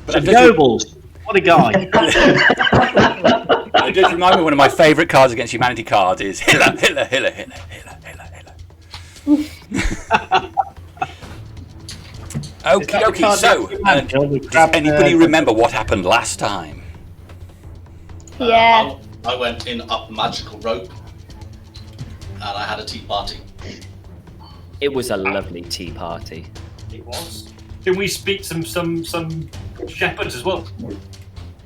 But Goebbels, what a guy! It does remind me of one of my favourite Cards Against Humanity cards is Hitler, Hitler, Hitler, Hitler, Hitler, Hitler, Hitler. Okie dokie, so does anybody remember what happened last time? Yeah. I went in up a magical rope and I had a tea party. It was a lovely tea party. It was. Didn't we speak some shepherds as well?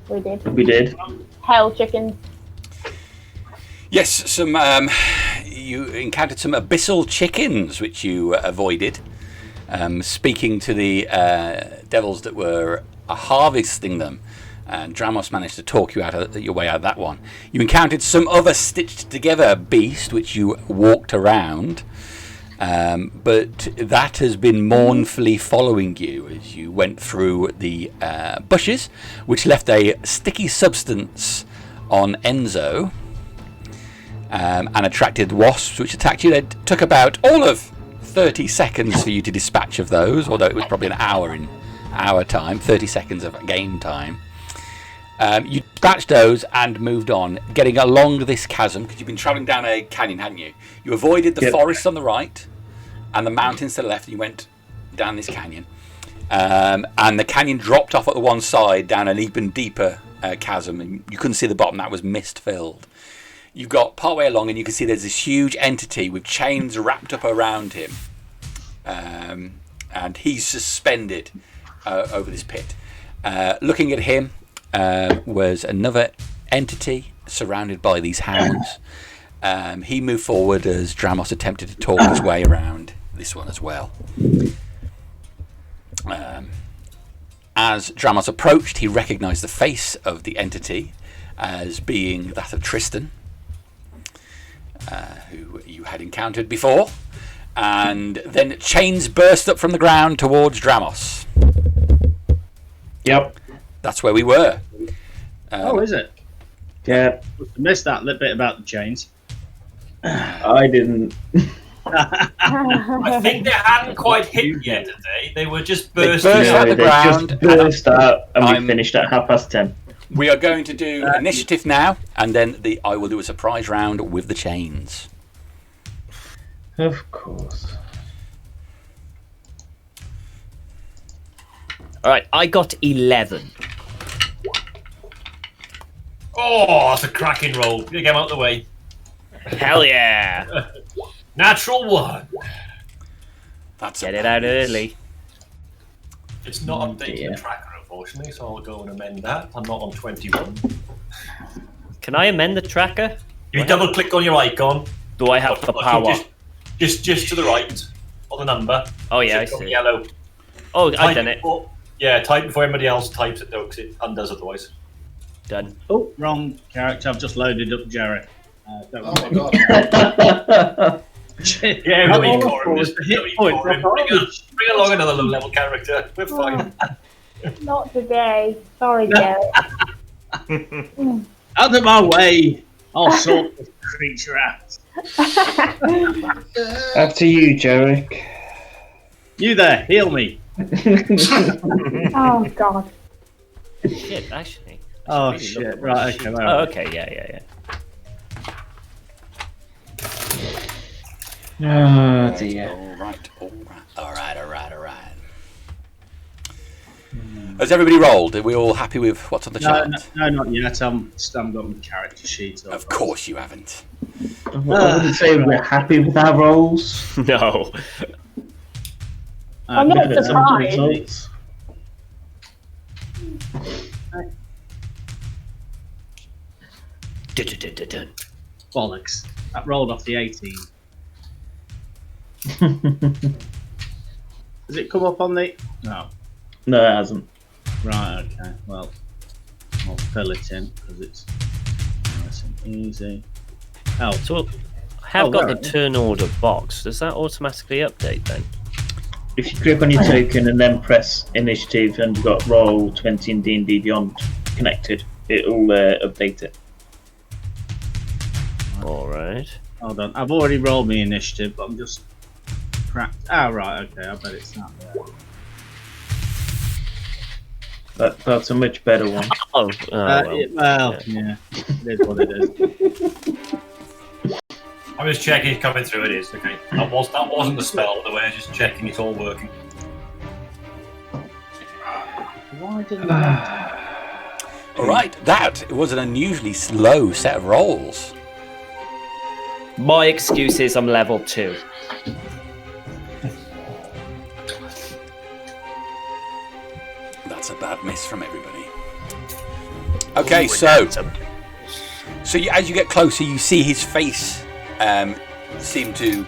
We did. We did. Hell chickens. Yes, some you encountered some abyssal chickens which you avoided. Speaking to the devils that were harvesting them, and Dramos managed to talk you your way out of that one. You encountered some other stitched together beast which you walked around, but that has been mournfully following you as you went through the bushes, which left a sticky substance on Enzo, and attracted wasps which attacked you. It took about all of 30 seconds for you to dispatch of those, although it was probably an hour in our time, 30 seconds of game time. You dispatched those and moved on, getting along this chasm, because you've been travelling down a canyon, hadn't you? You avoided the forest on the right and the mountains to the left, and you went down this canyon. And the canyon dropped off at the one side down an even deeper chasm, and you couldn't see the bottom. That was mist-filled. You've got partway along, and you can see there's this huge entity with chains wrapped up around him, and he's suspended over this pit. Looking at him was another entity surrounded by these hounds. He moved forward as Dramos attempted to talk his way around this one as well. As Dramos approached, he recognised the face of the entity as being that of Tristan, who you had encountered before, and then chains burst up from the ground towards Dramos. Yep. That's where we were. Oh, is it? Yeah. I missed that little bit about the chains. I didn't. I think they hadn't quite hit yet today. They were just bursting burst out out. the They ground, just burst out, and we finished at 10:30. We are going to do initiative now, and then I will do a surprise round with the chains. Of course. Alright, I got 11. Oh, that's a cracking roll. Get him out of the way. Hell yeah! Natural 1. That's Get it out early. It's not updated dear. the tracker, unfortunately, so I'll go and amend that. I'm not on 21. Can I amend the tracker? You double click on your icon. Do I have the power? Just to the right of the number. Oh yeah, I Click on see. Yellow. Oh, I've Type done it. Yeah, type before everybody else types it, though, because it undoes otherwise. Done. Oh, wrong character. I've just loaded up Jerry. Don't Oh worry. my god. Yeah, I'm we all Corym. for Just it. The hit we point, Corym. Bring along another low-level character. We're fine. Not today. Sorry, Jerry. Out of my way! I'll sort this creature out. After you, Jarek. You there, heal me. Oh, God. Shit, actually. Oh, really shit. look- Right, okay. Right. Oh, okay, yeah. Oh dear. All right. Has everybody rolled? Are we all happy with what's on the chart? No, not yet. I'm got my character sheet. Of course you haven't. I wouldn't say we're happy with our rolls. No. I'm not Looking at some of the surprised. results. Dun. Bollocks. That rolled off the 18. Does it come up on the... No. No, it hasn't. Right, okay. Well, I'll fill it in because it's nice and easy. Oh, So I have Oh, got there the it is. turn order box. Does that automatically update then? If you click on your token and then press initiative and you've got roll 20 and D&D Beyond connected, it'll update it. Alright. hold on. I've already rolled my initiative, but I'm just... Ah, right, okay. I bet it's not there. That's a much better one. Oh, Yeah, it is what it is. I'm just checking it's coming through. It is okay. That wasn't the spell. The way I was just checking it's all working. Why didn't All right, that was an unusually slow set of rolls. my excuse is I'm level 2. That's a bad miss from everybody. Okay, so as you get closer, you see his face seem to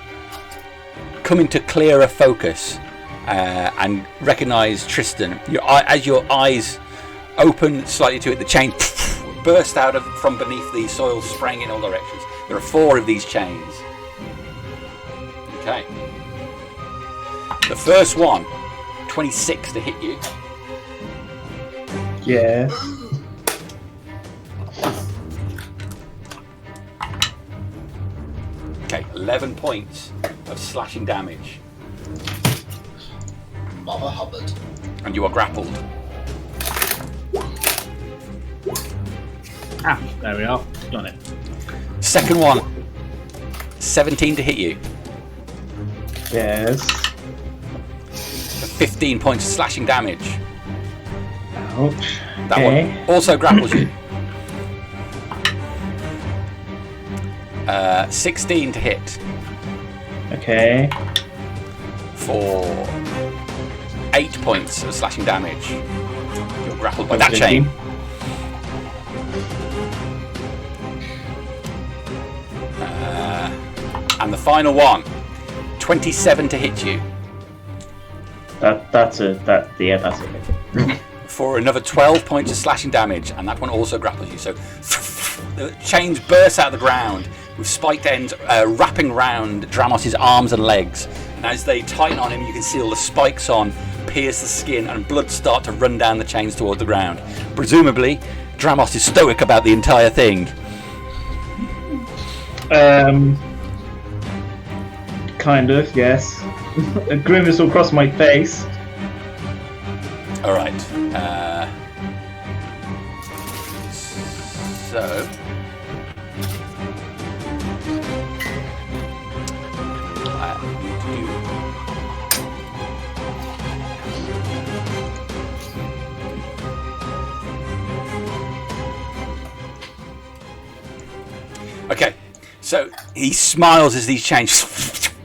come into clearer focus and recognise Tristan. As your eyes open slightly to it, the chain burst out from beneath the soil, spraying in all directions. There are 4 of these chains. Okay. The first one, 26 to hit you. Yes. Okay, 11 points of slashing damage. Mother Hubbard. And you are grappled. there we are. Got it. Second one, 17 to hit you. Yes. 15 points of slashing damage. Ouch. That Okay. one also grapples you. 16 to hit Okay. for 8 points of slashing damage. You're grappled by that chain. And the final one, 27 to hit you That's it. for another 12 points of slashing damage, and that one also grapples you. So the chains burst out of the ground with spiked ends wrapping around Dramos' arms and legs. And as they tighten on him, you can see all the spikes on pierce the skin and blood start to run down the chains toward the ground. Presumably, Dramos is stoic about the entire thing. Kind of, yes. A grimace will cross my face. All right. So. Okay, so he smiles as these change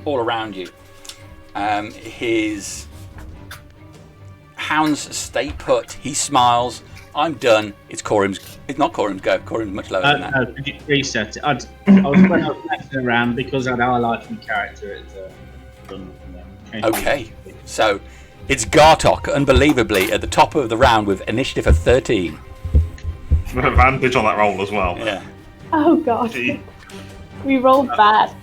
all around you. His hounds stay put. He smiles. I'm done. It's Corym's. It's not Corym's go. Corym's much lower than that. Could you reset it? I was when I was messing around because I had our life and character. Okay, so it's Gartok, unbelievably, at the top of the round with initiative of 13. With advantage on that roll as well. Yeah. Oh god. Gee. We rolled bad.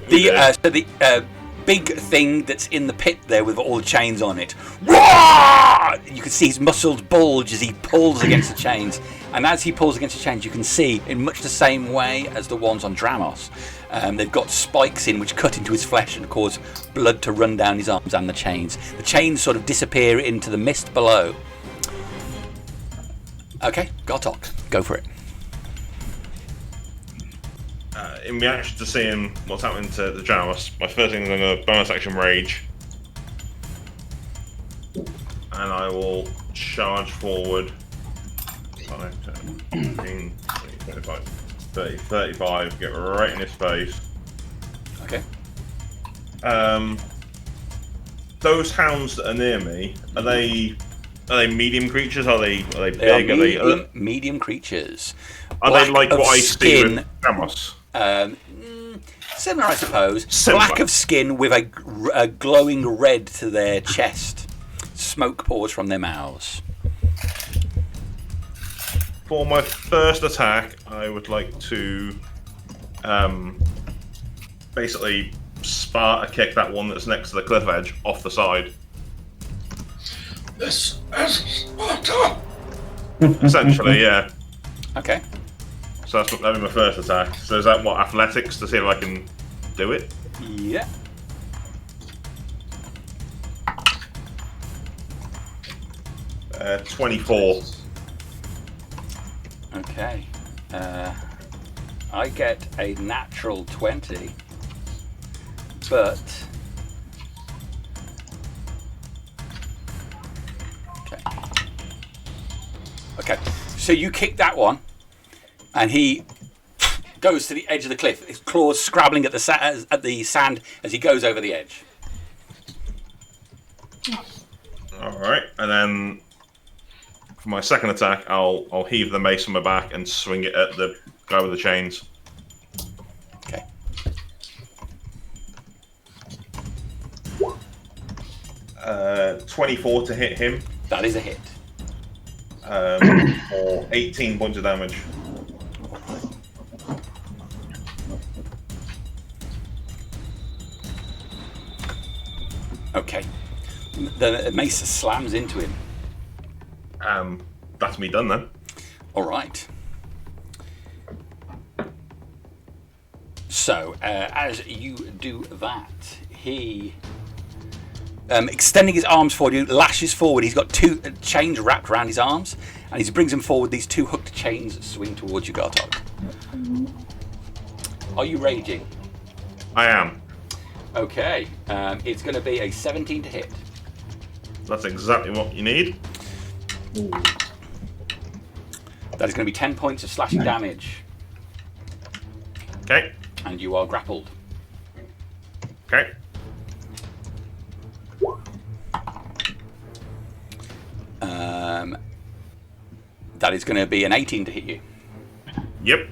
The big thing that's in the pit there with all the chains on it. Roar! You can see his muscles bulge as he pulls against the chains. And as he pulls against the chains, you can see, in much the same way as the ones on Dramos, they've got spikes in which cut into his flesh and cause blood to run down his arms and the chains. The chains sort of disappear into the mist below. Okay, Gartok, go for it. In reaction to seeing what's happening to the Dramos, my first thing is I'm going to bonus action rage. And I will charge forward. 10, 15, 25, 30, 35, get right in his face. Okay. Those hounds that are near me, are they medium creatures? Are they big? They medium creatures. Are they like Black what of I see skin. with Dramos? Similar, I suppose. Similar. Black of skin with a glowing red to their chest. Smoke pours from their mouths. For my first attack, I would like to basically Sparta kick that one that's next to the cliff edge off the side. This is Sparta! Essentially, yeah. Okay. So that'll be my first attack. So is that what, athletics, to see if I can do it? Yeah. 24. Okay. I get a natural 20, but okay. So you kick that one, and he goes to the edge of the cliff. His claws scrabbling at the sand as he goes over the edge. All right, and then for my second attack, I'll heave the mace on my back and swing it at the guy with the chains. Okay. 24 to hit him. That is a hit. For 18 points of damage. Okay. The mace slams into him. That's me done then. All right. So, as you do that, he, extending his arms forward, he lashes forward. He's got two chains wrapped around his arms, and as he brings them forward, these two hooked chains swing towards you, Gartok. Are you raging? I am. Okay. It's going to be a 17 to hit. That's exactly what you need. That is going to be 10 points of slashing damage. Okay. And you are grappled. Okay. That is going to be an 18 to hit you. Yep.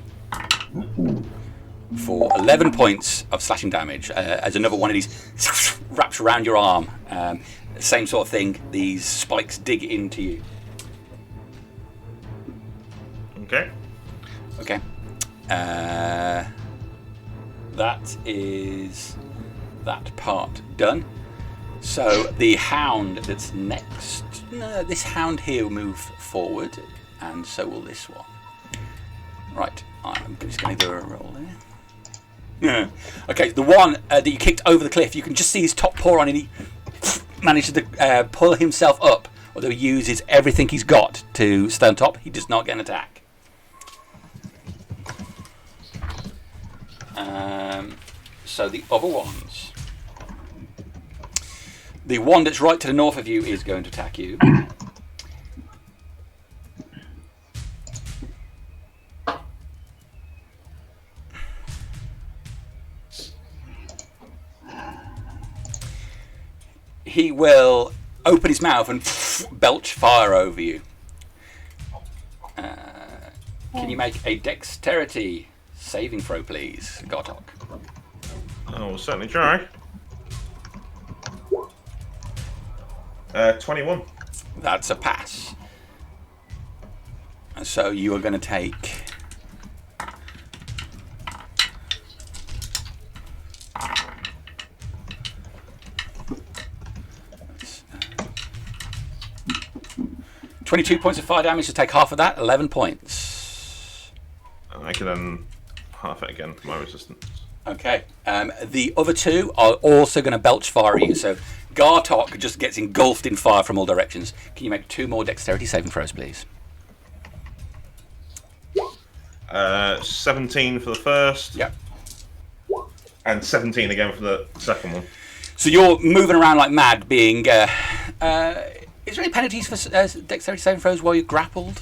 For 11 points of slashing damage, as another one of these wraps around your arm. Same sort of thing. These spikes dig into you. Okay. Okay. That is that part done. So the hound that's next. No, this hound here will move forward, and so will this one. Right. I'm just going to do a roll there. Yeah. Okay, the one that you kicked over the cliff, you can just see his top paw on, and he managed to pull himself up, although he uses everything he's got to stay on top. He does not get an attack. So the other ones. The one that's right to the north of you is going to attack you. He will open his mouth and belch fire over you. Can you make a dexterity saving throw, please, Gartok? I will certainly try. 21. That's a pass. So you are going to take... $22 points of fire damage to take half of that, 11 points. And I can then half it again for my resistance. Okay. The other two are also going to belch fire at you, so Gartok just gets engulfed in fire from all directions. Can you make 2 more dexterity saving throws, please? 17 for the first. Yep. And 17 again for the second one. So you're moving around like mad, being... is there any penalties for dexterity saving throws while you're grappled?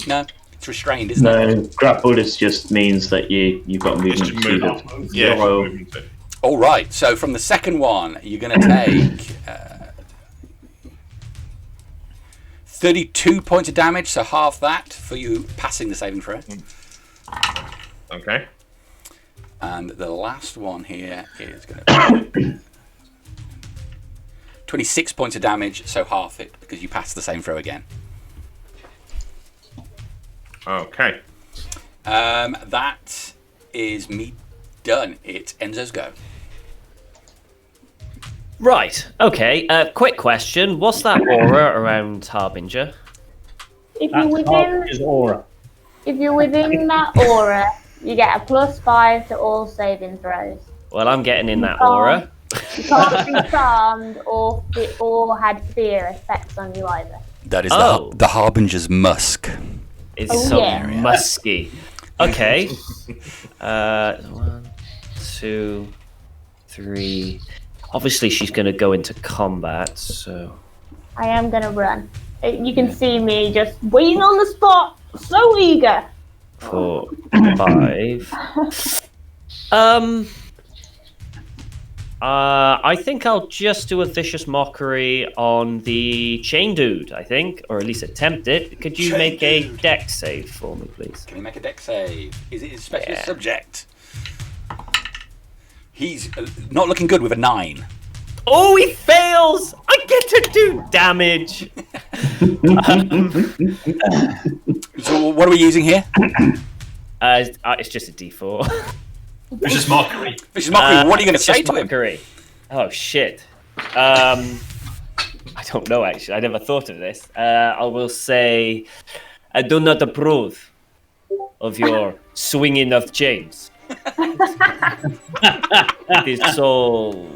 No? It's restrained, isn't it? No, grappled just means that you've got movement speed of Yeah, 0. movement speed. All right. So from the second one, you're going to take 32 points of damage, so half that for you passing the saving throw. Okay. And the last one here is going to be 26 points of damage, so half it because you passed the same throw again. Okay. That is me done. It's Enzo's go. Right. Okay. Quick question. What's that aura around Harbinger? If you're That's within, Harbinger's aura. if you're within that aura, you get a +5 to all saving throws. Well, I'm getting in that Oh. aura. You can't be charmed or had fear effects on you either. That is Oh. the Harbinger's musk. It's Oh, so yeah. musky. Okay. 1, 2, 3. Obviously, she's going to go into combat, so. I am gonna run. You can see me just waiting on the spot, so eager. 4, 5. I think I'll just do a vicious mockery on the chain dude, I think, or at least attempt it. Could you Chain make a dude. dex save for me, please? Can he make a dex save? Is it his specialist Yeah. subject? He's not looking good with a 9. Oh, he fails! I get to do damage! So what are we using here? It's just a d4. Vicious mockery. Vicious mockery. What are you going to say Vicious to him? mockery. Oh, shit. I don't know, actually. I never thought of this. I will say, I do not approve of your swinging of chains. It is so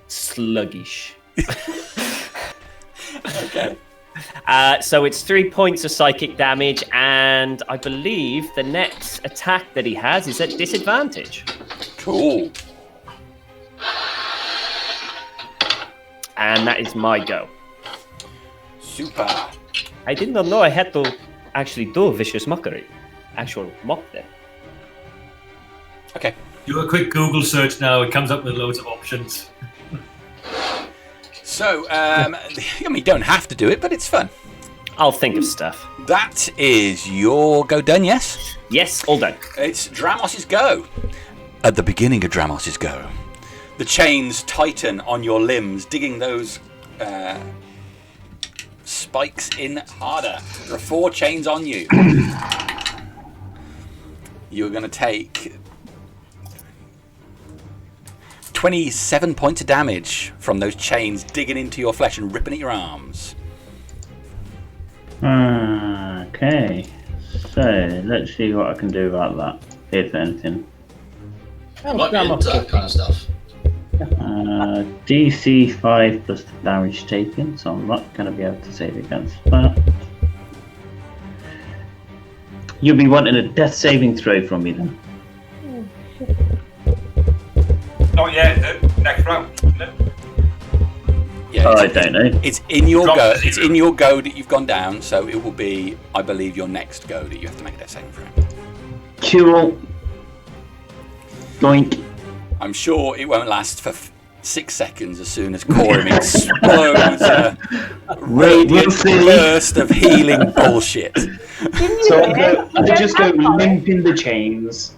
sluggish. Okay. So it's 3 points of psychic damage, and I believe the next attack that he has is at disadvantage. Cool. And that is my go. Super. I did not know I had to actually do vicious mockery. Actual mock them. Okay. Do a quick Google search now. It comes up with loads of options. So, I mean, you don't have to do it, but it's fun. I'll think of stuff. That is your go done, yes? Yes, all done. It's Dramos' go. At the beginning of Dramos' go, the chains tighten on your limbs, digging those spikes in harder. There are 4 chains on you. You're going to take 27 points of damage from those chains digging into your flesh and ripping at your arms. Okay, so let's see what I can do about that, if anything. Might be into that kind of stuff. DC 5 plus the damage taken, so I'm not going to be able to save against that. You'll be wanting a death saving throw from me then. Not yet. Next round. Yeah, I don't know. It's in your Drop go. zero. It's in your go that you've gone down, so it will be, I believe, your next go that you have to make a death saving throw. Cool. Doink. I'm sure it won't last for 6 seconds as soon as Corym explodes a radiant We'll see. burst of healing bullshit. Didn't you So hear? I just go limp in the chains.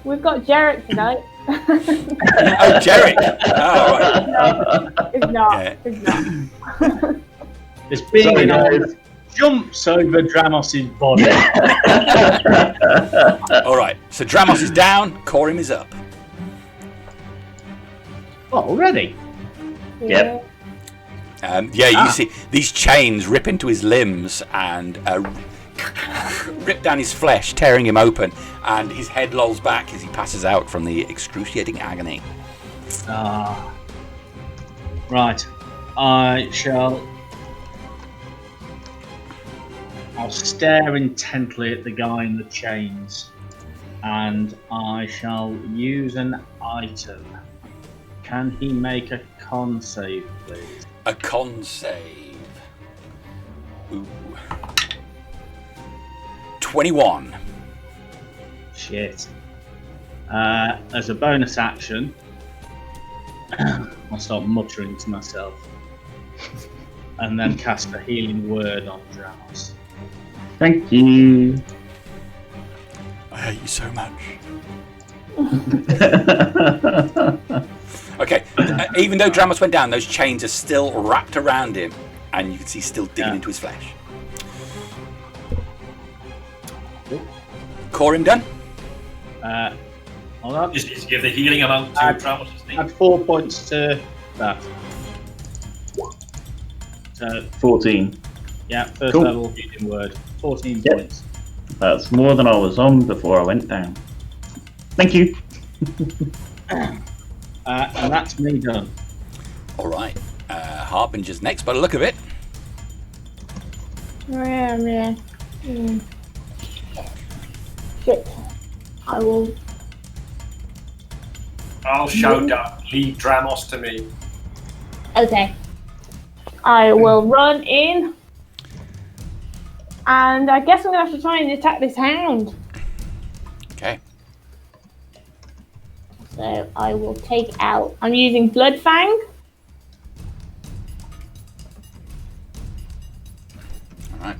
We've got Jarek tonight. Oh, Jarek! Oh, right. No, it's not. Yeah. It's not. This big Sorry, guy guys. jumps over Dramos' body. All right, so Dramos is down, Corym is up. Oh, already? Yep. You see these chains rip into his limbs and rip down his flesh, tearing him open, and his head lolls back as he passes out from the excruciating agony. Right. I'll stare intently at the guy in the chains, and I shall use an item. Can he make a con save, please? A con save. Ooh. 21. Shit. As a bonus action, I'll start muttering to myself, and then cast a healing word on Dramos. Thank you. I hate you so much. Okay, even though Dramos went down, those chains are still wrapped around him, and you can see still digging into his flesh. Corym done? Hold on. Just need to give the healing amount to Dramos' thing. Add 4 points to that. So, 14. yeah, first Cool. level healing word. 14 Yep. points. That's more than I was on before I went down. Thank you. And that's me done. All right. Harbinger's next, by the look of it. Yeah. Shit. I will. I'll shout down. Leave Dramos to me. Okay. I will run in. And I guess I'm going to have to try and attack this hound. Okay. So I will take out. I'm using Blood Fang. All right.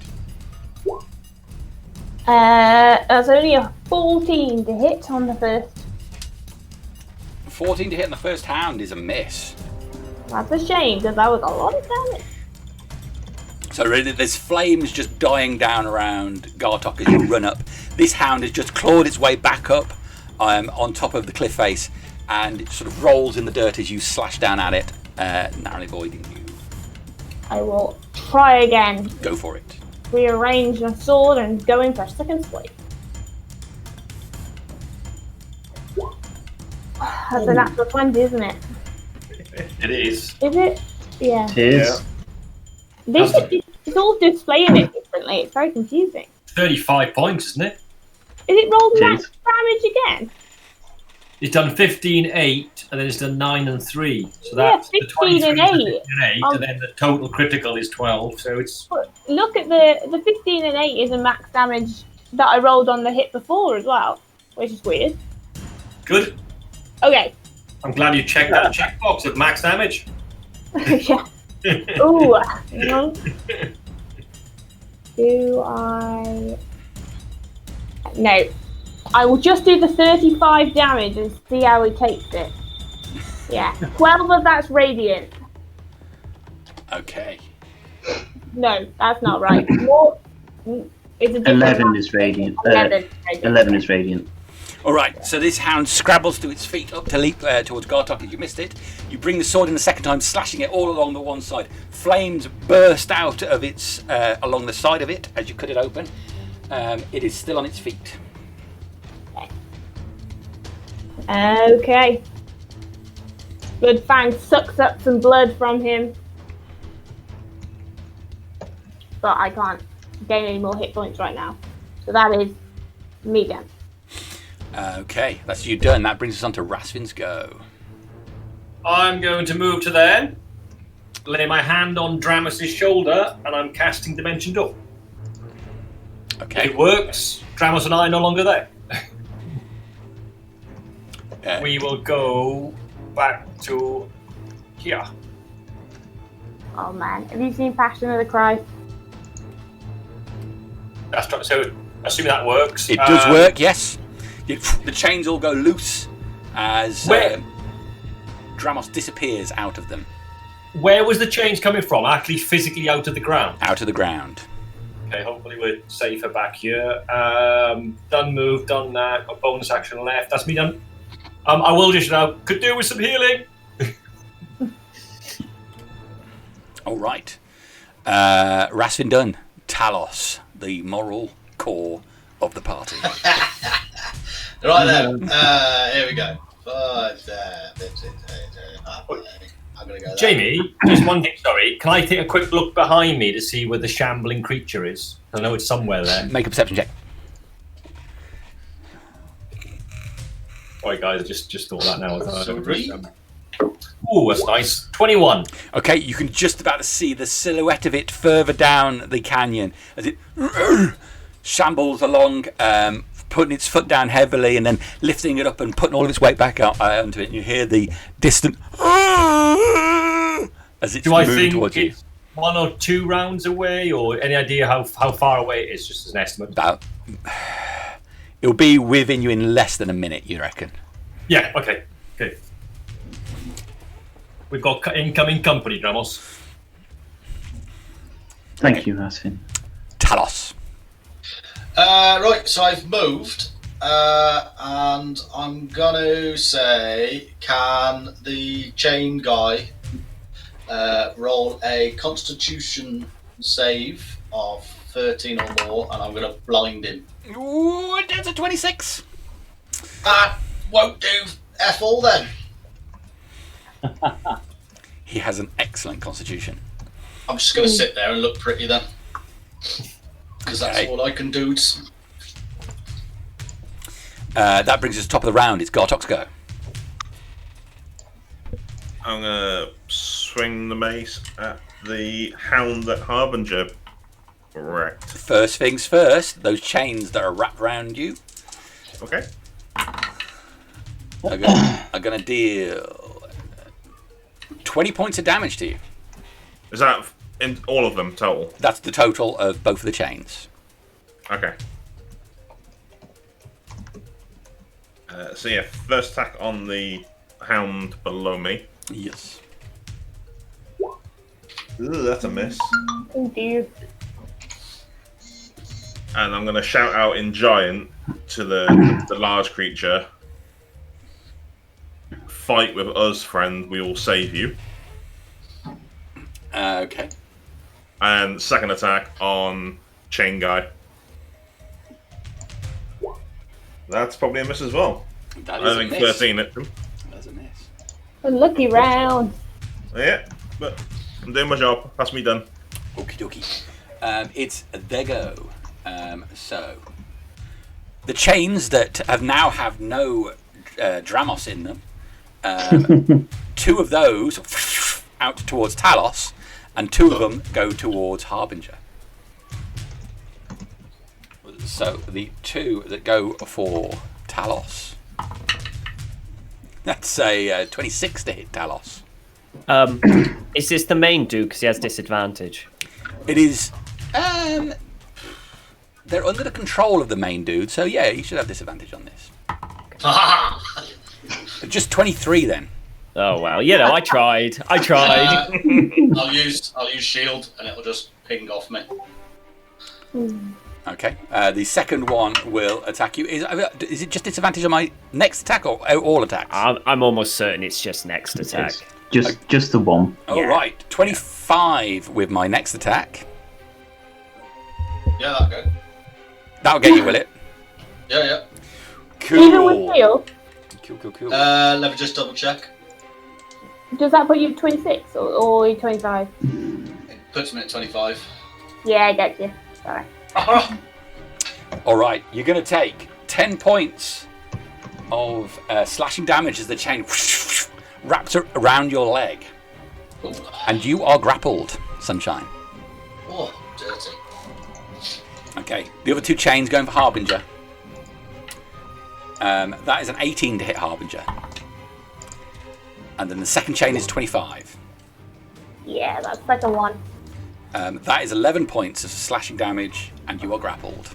That's only a 14 to hit on the first. 14 to hit on the first hound is a miss. That's a shame because that was a lot of damage. So really, there's flames just dying down around Gartok as you run up. This hound has just clawed its way back up on top of the cliff face, and it sort of rolls in the dirt as you slash down at it, narrowly avoiding you. I will try again. Go for it. Rearrange my sword and go in for a second swipe. That's a natural 20, isn't it? It is. Is it? Yeah. It is. It's all displaying it differently. It's very confusing. 35 points, isn't it? Is it rolled It max is. damage again? It's done 15, 8, and then it's done 9 and 3. So Yeah, that's the 15 and 23 is 8. 15 and 8, and then the total critical is 12. So it's But look at the 15 and 8 is a max damage that I rolled on the hit before as well, which is weird. good. Okay. I'm glad you checked that checkbox of max damage. Yeah. Ooh. Hang on. Do I? No. I will just do the 35 damage and see how he takes it. Yeah. 12 of that's radiant. Okay. No, that's not right. More. It's a different 11 is radiant. 11 is radiant. All right, so this hound scrabbles to its feet up to leap towards Gartok as you missed it. You bring the sword in the second time, slashing it all along the one side. Flames burst out of its along the side of it as you cut it open. It is still on its feet. Okay. Blood Fang sucks up some blood from him. But I can't gain any more hit points right now. So that is me done. Okay, that's you done. That brings us on to Rastvyn's go. I'm going to move to there, lay my hand on Dramos' shoulder, and I'm casting Dimension Door. Okay. It works. Dramos and I are no longer there. We will go back to here. Oh man, have you seen Passion of the Christ? That's right. So, assuming that works. It does work, yes. The chains all go loose as Dramos disappears out of them. Where was the change coming from? Actually, physically out of the ground. Out of the ground. Okay, hopefully we're safer back here. Done move, done that. Got bonus action left. That's me done. I will just could do with some healing. All right. Rastvyn done. Talos, the moral core of the party. Right then, here we go. 5, 15, I'm gonna go there. Jamie, just one thing, sorry. Can I take a quick look behind me to see where the shambling creature is? I know it's somewhere there. Make a perception check. Alright guys, I just thought that now. Sorry. Ooh, that's nice. 21. Okay, you can just about see the silhouette of it further down the canyon as it shambles along, putting its foot down heavily and then lifting it up and putting all of its weight back out onto it. And you hear the distant as it's Do I moving think towards you. it's 1 or 2 rounds away, or any idea how far away it is, just as an estimate? About it'll be within you in less than a minute, you reckon? Yeah, okay. We've got incoming company, Dramos. Thank you, Rastvyn. Talos. Right, so I've moved, and I'm gonna say, can the chain guy roll a Constitution save of 13 or more, and I'm gonna blind him. Ooh, that's a 26. That won't do. F all then. He has an excellent constitution. I'm just going to sit there and look pretty then. Because that's all I can do. That brings us to the top of the round. It's Gartok's go. I'm gonna swing the mace at the hound that Harbinger wrecked. First things first, those chains that are wrapped around you Okay. are going to deal 20 points of damage to you. Is that in all of them total? That's the total of both of the chains. Okay. So yeah, first attack on the hound below me. Yes. Ooh, that's a miss. Oh dear. And I'm going to shout out in giant to the large creature. Fight with us, friend. We will save you. Okay. And second attack on chain guy. That's probably a miss as well. That I is a think miss. 13 hit him. That's a miss. Unlucky round. Yeah, but I'm doing my job. That's me done. Okie dokie. It's their go. So the chains that have now have no Dramos in them. 2 of those out towards Talos, and 2 of them go towards Harbinger. So the 2 that go for Talos. That's a 26 to hit Talos. Is this the main dude? Because he has disadvantage. It is. They're under the control of the main dude, so yeah, you should have disadvantage on this. Just 23 then. Oh well, you know, I tried. I'll use shield and it'll just ping off me. Okay. The second one will attack you. Is it just disadvantage on my next attack or all attacks? I'm almost certain it's just next attack. Just the one. All right. 25 with my next attack. Yeah, that'll go. That'll get you, will it? Yeah. Cool. Even with shield, Cool. Let me just double check. does that put you at 26 or 25? It puts me at 25. Yeah, I get you. Sorry. All right. You're going to take 10 points of slashing damage as the chain wraps around your leg. Ooh. And you are grappled, Sunshine. Oh, dirty. Okay. The other 2 chains going for Harbinger. That is an 18 to hit Harbinger. And then the second chain is 25. Yeah, that's like a 1. That is 11 points of slashing damage, and you are grappled.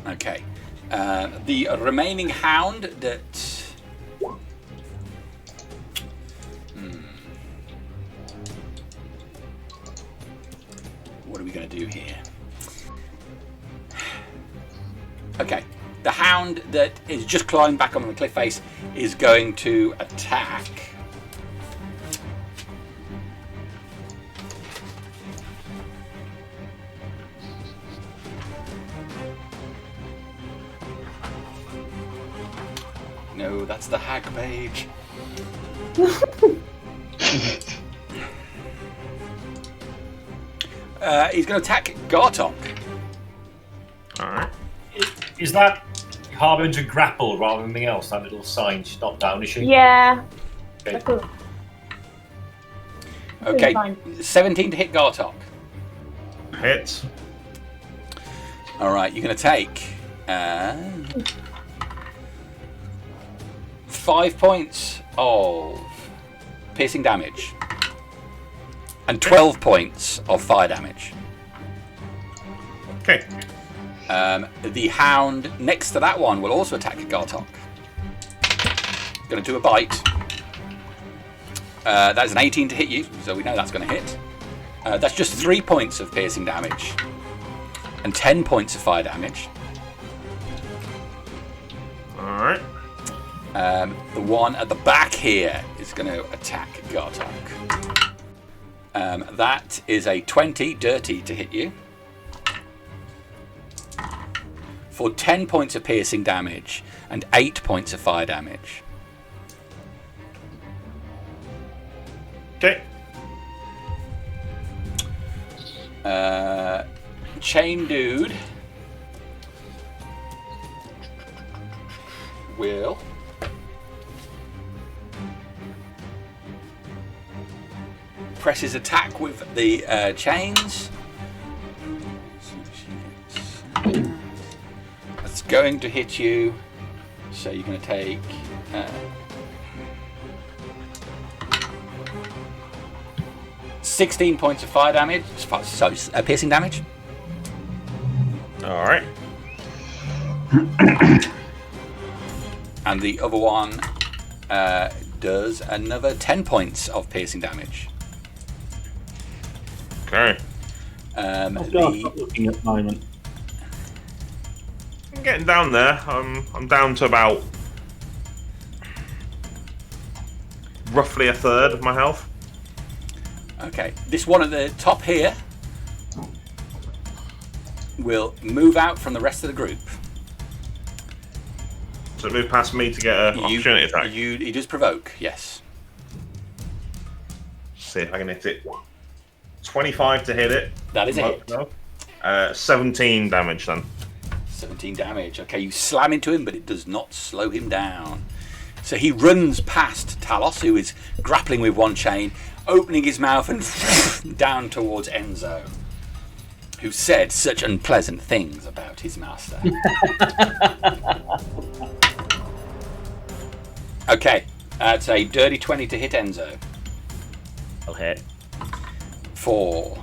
Okay. The remaining hound that... What are we going to do here? Okay. The hound that is just climbed back on the cliff face is going to attack... No, that's the hack page. He's going to attack Gartok. Alright. Is that Harbinger grapple rather than anything else? That little sign, she's not down, is she? Yeah. Okay. That's cool. Okay, Fine. 17 to hit Gartok. Hit. Alright, you're going to take 5 points of piercing damage and 12 points of fire damage. Okay. The hound next to that one will also attack Gartok. Going to do a bite. That is an 18 to hit you, so we know that's going to hit. That's just 3 points of piercing damage and 10 points of fire damage. Alright. The one at the back here is going to attack Gartok. That is a 20 dirty to hit you. for 10 points of piercing damage and 8 points of fire damage. Okay. Chain Dude will press his attack with the chains. That's going to hit you, so you're going to take 16 points of fire damage, so piercing damage. All right. And the other one does another 10 points of piercing damage. Okay. I'm looking at the moment. I'm getting down there. I'm down to about roughly a third of my health. Okay, this one at the top here will move out from the rest of the group. So move past me to get an opportunity attack. He does provoke, yes. See if I can hit it. 25 to hit it. That is a hit. No. 17 damage then. 17 damage. Okay, you slam into him, but it does not slow him down. So he runs past Talos, who is grappling with one chain, opening his mouth and down towards Enzo, who said such unpleasant things about his master. Okay, that's a dirty 20 to hit Enzo. I'll hit. For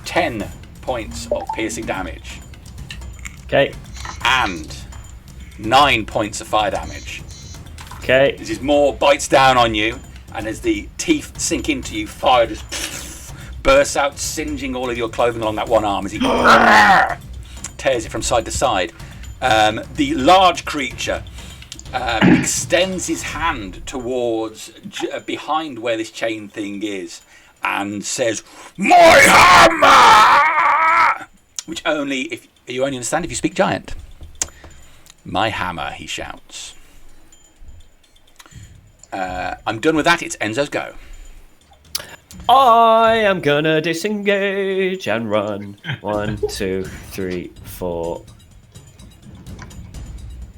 10 points of piercing damage. Okay. And 9 points of fire damage. Okay. This is more bites down on you, and as the teeth sink into you, fire just bursts out, singeing all of your clothing along that one arm as he tears it from side to side. The large creature extends his hand towards behind where this chain thing is and says, "My hammer!" Which you only understand if you speak giant. "My hammer," he shouts. I'm done with that. It's Enzo's go. I am gonna disengage and run. 1, 2, 3, 4,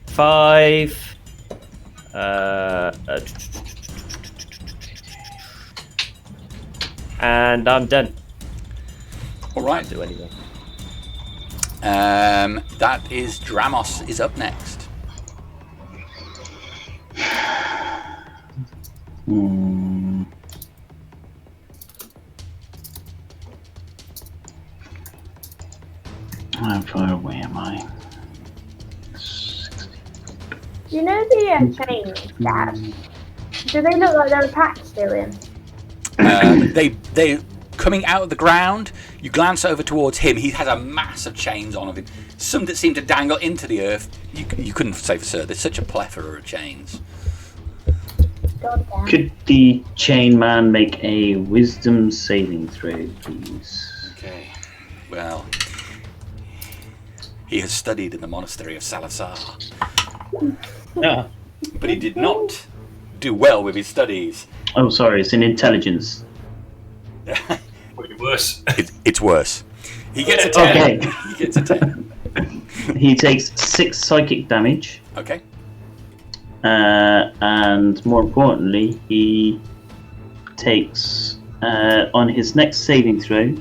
5. And I'm done. All right. Can't do anything. That is Dramos is up next. How far away am I? Do you know the chains, Dad? Do they look like they're attached to him? They coming out of the ground. You glance over towards him. He has a mass of chains on him. Some that seem to dangle into the earth. You couldn't say for certain. There's such a plethora of chains. Could the chain man make a wisdom saving throw, please? Okay. Well, he has studied in the monastery of Salazar. Yeah. But he did not do well with his studies. Oh, sorry, it's an intelligence. Probably worse. It's worse. He gets a 10. Okay. He gets a 10. He takes 6 psychic damage. Okay. And more importantly, he takes, on his next saving throw,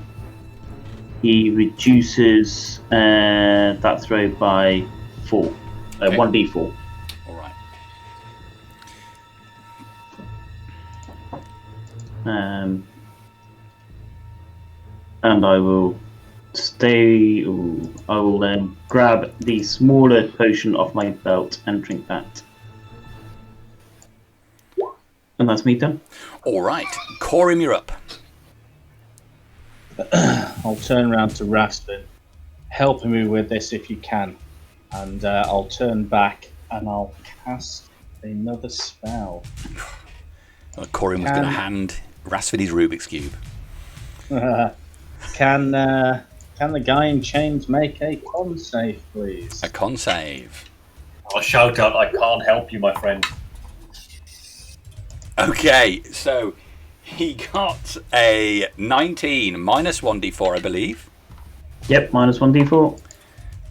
he reduces that throw by 4. Okay. 1d4. All right. And I will I will then grab the smaller potion off my belt and drink that. And that's me done. All right. Corym, you're up. I'll turn around to Rastvyn. Help me with this if you can. And I'll turn back and I'll cast another spell. Well, Corym was going to hand Rastvyn his Rubik's Cube. Can Can the guy in chains make a con save, please? A con save. I'll shout out, I can't help you, my friend. Okay, so he got a 19 minus 1d4, I believe. Yep, minus 1d4.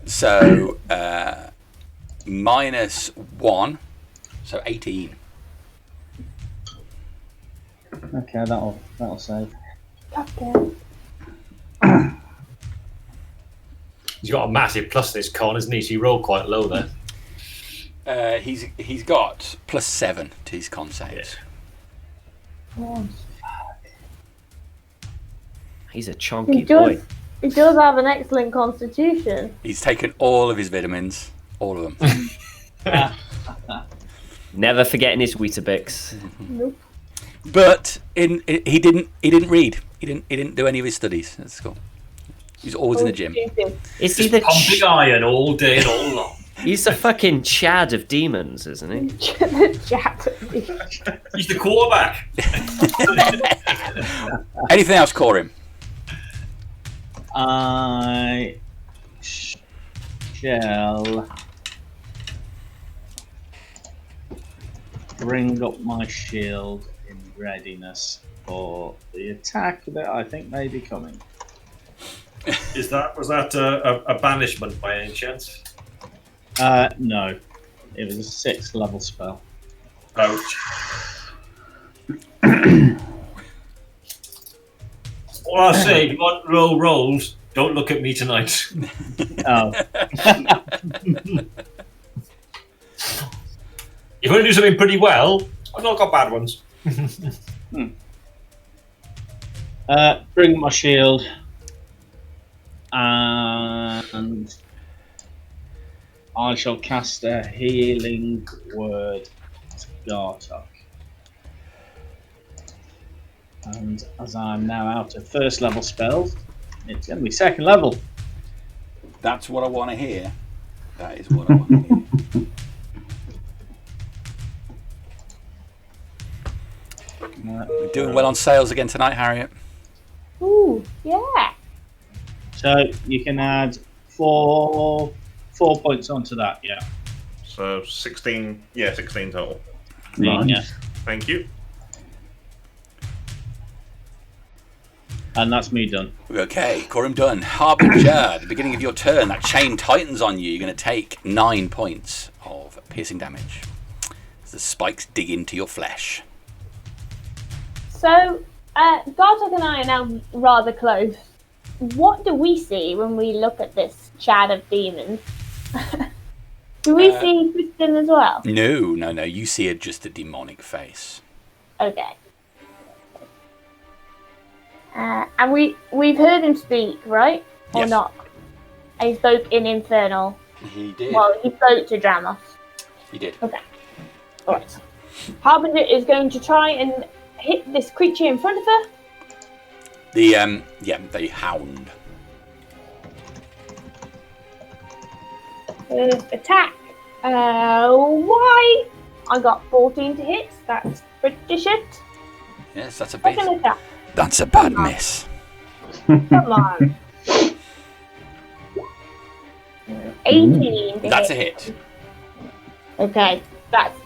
So minus 1, so 18. Okay, that'll save. Okay. He's got a massive plus this con, isn't he? So he rolled quite low there. He's got plus 7 to his con saves. He's a chunky boy. He does have an excellent constitution. He's taken all of his vitamins, all of them. Never forgetting his Weetabix. Nope. But he didn't read. He didn't do any of his studies at school. He's always in the gym. Is he Just the pumping iron all day and all long. He's the fucking Chad of demons, isn't he? He's the quarterback. Anything else, Corym? I shall bring up my shield in readiness for the attack that I think may be coming. Was that a banishment by any chance? No. It was a 6th level spell. Ouch. All I'll say, if you want roll rolls, don't look at me tonight. Oh. You're going to do something pretty well. I've not got bad ones. Bring my shield. And I shall cast a healing word to Gartok. And as I'm now out of 1st level spells, it's going to be 2nd level. That's what I want to hear. That is what I want to hear. We're doing well on sales again tonight, Harriet. Ooh, yeah. So you can add 4 points onto that, yeah. So 16, 16 total. Nice. Yeah. Thank you. And that's me done. Okay, Corym done. Harbinger, at the beginning of your turn, that chain tightens on you. You're going to take 9 points of piercing damage as the spikes dig into your flesh. So, Gartok and I are now rather close. What do we see when we look at this chat of demons? Do we see Kristen as well? No. You see just a demonic face. Okay. And we've heard him speak, right? Or Yes. not? And he spoke in Infernal. He did. Well, he spoke to Dramos. He did. Okay. Alright. Harbinger is going to try and hit this creature in front of her. The hound. First attack. Why? I got 14 to hit. That's pretty shit. Yes, that's a base. Second attack. That's a bad miss. Come on. 18 to That's a hit. hit. Okay, that's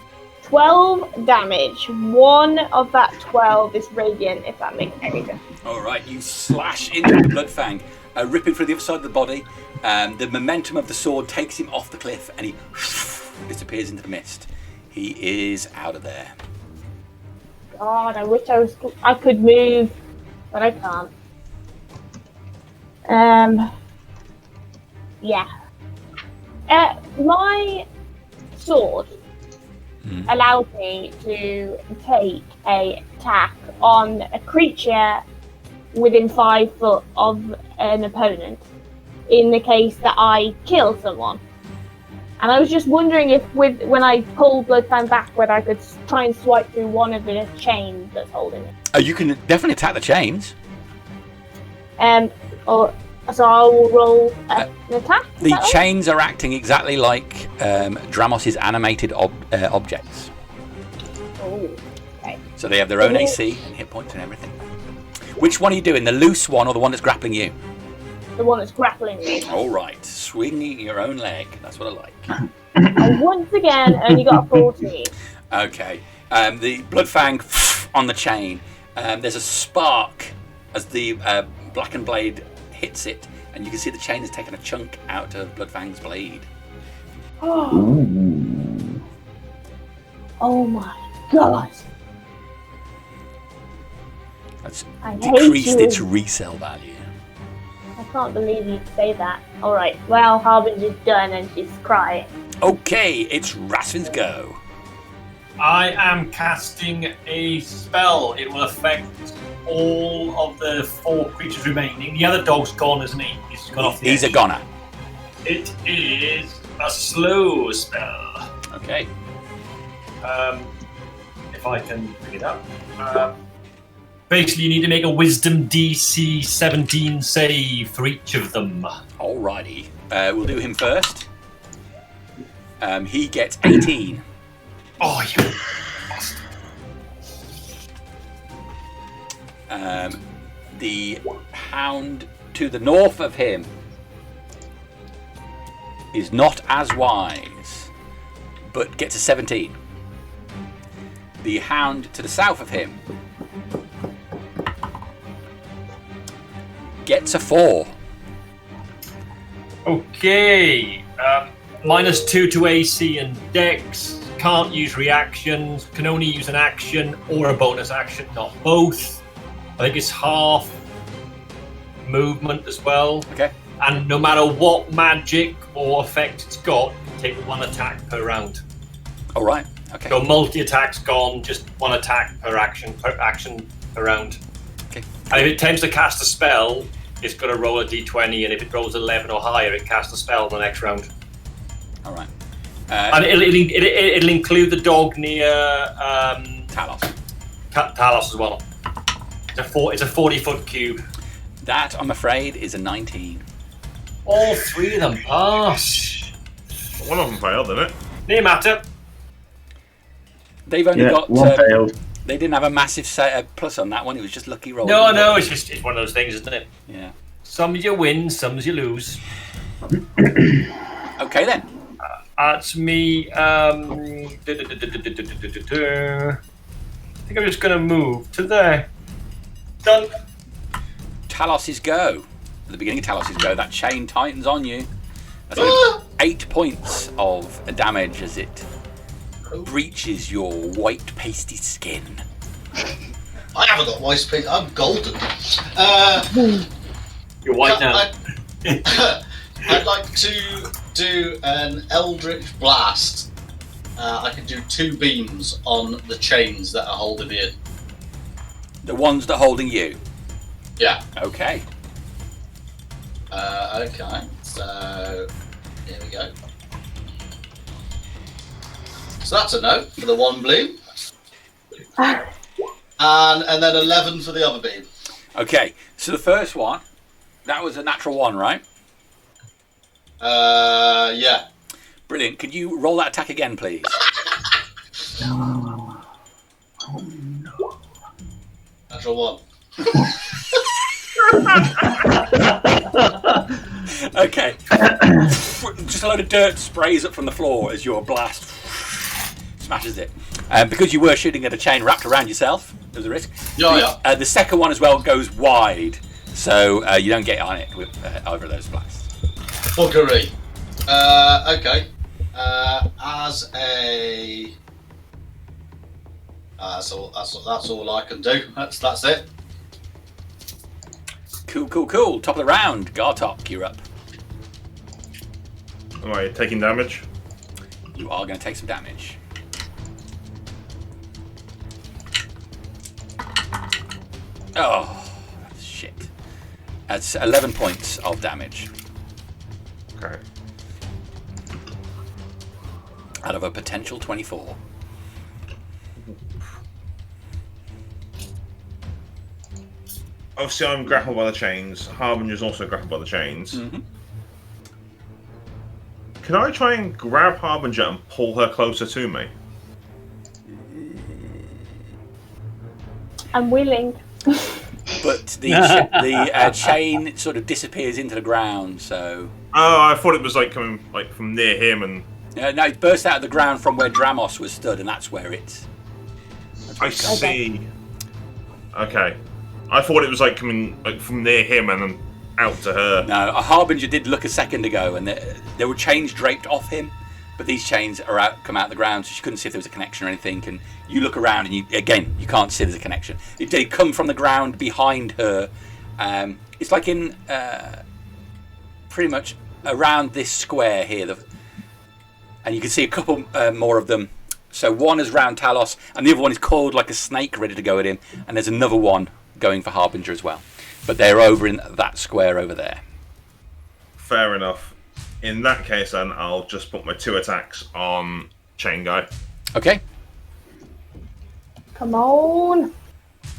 12 damage. 1 of that 12 is radiant, if that makes any sense. Alright, you slash into the blood fang, ripping through the other side of the body. The momentum of the sword takes him off the cliff and he disappears into the mist. He is out of there. God, I wish I could move, but I can't. Yeah. My sword allows me to take a attack on a creature within 5 foot of an opponent in the case that I kill someone. And I was just wondering if when I pull Bloodfang back, whether I could try and swipe through one of the chains that's holding it. You can definitely attack the chains. So I will roll an attack. Is The that right? chains are acting exactly like Dramos' animated objects. Oh, okay. So they have their own AC and hit points and everything. Which one are you doing? The loose one or the one that's grappling you? the one that's grappling me. All right, swinging your own leg. That's what I like. I once again only got a 14. Okay. The Bloodfang on the chain. There's a spark as the blackened blade hits it, and you can see the chain has taken a chunk out of Bloodfang's blade. Oh my god. That's I decreased hate you. its resale value. I can't believe you'd say that. Alright, well, Harbinger's done and she's crying. Okay, it's Rastvyn's go. I am casting a spell. It will affect all of the 4 creatures remaining. The other dog's gone, isn't he? He's gone off the He's edge. a goner. It is a slow spell. Okay. If I can bring it up. Basically, you need to make a Wisdom DC 17 save for each of them. Alrighty. We'll do him first. He gets 18. Oh, you bastard. The hound to the north of him is not as wise, but gets a 17. The hound to the south of him gets a 4. Okay. -2 to AC and Dex. Can't use reactions. Can only use an action or a bonus action, not both. I think it's half movement as well. Okay. And no matter what magic or effect it's got, you take 1 attack per round. All right. Okay. So multi-attack's gone, just 1 attack per action per round. Okay. And if it tends to cast a spell, it's got to roll a d20, and if it rolls 11 or higher, it casts a spell the next round. All right. And it'll include the dog near Talos. Talos as well. It's a 40-foot cube. That, I'm afraid, is a 19. All 3 of them pass. One of them failed, didn't it? No matter. They've only got. one failed. They didn't have a massive plus on that one. It was just lucky roll. No, it's one of those things, isn't it? Yeah. Some you win, some you lose. Okay then. That's me. I think I'm just going to move to there. Done. Talos's go. At the beginning of Talos's go, that chain tightens on you. That's 8 points of damage as it breaches your white pasty skin. I haven't got white paint. I'm golden. You're white now. I'd like to do an Eldritch Blast. I can do 2 beams on the chains that are holding me in. The ones that are holding you. Yeah. Okay. Okay. So here we go. So that's a no for the 1 beam. And then 11 for the other beam. Okay. So the first one, that was a natural 1, right? Yeah. Brilliant. Could you roll that attack again, please? Natural 1. Okay. Just a load of dirt sprays up from the floor as your blast smashes it. Because you were shooting at a chain wrapped around yourself, there's a risk. Yeah. The second one as well goes wide, so you don't get on it with either of those blasts. Buggery. Okay. As a. That's all I can do. That's it. Cool. Top of the round, Gartok, you're up. Am I taking damage? You are going to take some damage. Oh, shit. That's 11 points of damage. Okay. Out of a potential 24. Obviously, I'm grappled by the chains. Harbinger's also grappled by the chains. Mm-hmm. Can I try and grab Harbinger and pull her closer to me? I'm willing. but the chain sort of disappears into the ground. So. Oh, I thought it was like coming like from near him, and no, it burst out of the ground from where Dramos was stood, and that's where it's. I see. Okay, I thought it was like coming like from near him and then out to her. No, a Harbinger did look a second ago, and there were chains draped off him, but these chains come out of the ground, so she couldn't see if there was a connection or anything. And you look around, and you can't see there's a connection. It did come from the ground behind her. It's like in pretty much around this square here, and you can see a couple more of them. So one is round Talos, and the other one is coiled like a snake, ready to go at him. And there's another one going for Harbinger as well. But they're over in that square over there. Fair enough. In that case, then, I'll just put my 2 attacks on Chain Guy. Okay. Come on.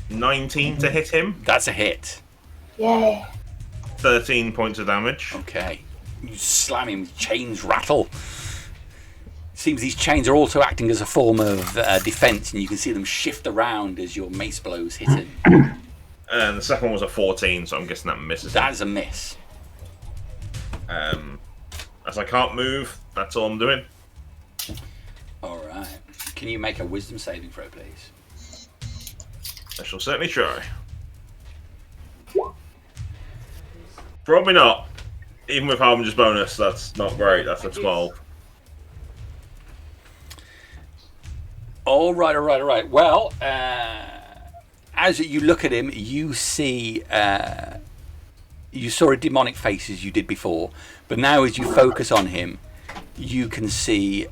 19 to hit him. That's a hit. Yeah. 13 points of damage. Okay. You slam him, chains rattle. Seems these chains are also acting as a form of defense, and you can see them shift around as your mace blows hit him. And the second one was a 14, so I'm guessing that misses. That is a miss. As I can't move, that's all I'm doing. Alright. Can you make a wisdom saving throw, please? I shall certainly try. Probably not. Even with Harbinger's bonus, that's not great. That's a 12. All right. Well, as you look at him, you see you saw a demonic face as you did before, but now as you focus on him, you can see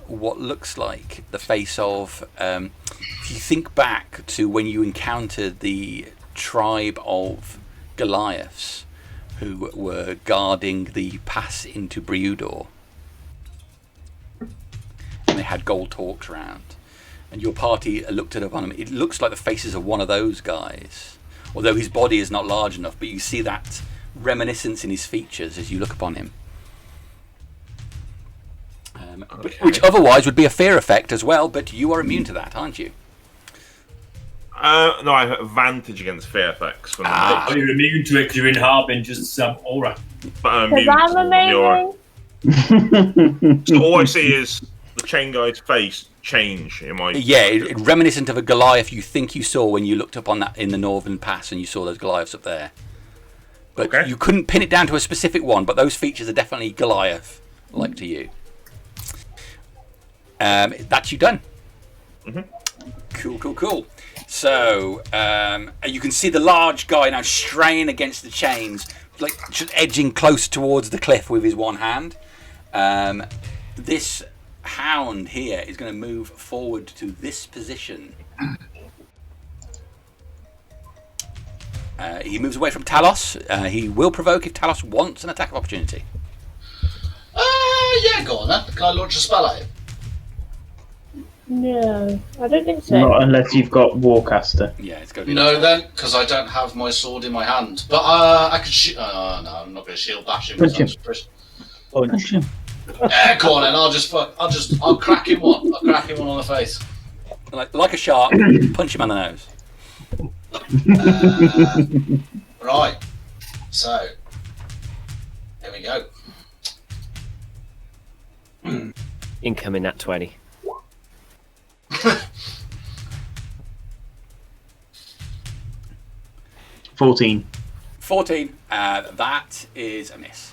what looks like the face of. If you think back to when you encountered the tribe of Goliaths, who were guarding the pass into Briudor, and they had gold torques around. And your party looked it up on him. It looks like the faces of one of those guys. Although his body is not large enough, but you see that reminiscence in his features as you look upon him. Which otherwise would be a fear effect as well, but you are immune to that, aren't you? No, I have advantage against fear effects. You're immune to it because you're in Harbinger's aura. But I'm immune Because I'm to amazing. So all I see is the Chain Guy's face change in my... Yeah, reminiscent of a Goliath you think you saw when you looked up on that in the northern pass and you saw those Goliaths up there. But you couldn't pin it down to a specific one, but those features are definitely Goliath-like to you. That's you done. Mm-hmm. Cool. So, you can see the large guy now strain against the chains, like just edging close towards the cliff with his one hand. This hound here is going to move forward to this position. He moves away from Talos. He will provoke if Talos wants an attack of opportunity. Yeah, go on then. Can I launch a spell at him? No, I don't think so. Not unless you've got Warcaster. Yeah, it's going to be... No, then, because I don't have my sword in my hand. But I could shoot. No, I'm not going to shield bash him. Punch him. Punch him. Yeah, go on then. I'll crack him one. I'll crack him one on the face. Like a shark, punch him on the nose. Right. So, here we go. Incoming at 20. 14. 14. That is a miss.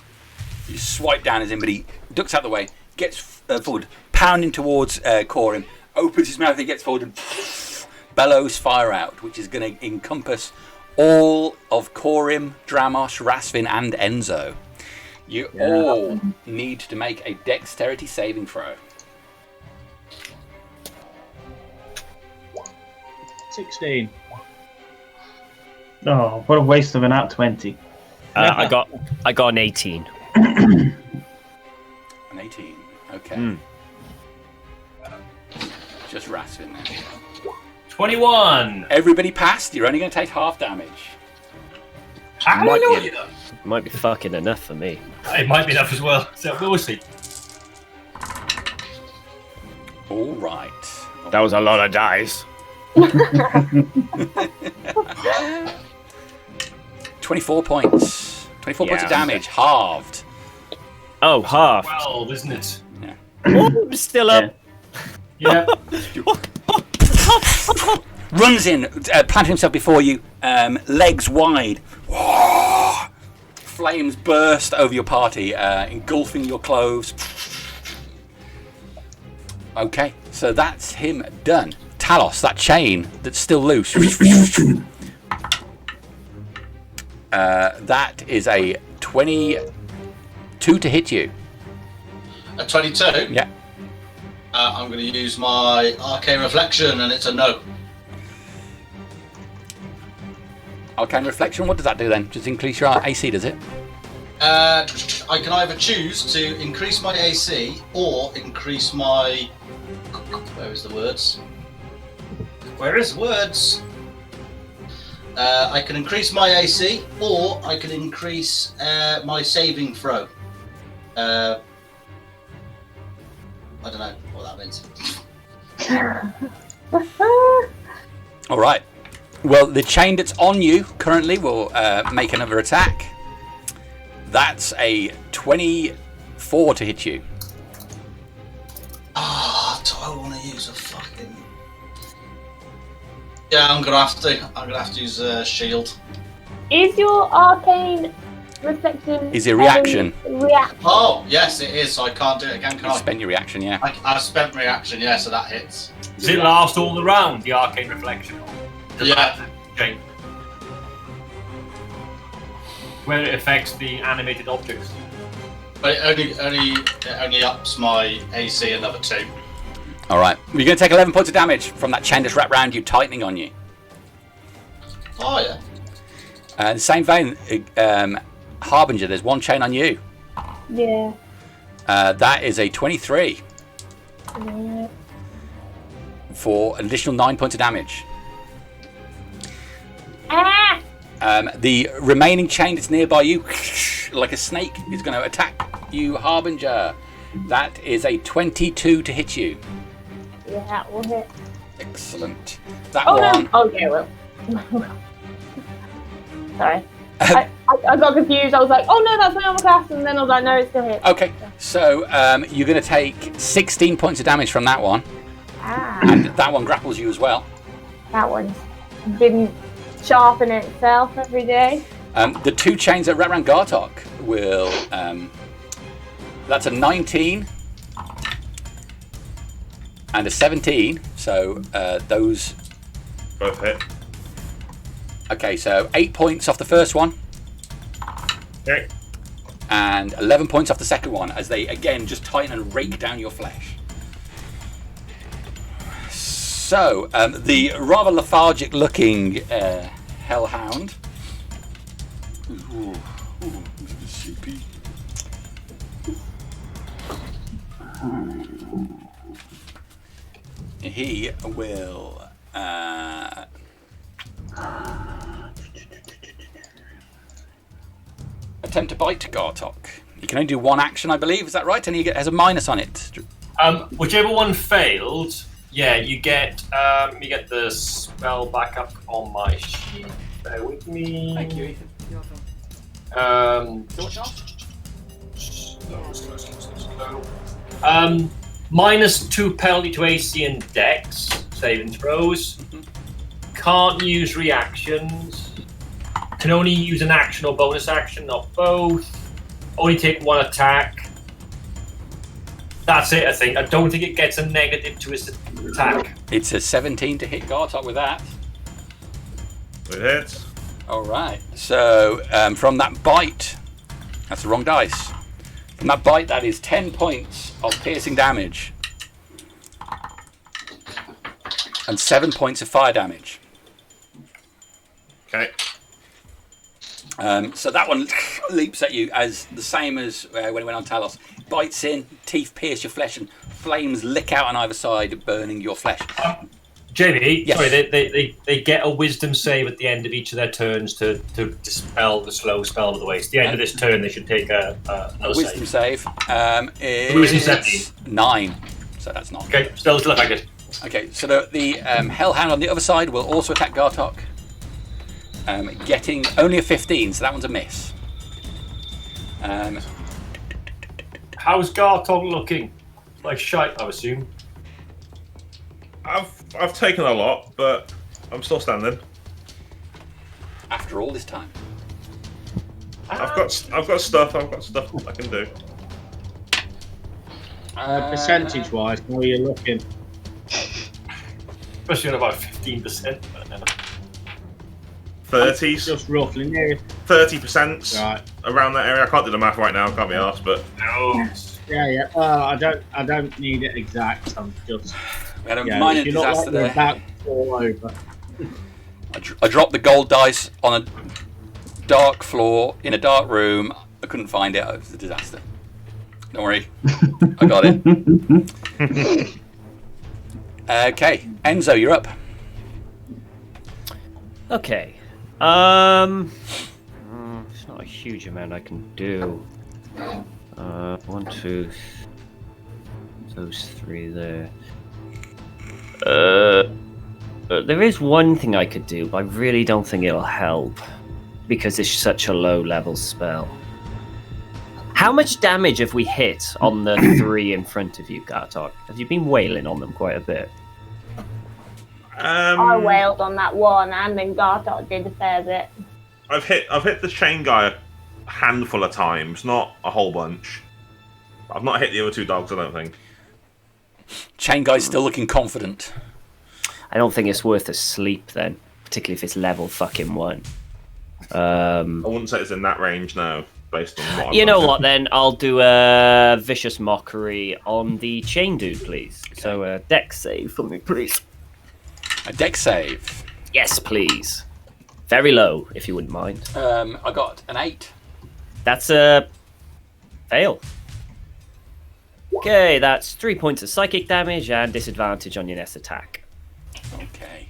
You swipe down at him, but he ducks out the way, gets forward, pounding towards Corym, opens his mouth, he gets forward and bellows fire out, which is going to encompass all of Corym, Dramos, Rastvyn, and Enzo. You all need to make a dexterity saving throw. 16. Oh, what a waste of an at 20. I got an 18. An 18. Okay. Just Rastvyn then. 21. Everybody passed. You're only going to take half damage. How do you know you done? Might be fucking enough for me. It might be enough as well. So we'll see. All right. That was a lot of dice. 24 points. 24 points of damage, halved. Oh, half. 12, isn't it? Yeah. Oh, I'm still up. Yeah. Runs in, planting himself before you, legs wide. Flames burst over your party, engulfing your clothes. Okay, so that's him done. Talos, that chain that's still loose. That is a 22 to hit you. A 22? Yeah. I'm going to use my Arcane Reflection, and it's a no. Arcane Reflection, what does that do then? Just increase your AC, does it? I can either choose to increase my AC or increase my... Where is the words? Where is words? I can increase my AC or I can increase my saving throw. I don't know what that means. All right. Well, the chain that's on you currently will make another attack. That's a 24 to hit you. Ah, do I want to use a fucking... Yeah, I'm gonna have to use a shield. Is your arcane reflection? Is it a reaction? Reaction. Oh, yes, it is. So I can't do it again, can You I? spent your reaction, yeah. I spent reaction, yeah, so that hits. Does it last all the round, the Arcane Reflection? Yeah. Okay. Where it affects the animated objects. But it only ups my AC another 2. All right. You're going to take 11 points of damage from that chain that's wrapped around you, tightening on you. Oh yeah. In the same vein, Harbinger, there's one chain on you. Yeah. That is a 23 Yeah. for an additional 9 points of damage. Ah! The remaining chain that's nearby you, like a snake, is going to attack you, Harbinger. That is a 22 to hit you. Yeah, that will hit. Excellent. That Oh one. no! Oh yeah, well. Sorry. I got confused. I was like, oh no, that's my armor class, and then I was like, no, it's still hit. Okay, so you're going to take 16 points of damage from that one, Ah, and that one grapples you as well. that one's been sharpening itself every day. The two chains that wrap around Gartok will. That's a 19 and a 17. So those. Both hit. Okay, so 8 points off the first one. Okay. And 11 points off the second one as they again just tighten and rake down your flesh. So the rather lethargic looking hellhound. Ooh, sleepy. He will attempt to bite Gartok. He can only do one action, I believe. Is that right? And he has a minus on it. Whichever one failed, yeah, you get the spell back up on my sheet. Bear with me. Thank you, Ethan. Slow. -2 penalty to AC and Dex saving throws. Can't use reactions. Can only use an action or bonus action, not both. Only take one attack. That's it, I think. I don't think it gets a negative to its attack. It's a 17 to hit Gartok with that. It hits. All right. So from that bite, that's the wrong dice. From that bite, that is 10 points of piercing damage and 7 points of fire damage. Okay. So that one leaps at you as the same as when it went on Talos. Bites in, teeth pierce your flesh, and flames lick out on either side, burning your flesh. Jamie, Yes. sorry, they get a wisdom save at the end of each of their turns to dispel the slow spell of the waste. At the end of this turn, they should take another Wisdom save. save Wisdom is 17. 9, so that's not. Okay, still like it. Okay, so the hellhound on the other side will also attack Gartok. getting only a 15, so that one's a miss. How's Gartok looking? Like shite, I assume. I've taken a lot, but I'm still standing. After all this time. I've got stuff. I've got stuff I can do. Percentage-wise, how are you looking? Especially on about 15%. 30s, Just roughly near. 30%, Right. around that area. I can't do the math right now. Can't be asked, but No. Yeah. I don't need it exact. I'm just. We had a Yeah, minor if you're not disaster like you're there. about to fall over. I dropped the gold dice on a dark floor in a dark room. I couldn't find it. It was a disaster. Don't worry. I got it. Okay. Enzo, you're up. Okay. It's not a huge amount I can do. 1, 2, those 3 there. There is one thing I could do, but I really don't think it'll help because it's such a low-level spell. How much damage have we hit on the 3 in front of you, Gartok? Have you been wailing on them quite a bit? I wailed on that one, and then Gartok did a fair bit. I've hit the chain guy a handful of times, not a whole bunch. I've not hit the other 2 dogs, I don't think. Chain guy's still looking confident. I don't think it's worth a sleep then, particularly if it's level fucking 1. I wouldn't say it's in that range now, based on what You I've know done. what then? I'll do a vicious mockery on the chain dude, please. So a dex save for me, please. A dex save. Yes, please. Very low, if you wouldn't mind. I got an 8. That's a fail. Okay, that's 3 points of psychic damage and disadvantage on your next attack. Okay.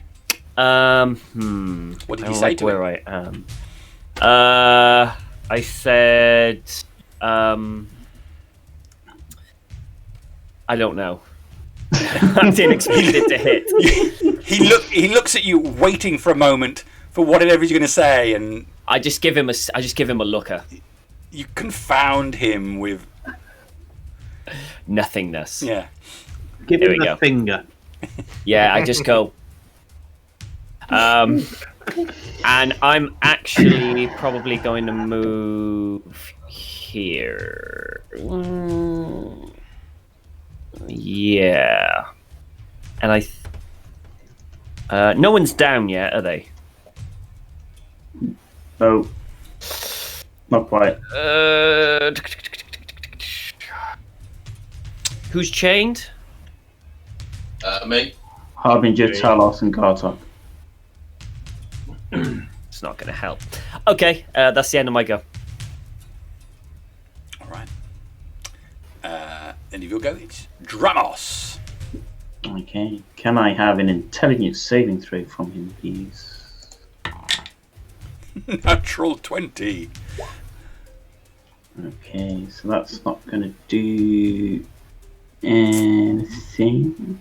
What did you say to where I am? I said, I don't know. I didn't expect it to hit. He looks at you, waiting for a moment for whatever he's going to say, and I just give him a looker. you confound him with Nothingness. yeah. Give There him we the go. finger. Yeah, I just go. And I'm actually probably going to move here. Yeah. And no one's down yet, are they? Oh, not quite. Who's chained? Me. Harbinger, Talos, and Gartok. It's not going to help. Okay, that's the end of my go. All right. End of your go. It's Dramos. Okay. Can I have an intelligence saving throw from him, please? Natural 20. Okay, so that's not going to do anything.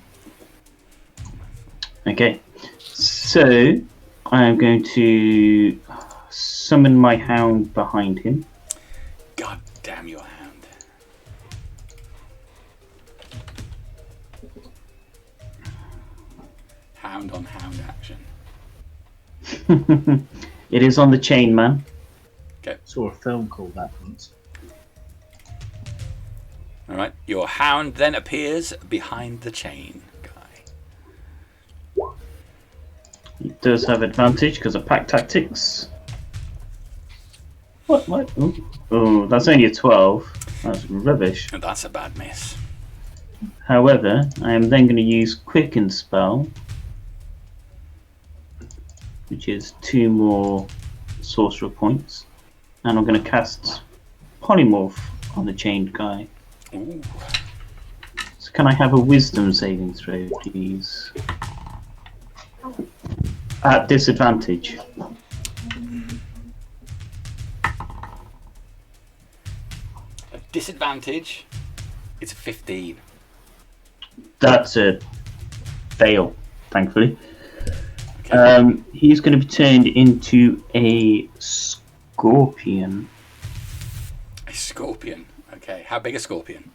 Okay, so I'm going to summon my hound behind him. God damn your hound. Hound on hound action. It is on the chain, man. Saw a film called that once. All right. Your hound then appears behind the chain guy. He does have advantage because of pack tactics. What? Oh, that's only a 12. That's rubbish. And that's a bad miss. However, I am then going to use Quicken Spell, which is 2 more sorcerer points, and I'm going to cast Polymorph on the chained guy. Ooh. So can I have a Wisdom saving throw, please? At disadvantage. A disadvantage. It's a 15. That's a fail, thankfully. Okay. He's going to be turned into a scorpion. A scorpion. Okay. How big a scorpion?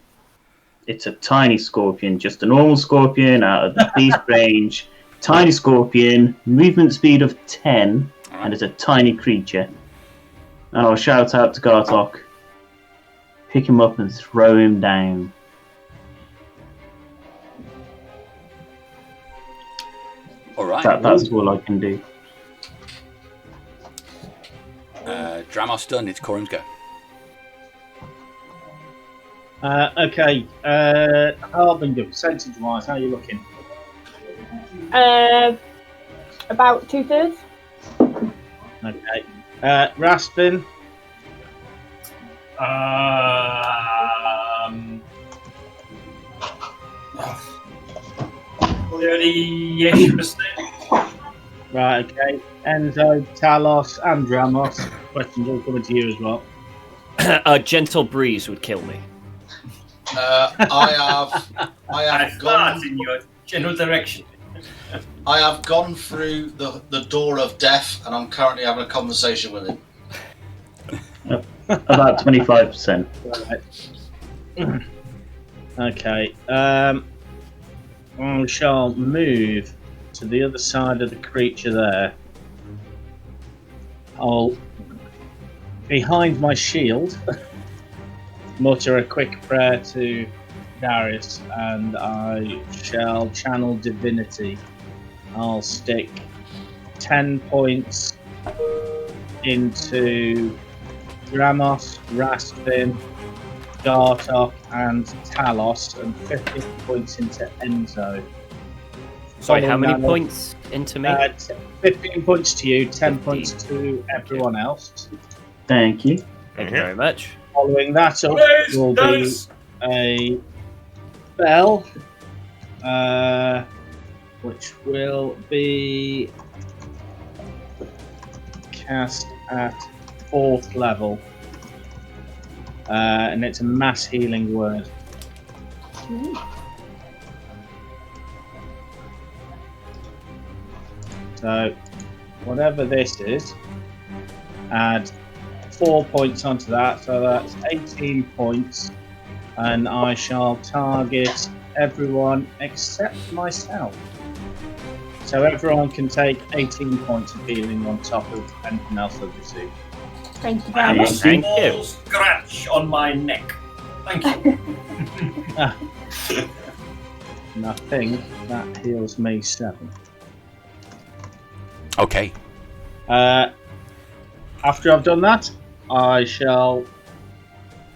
It's a tiny scorpion, just a normal scorpion out of the beast range. Tiny scorpion, movement speed of 10, and it's a tiny creature. And I'll shout out to Gartok, pick him up and throw him down. All right. That's all I can do. Dramos done. It's Corym's go. Okay. Harbinger, percentage-wise, how are you looking? About 2/3. Okay. Rastvyn, 30-ish%. right, okay. Enzo, Talos, and Dramos. Questions all coming to you as well. A gentle breeze would kill me. I have gone. In your general direction. I have gone through the door of death, and I'm currently having a conversation with him. About 25%. Right. Okay. I shall move to the other side of the creature there. I'll, behind my shield, mutter a quick prayer to Darius, and I shall channel divinity. I'll stick 10 points into Dramos, Rastvyn, Gartok, and Talos, and 15 points into Enzo. Sorry, how many Following that, points into me? 15 points to you, 10 15. points to everyone else. Thank you. Thank you very much. Following that up Nice, will nice. be a spell, which will be cast at 4th level, and it's a mass healing word. So, whatever this is, add 4 points onto that, so that's 18 points, and I shall target everyone except myself. So everyone can take 18 points of healing on top of anything else they've received. Thank you very much. Thank you. Small scratch on my neck. Thank you. And I think that heals me 7. Okay. After I've done that, I shall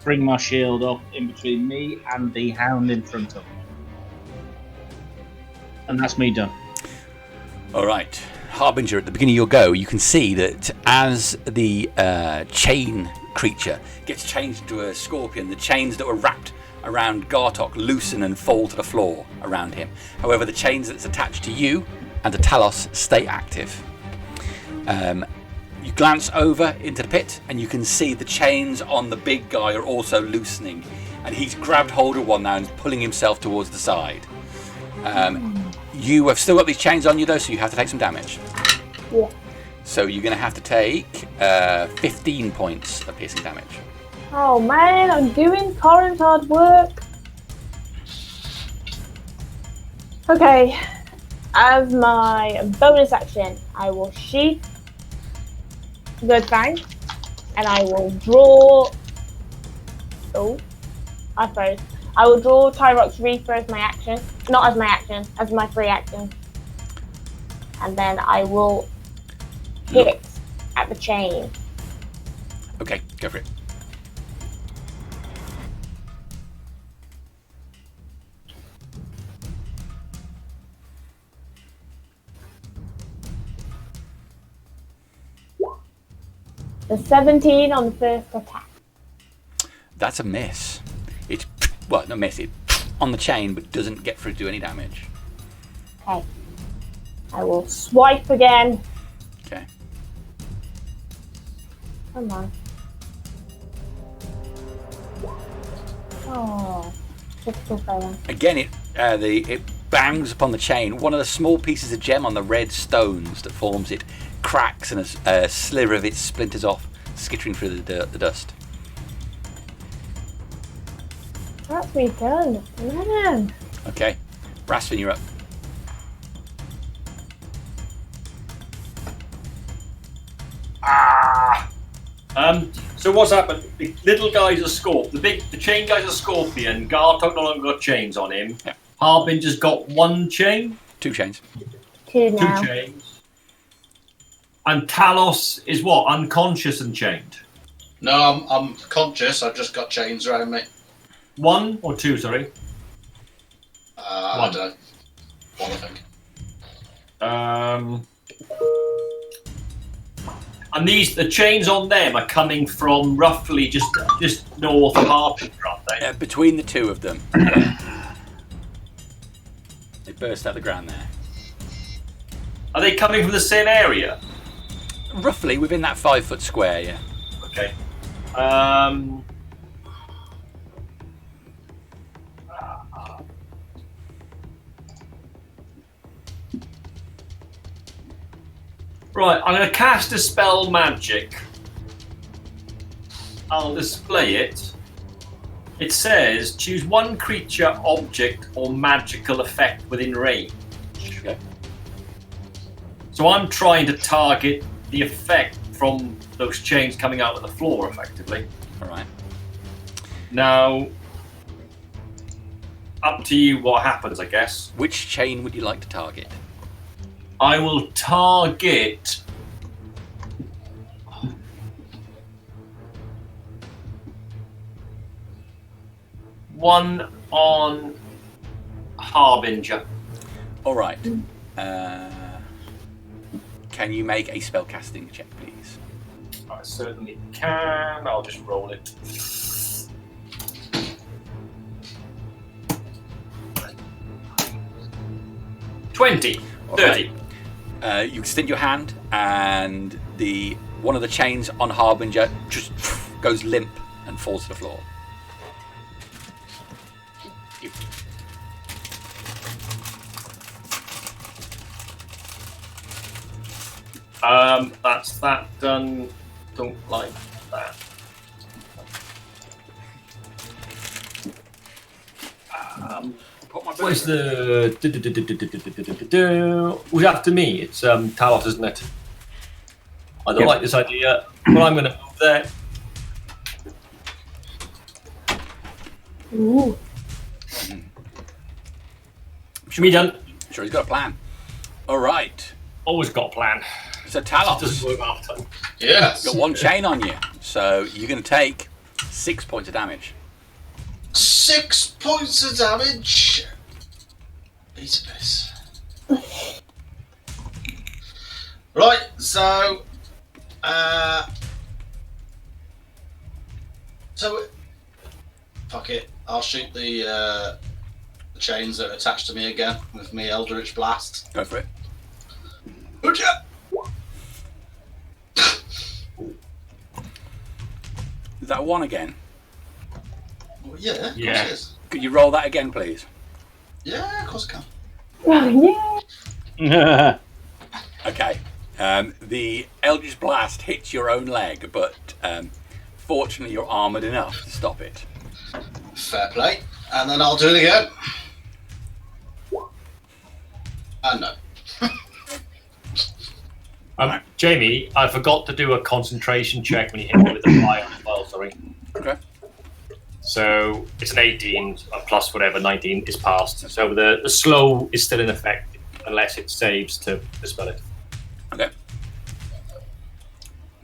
bring my shield up in between me and the hound in front of me. And that's me done. All right. Harbinger, at the beginning of your go, you can see that as the chain creature gets changed into a scorpion, the chains that were wrapped around Gartok loosen and fall to the floor around him. However, the chains that's attached to you and to Talos stay active. You glance over into the pit and you can see the chains on the big guy are also loosening, and he's grabbed hold of one now and is pulling himself towards the side. You have still got these chains on you though, so you have to take some damage. Yeah. So you're going to have to take 15 points of piercing damage. Oh man, I'm doing Corym's hard work. Okay, as my bonus action, I will sheath the fang, and I will draw. Oh, I froze. I will draw Tyrox Reaper as my action. Not as my action, as my free action. And then I will hit at the chain. Okay, go for it. The 17 on the first attack. That's a miss. It's, well, not a miss, it's on the chain, but doesn't get through to do any damage. Okay. I will swipe again. Okay. Come on. Oh, typical failure. Again, it bangs upon the chain, one of the small pieces of gem on the red stones that forms it cracks and a sliver of it splinters off, skittering through the dust. That's me done. No. Okay. Rastvyn, you're up. So what's happened? The little guy's a scorpion. The chain guy's a scorpion. Gartok no longer got chains on him. Yeah. Harbinger's got one chain. 2 chains. 2 Two now. chains. And Talos is what? Unconscious and chained. No, I'm conscious. I've just got chains around me. 1 or 2, sorry. I One. don't know. 1, I think. And the chains on them are coming from roughly just north of Harbinger, aren't they? Between the 2 of them. They burst out the ground there. Are they coming from the same area? Roughly within that 5-foot square, yeah. Okay. Right, I'm going to cast a spell magic. I'll display it. It says, choose one creature, object, or magical effect within range. Okay. So I'm trying to target the effect from those chains coming out of the floor, effectively. Alright. Now, up to you what happens, I guess. Which chain would you like to target? I will target one on Harbinger. Alright. Can you make a spellcasting check, please? I certainly can. I'll just roll it. $20. All 30. right. You extend your hand, and one of the chains on Harbinger just goes limp and falls to the floor. That's that done. Don't like that. Where's the... Who's after me? It's Talos, isn't it? I don't like this idea, but I'm going to move there. Ooh. Me done. I'm sure he's got a plan. Alright. Always got a plan. So It Talos, doesn't work half the time. Yes. you've got 1 chain on you, so you're going to take 6 points of damage. 6 points of damage. Eat a piss. Right, so fuck it. I'll shoot the chains that are attached to me again with me Eldritch Blast. Go for it. Hooja! Is that 1 again? Well, yeah, of course Yeah. it is. Could you roll that again, please? Yeah, of course I can. Oh, yeah. Okay. The Eldritch Blast hits your own leg, but fortunately you're armoured enough to stop it. Fair play. And then I'll do it again. And no. Jamie, I forgot to do a concentration check when you hit me with the fire as well, sorry. Okay. So it's an 18 plus whatever, 19 is passed. So the slow is still in effect unless it saves to dispel it. Okay.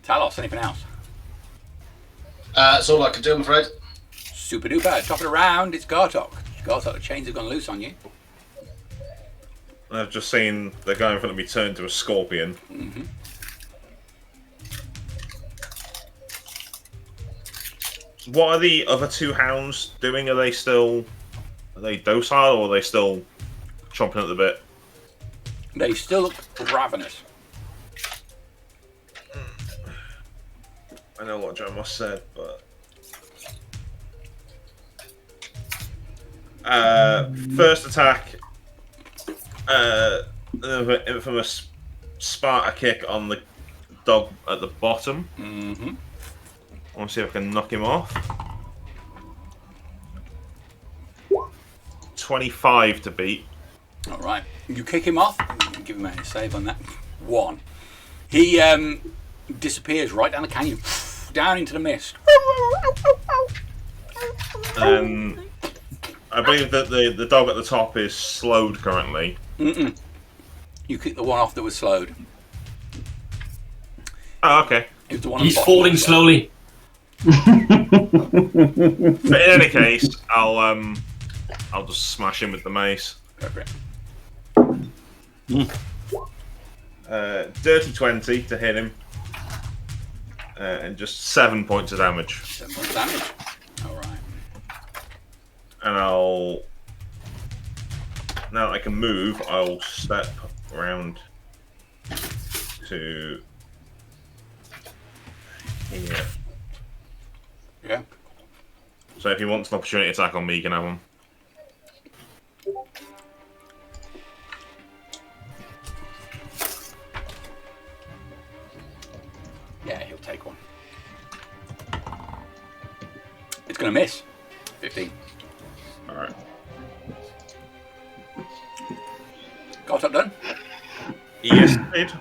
Talos, anything else? That's all I can do, I'm afraid. Super duper. Top it around. It's Gartok. Gartok, the chains have gone loose on you. I've just seen the guy in front of me turn to a scorpion. Mm-hmm. What are the other 2 hounds doing? Are they docile or are they still chomping at the bit? They still look ravenous. I know what Dramos said, but first attack Infamous Sparta kick on the dog at the bottom. Mm-hmm. I want to see if I can knock him off. 25 to beat. All right. You kick him off. Give him a save on that. 1. He disappears right down the canyon, down into the mist. I believe that the dog at the top is slowed currently. Mm-mm. You kick the one off that was slowed. Oh, okay. It was the one He's on the bottom falling that was slowly. But in any case, I'll just smash him with the mace. Go for it. Dirty 20 to hit him. And just 7 points of damage. 7 points of damage. Alright. And now that I can move, I'll step around to here. Yeah. So if he wants an opportunity attack on me, he can have one. Yeah, he'll take one. It's going to miss. 15. Alright. Gartok done? Yes, it did.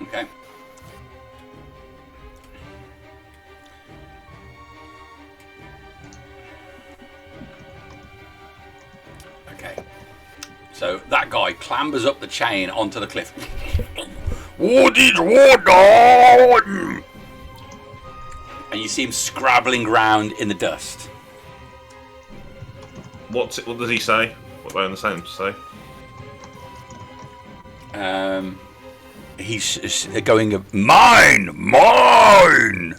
Okay. Okay. So that guy clambers up the chain onto the cliff. What is what on? And you see him scrabbling around in the dust. What does he say? What do I understand him to say? He's going, mine! Mine!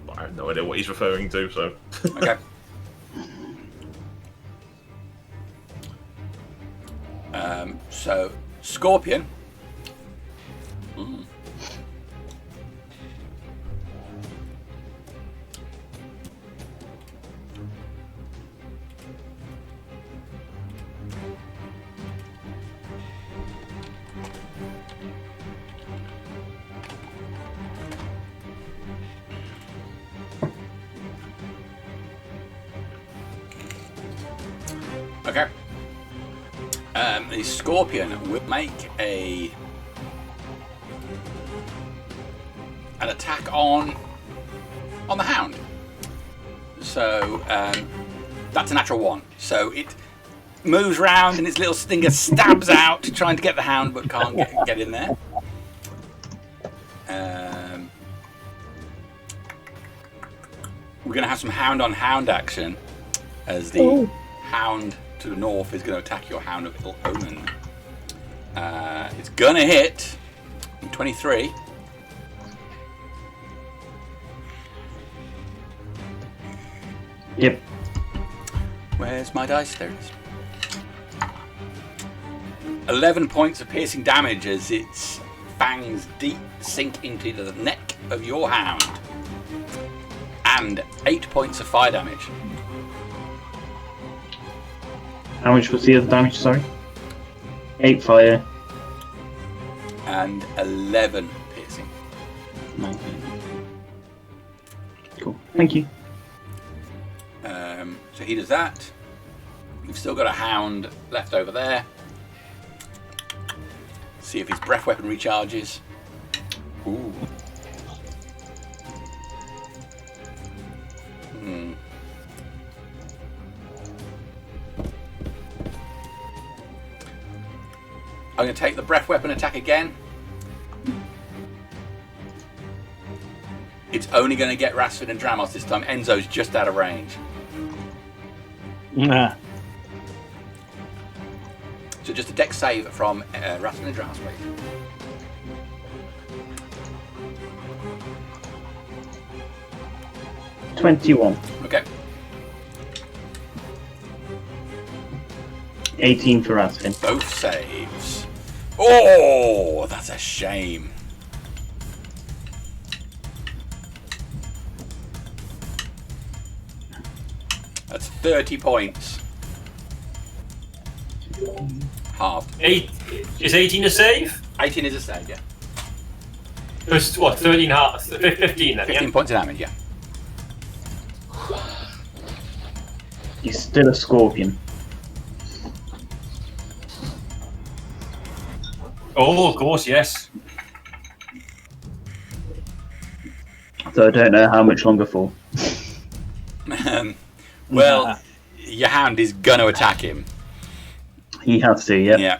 I have no idea what he's referring to, so... Okay. So, Scorpion. Okay. The Scorpion will make an attack on the Hound. So that's a natural 1. So it moves round and its little stinger stabs out, trying to get the Hound, but can't get in there. We're going to have some Hound on Hound action as the Hound to the north is going to attack your Hound of Ill Omen. It's going to hit 23. Yep. Where's my dice? There it is. 11 points of piercing damage as its fangs deep sink into the neck of your Hound. And 8 points of fire damage. How much was the other damage, sorry? 8 fire. And 11 piercing. 19. Cool. Thank you. So he does that. We've still got a Hound left over there. See if his breath weapon recharges. Ooh. I'm going to take the breath weapon attack again. It's only going to get Rastvyn and Dramos this time. Enzo's just out of range. Nah. So just a dex save from Rastvyn and Dramos, please. $21. Okay. 18 for Rastvyn. Both saves. Oh, that's a shame. 30 points. Halved. Is 18 a save? 18 is a save, yeah. It's what, 13 half, 15 then, 15 yeah? points of damage, yeah. He's still a scorpion. Oh, of course, yes. So I don't know how much longer for. Well, your hound is going to attack him. He has to, yeah.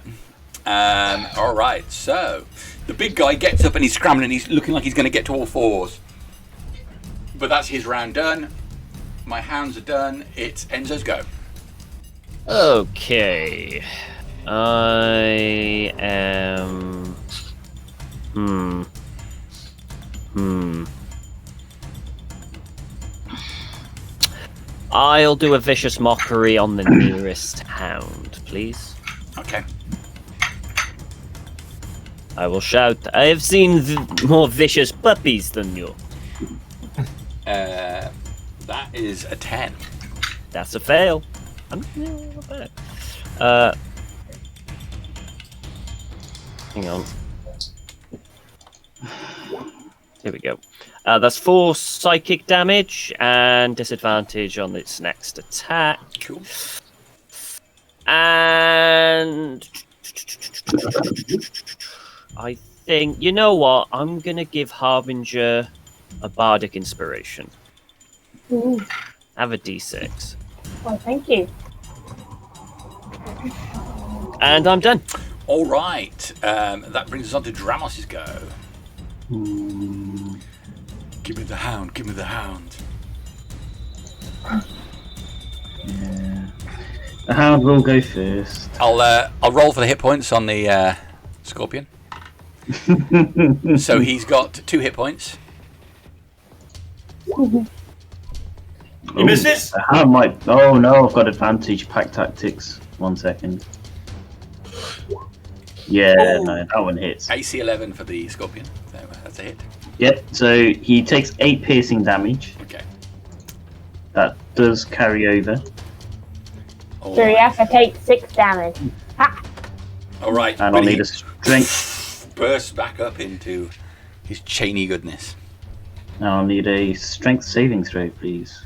Yeah. All right, so the big guy gets up and he's scrambling. He's looking like he's going to get to all fours. But that's his round done. My hounds are done. It's Enzo's go. Okay. I am. I'll do a vicious mockery on the nearest hound, please. Okay. I will shout, I have seen more vicious puppies than you. That is a 10. That's a fail. Not bad. Hang on. Here we go. That's 4 psychic damage and disadvantage on its next attack. Cool. And I think, you know what? I'm going to give Harbinger a bardic inspiration. Ooh. Have a d6. Well, thank you. And I'm done. All right. That brings us on to Dramos' go. Give me the hound. Give me the hound. Yeah. The hound will go first. I'll roll for the hit points on the scorpion. So he's got 2 hit points. You missed this? The hound might. Oh no, I've got advantage. Pack tactics. 1 second. Yeah, no, that one hits. AC 11 for the scorpion. So that's a hit. Yep. So he takes 8 piercing damage. Okay. That does carry over. All So right. yes, I take 6 damage. Ha! All right. And but I'll he need a strength. bursts back up into his chainy goodness. I'll need a strength saving throw, please.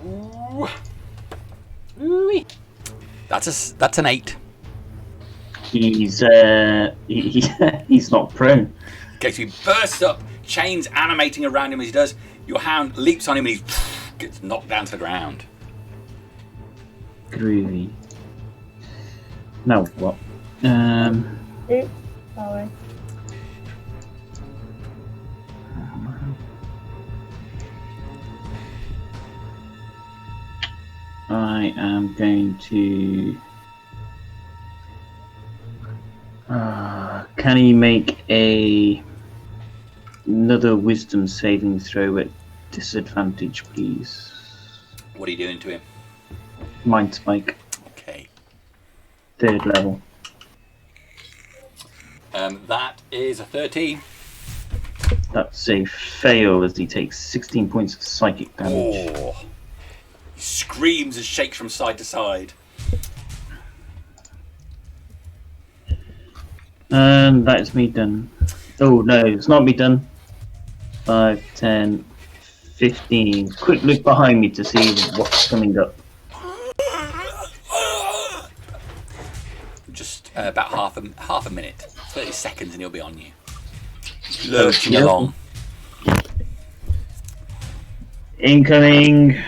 Ooh. That's an 8. He's he's not prone. Okay, so he bursts up, chains animating around him as he does. Your hound leaps on him and he gets knocked down to the ground. Groovy. Now what? Oops, sorry. I am going to. Can he make another wisdom saving throw at disadvantage, please? What are you doing to him? Mind spike, Okay. 3rd level. That is a 13. That's a fail as he takes 16 points of psychic damage. Oh. He screams and shakes from side to side. And that's me done. Oh no, it's not me done. 5, 10, 15. Quick look behind me to see what's coming up. Just about half a minute. 30 seconds and he'll be on you. Lurching along. Incoming.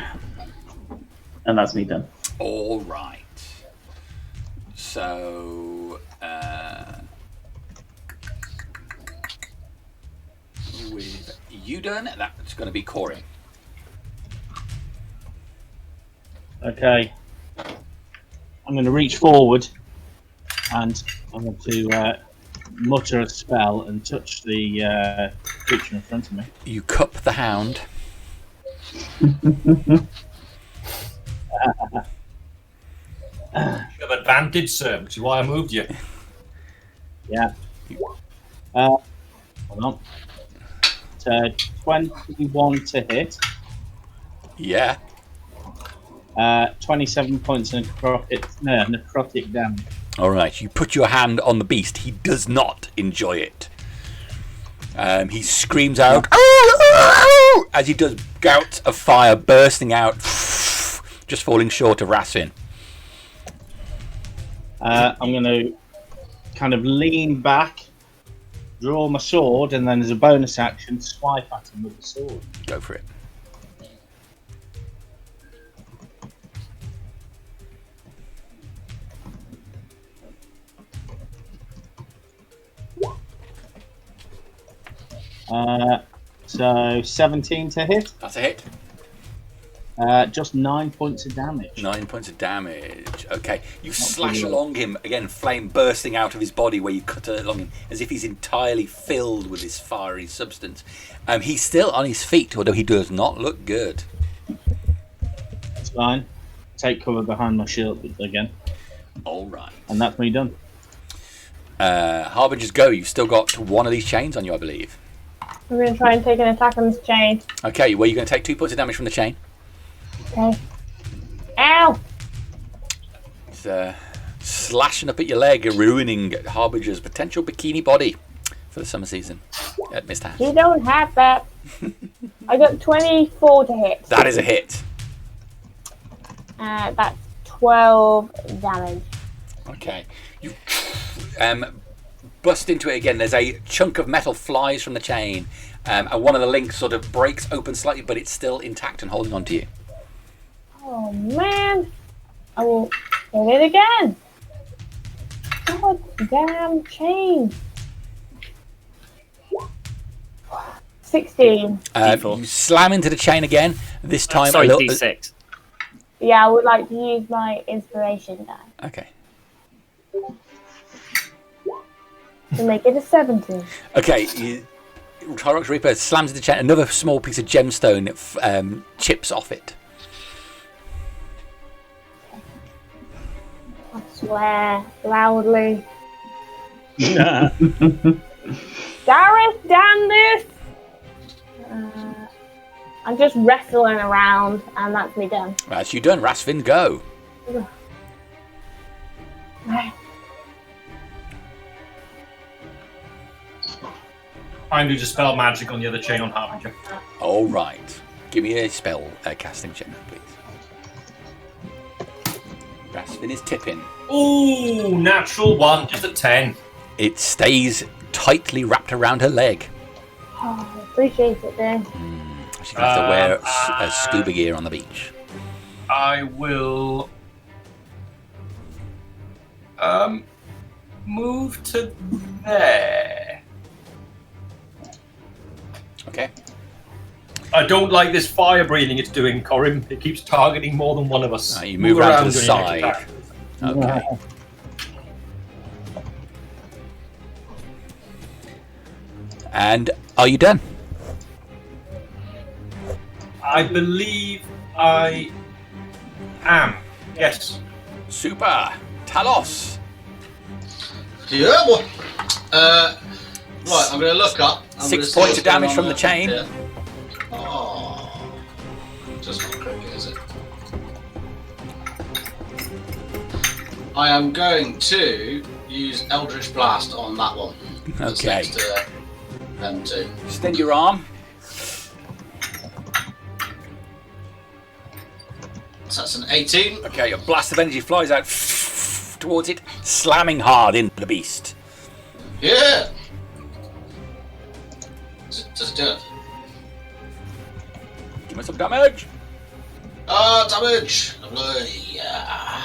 And that's me done. All right. So, with you done, that's going to be Corym. Okay. I'm going to reach forward and I'm going to mutter a spell and touch the creature in front of me. You cup the hound. You have advantage, sir, which is why I moved you. Yeah. Hold on. 21 to hit. Yeah. 27 points of necrotic damage. All right. You put your hand on the beast. He does not enjoy it. He screams out as he does gouts of fire bursting out, just falling short of Rastvyn. I'm going to kind of lean back, draw my sword, and then as a bonus action, swipe at him with the sword. Go for it. So 17 to hit. That's a hit. Just 9 points of damage. 9 points of damage. Okay. You slash along him, again, flame bursting out of his body where you cut along him, as if he's entirely filled with this fiery substance. He's still on his feet, although he does not look good. It's fine. Take cover behind my shield again. All right. And that's me done. Harbingers, go. You've still got one of these chains on you, I believe. I'm going to try and take an attack on this chain. Okay, well, you're going to take 2 points of damage from the chain. Okay. Ow! It's slashing up at your leg, ruining Harbinger's potential bikini body for the summer season at Mr. Hands. You don't have that. I got 24 to hit. That is a hit. That's 12 damage. Okay. You bust into it again. There's a chunk of metal flies from the chain, and one of the links sort of breaks open slightly, but it's still intact and holding on to you. Oh man! I will hit it again. God damn chain. 16. You slam into the chain again. This time, Sorry, a little. D6. Yeah, I would like to use my inspiration die Okay. to make it a 17. Okay. Tyrok's Reaper slams into the chain. Another small piece of gemstone chips off it. I swear loudly. Gareth, damn this! I'm just wrestling around, and that's me done. That's you done. Rastvyn, go. I'm going to dispel magic on the other chain on Harbinger. All right. Give me a spell casting check, please. Rastvyn is tipping. Ooh, natural one, just a 10. It stays tightly wrapped around her leg. Oh, I appreciate it then. She's going to have to wear a scuba gear on the beach. I will move to there. Okay. I don't like this fire breathing it's doing, Corym. It keeps targeting more than one of us. You move around to the when you side. attack. Okay. And are you done? I believe I am. Yes. Super. Talos. Yeah, boy. Right, I'm going to look up. 6 points of damage from the chain. Yeah. Oh. Just not cricket, is it? I am going to use Eldritch Blast on that one. That's Okay. next to them two. Extend your arm. So that's an 18. Okay, a blast of energy flies out towards it, slamming hard into the beast. Yeah! Does it do it? Give me some damage. Damage! Yeah.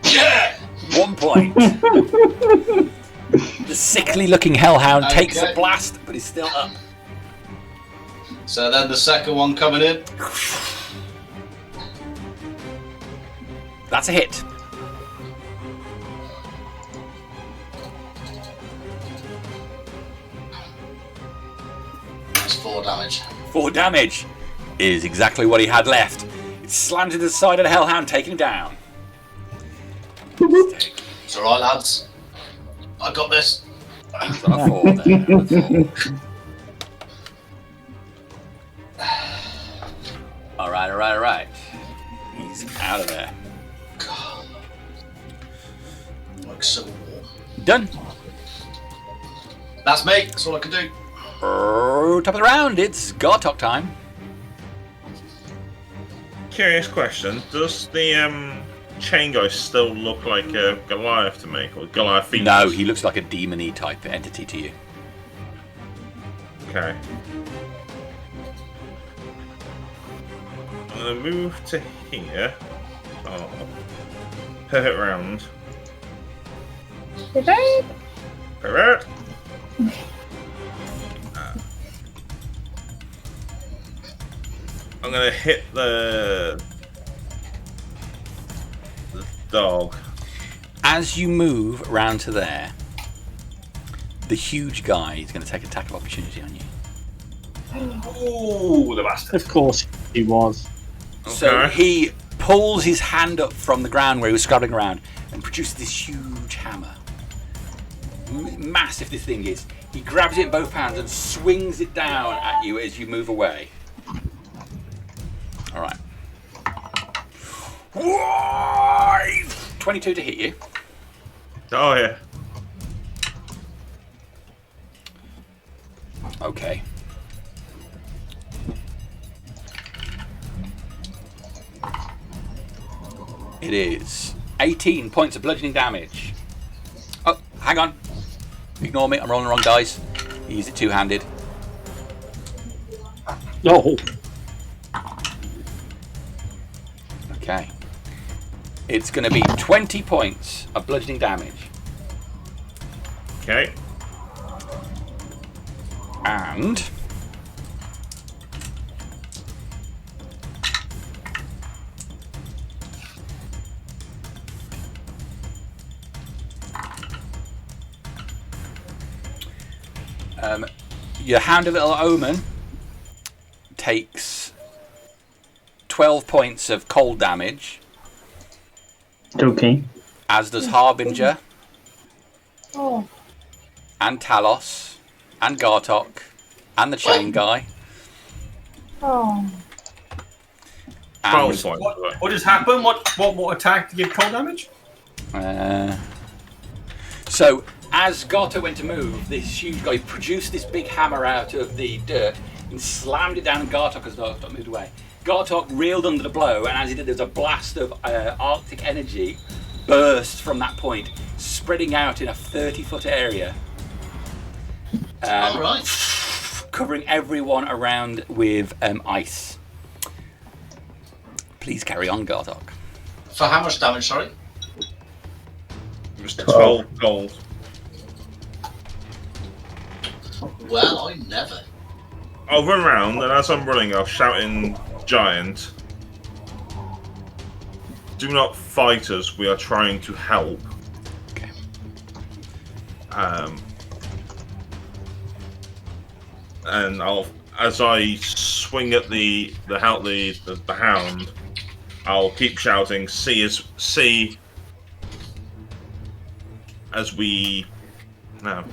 Yeah! 1 point. The sickly looking hellhound takes a Okay. blast, but is still up. So then the second one coming in. That's a hit. That's 4 damage. 4 damage is exactly what he had left. It slams into the side of the hellhound, taking him down. It's alright, lads. I got this. He's on a 4 there. On a 4. All right. He's out of there. God. Like so warm. Done. That's me. That's all I can do. Top of the round. It's Gartok time. Curious question: does the chain guy still look like a Goliath to me, or Goliath features? No, he looks like a demon-y type entity to you. Okay. I'm gonna move to here. Oh, pivot round. Pivot. I'm gonna hit the dog. As you move round to there, the huge guy is going to take attack of opportunity on you. Ooh, the bastard. Of course he was. So Okay. he pulls his hand up from the ground where he was scrabbling around and produces this huge hammer. Massive this thing is. He grabs it in both hands and swings it down at you as you move away. All right. 22 to hit you. Oh yeah. Okay. It is 18 points of bludgeoning damage. Oh, hang on. Ignore me, I'm rolling the wrong dice. Use it two-handed. Oh, Okay. It's going to be 20 points of bludgeoning damage. Okay. And your Hound of Ill Omen takes 12 points of cold damage, Okay. as does Harbinger Oh, and Talos and Gartok and the chain guy. oh. 12 And, points. What has happened? What attack to give cold damage? so as Gartok went to move, this huge guy produced this big hammer out of the dirt and slammed it down on Gartok as Gartok moved away. Gartok reeled under the blow, and as he did, there was a blast of Arctic energy burst from that point, spreading out in a 30-foot area. All right. Covering everyone around with ice. Please carry on, Gartok. For how much damage? Sorry. It was 12 gold. Well, I never. I'll run around, and as I'm running, I'll shout in Giant. Do not fight us. We are trying to help. Okay. And as I swing at the hound, I'll keep shouting. See as we. No.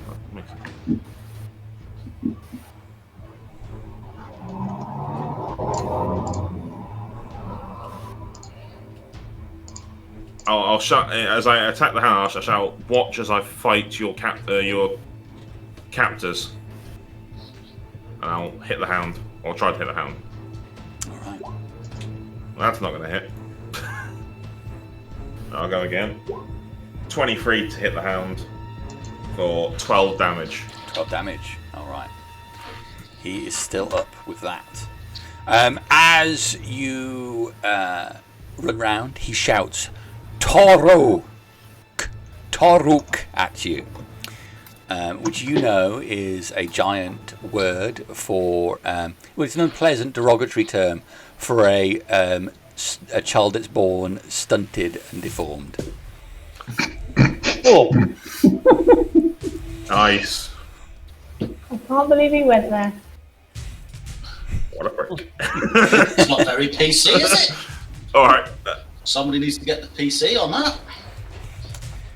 I'll shout as I attack the hound. I shall watch as I fight your captors, and I'll hit the hound, or try to hit the hound. All right. Well, that's not going to hit. I'll go again. 23 to hit the hound for 12 damage. 12 damage. All right. He is still up with that. As you run round, he shouts, Toruk at you, which you know is a giant word for, well, it's an unpleasant derogatory term for a child that's born stunted and deformed. oh, Nice. I can't believe he went there. What a prick. It's not very PC, is it? Alright. Somebody needs to get the PC on that.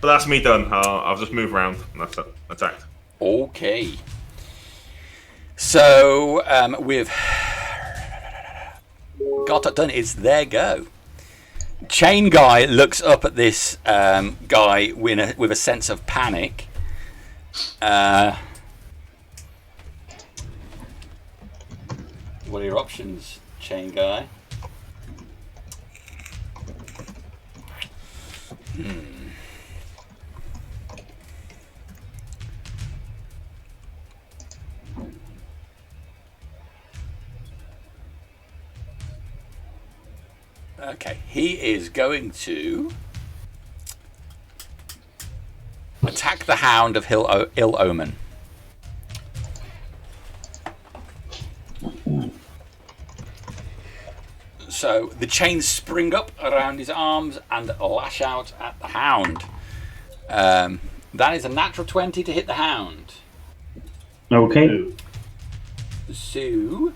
But that's me done. I'll just move around and that's it. Attacked. Okay. So, with Gartok done, it's their go. Chain guy looks up at this guy with a sense of panic. What are your options, chain guy? Okay, he is going to attack the Hound of Ill Omen. So the chains spring up around his arms and lash out at the Hound. That is a natural 20 to hit the Hound. Okay. So...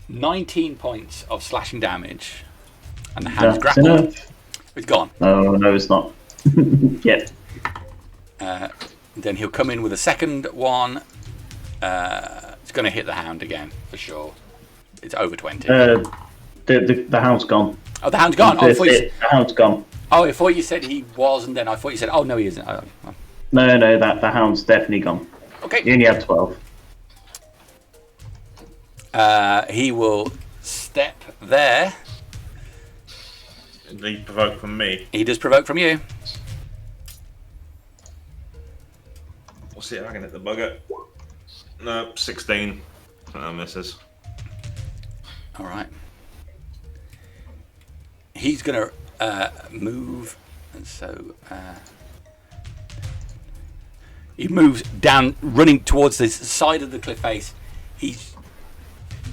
$19 points of slashing damage, and the Hound's That's grappled. enough. It's gone. Oh, no, it's not. Yep. Then he'll come in with a second one. It's going to hit the Hound again, for sure. It's over 20. The Hound's gone. Oh, the Hound's gone? The Hound's gone. Oh, I thought you said he was, and then I thought you said, oh, no, he isn't. No, the Hound's definitely gone. Okay. He only had 12. He will step there. Did he provoke from me? He does provoke from you. We'll see if I can hit the bugger. No, 16. That misses. All right. He's going to move, and so he moves down, running towards the side of the cliff face. He's...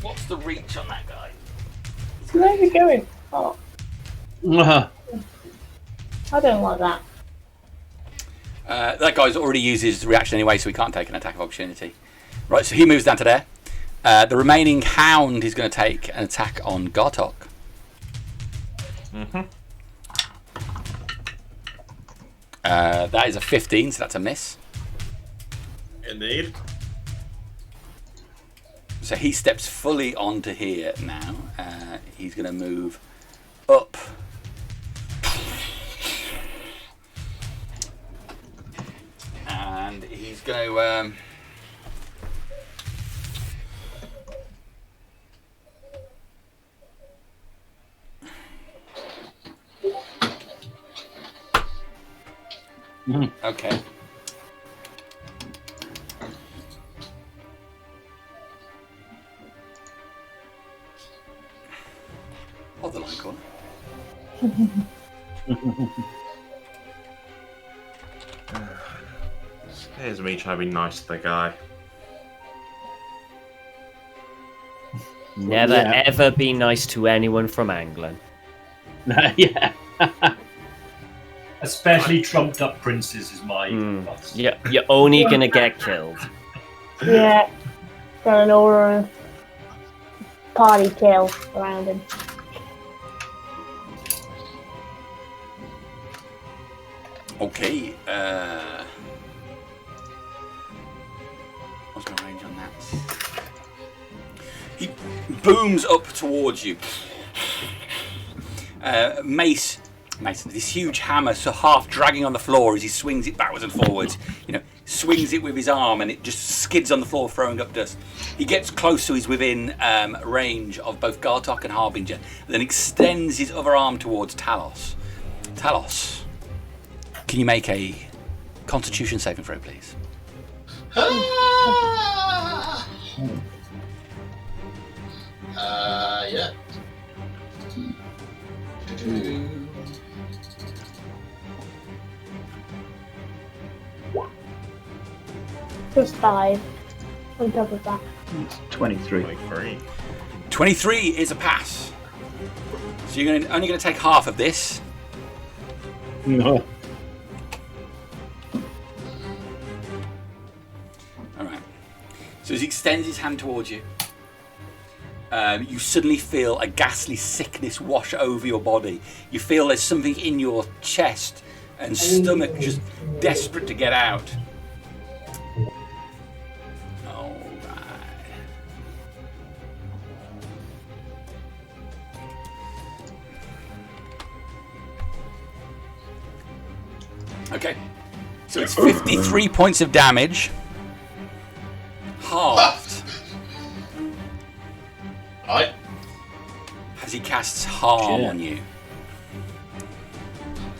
What's the reach on that guy? Where's he going? Oh, I don't like that. That guy's already used his reaction anyway, so he can't take an attack of opportunity. Right, so he moves down to there. The remaining Hound is going to take an attack on Gartok. That is a 15, so that's a miss. Indeed. So he steps fully onto here now. He's going to move up. And he's going to... Okay. Hold the line, corner. Here's me trying to be nice to the guy. Never ever be nice to anyone from England. Yeah. Especially trumped up princes is my advice. Yeah, you're only gonna get killed. Yeah. Got an aura of party kill around him. Okay. What's my range on that? He booms up towards you. Mason, this huge hammer, so half dragging on the floor as he swings it backwards and forwards. Swings it with his arm, and it just skids on the floor, throwing up dust. He gets close, so he's within range of both Gartok and Harbinger, then extends his other arm towards Talos. Talos, can you make a Constitution saving throw, please? Yeah. Plus 5 on top of that. 23. 23. 23 is a pass. So you're only going to take half of this. No. All right. So as he extends his hand towards you, you suddenly feel a ghastly sickness wash over your body. You feel there's something in your chest and stomach just desperate to get out. All right. Okay. So it's 53 points of damage. Halved. Right. As he casts harm on you.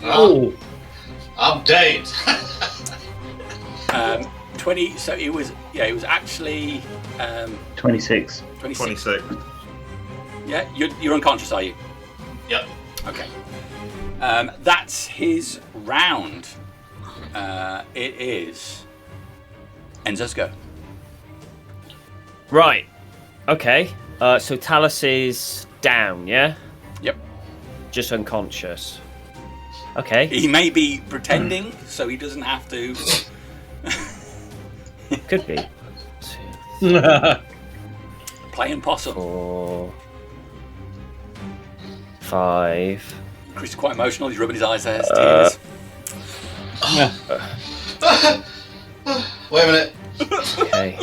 Oh. I'm dead. 20. So it was actually 26. 26. Yeah, you're unconscious, are you? Yep. Okay. That's his round. It is Enzo's go. Right. Okay. So Talos is down, yeah? Yep. Just unconscious. Okay. He may be pretending, so he doesn't have to. Could be. Playing possum. 4, 5. Chris is quite emotional. He's rubbing his eyes there. Tears. Wait a minute. Okay.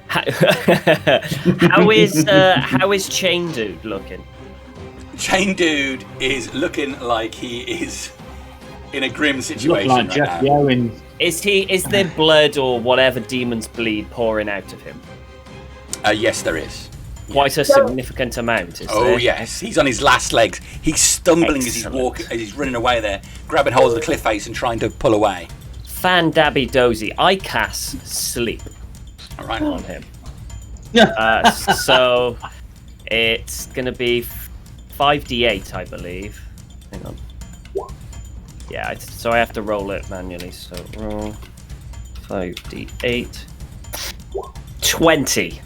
How is Chain Dude looking? Chain Dude is looking like he is in a grim Look situation like right Jeff now. Owens. Is there blood or whatever demons bleed pouring out of him? Yes, there is. Quite a significant amount, is Oh there? yes, he's on his last legs. He's stumbling as he's Excellent. walking, as he's running away there, grabbing hold of the cliff face and trying to pull away. Fan dabby dozy. I cast sleep All right. on him. So it's gonna be 5d8, I believe. Hang on. Yeah, so I have to roll it manually. So roll 5d8. 20.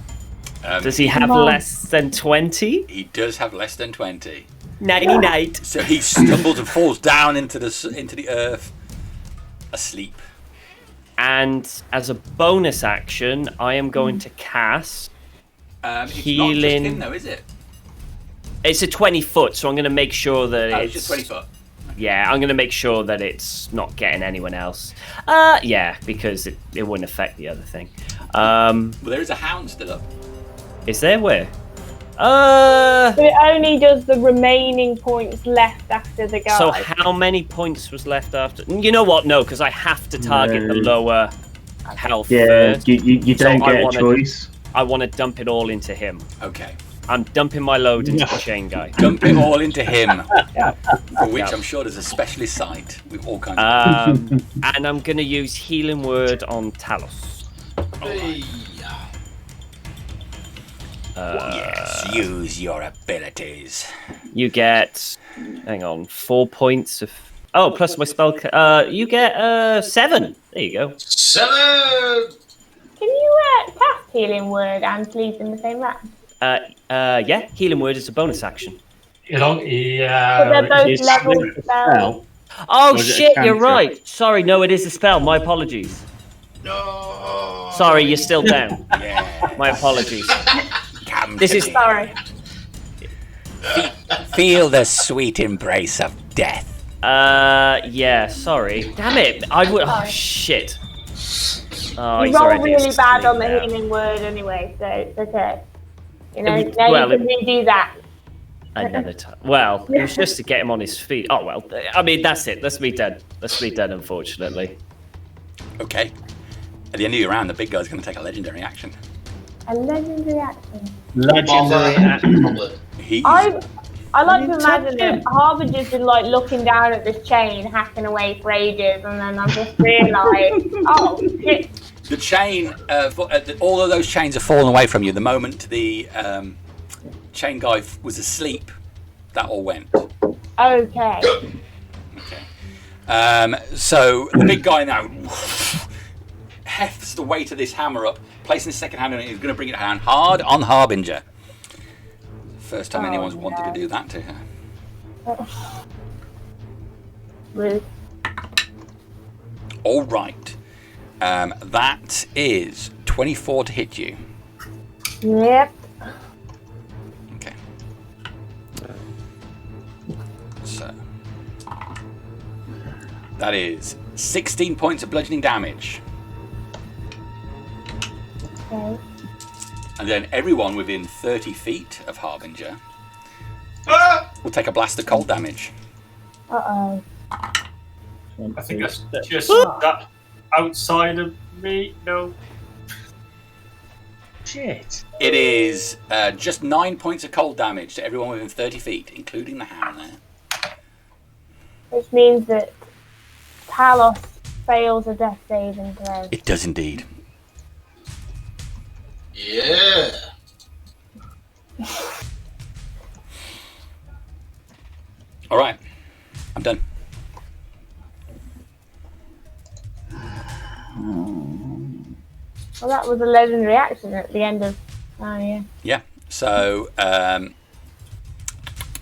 Does he have less than 20? He does have less than 20. 99. So he stumbles and falls down into the earth, asleep. And as a bonus action, I am going to cast It's not just healing. him though, is it? It's a 20 foot, so I'm going to make sure that Oh, it's it's just 20 foot. Yeah, I'm going to make sure that it's not getting anyone else. Yeah, because it wouldn't affect the other thing. Well, there is a hound still up. Is there where? But it only does the remaining points left after the guy. So how many points was left after? You know what? No, because I have to target the lower health Yeah, first. you So don't I get a wanna- choice. I want to dump it all into him. Okay. I'm dumping my load into the chain guy. Dump it all into him. For which I'm sure there's a specialist site with all kinds of... And I'm going to use Healing Word on Talos. Yes, use your abilities. You get, hang on, 4 points of... Oh, plus my spell... you get 7. There you go. 7! Can you cast Healing Word and Sleep in the same round? Yeah, Healing Word is a bonus action. But they're both Is level sleep a spells. spell? Oh Or is it a shit, you're cantrip? right. Sorry, no, it is a spell. My apologies. No! Sorry, you're still down. Yeah. My apologies. Come This to is- me. Sorry. Feel the sweet embrace of death. Yeah, sorry. Damn it. I would. Oh, shit. Oh, You he's roll already really bad asleep on the now. Healing Word anyway, so it's okay. You know, It was- now well, you can redo that. Another time. Well, it was just to get him on his feet. Oh, well. I mean, that's it. Let's be done. Let's be done, unfortunately. Okay. At the end of your round, the big guy's going to take a legendary action. A legendary action. Legendary action. He's... I like to imagine that Harbinger's been like looking down at this chain, hacking away for ages, and then I've just realised, oh shit. The chain, all of those chains have fallen away from you. The moment the chain guy was asleep, that all went. Okay. Okay. So the big guy now hefts the weight of this hammer up, placing his second hand on it. He's going to bring it down hard on Harbinger. First time anyone's wanted to do that to her. Rude. All right. That is 24 to hit you. Yep. Okay. So that is 16 points of bludgeoning damage. Okay. And then everyone within 30 feet of Harbinger will take a blast of cold damage. Uh-oh. I think that's just that outside of me. No. Shit. It is just 9 points of cold damage to everyone within 30 feet, including the hound there. Which means that Talos fails a death saving throw. It does indeed. Yeah. All right, I'm done. Well, that was a legendary action at the end of... Oh, yeah. Yeah. So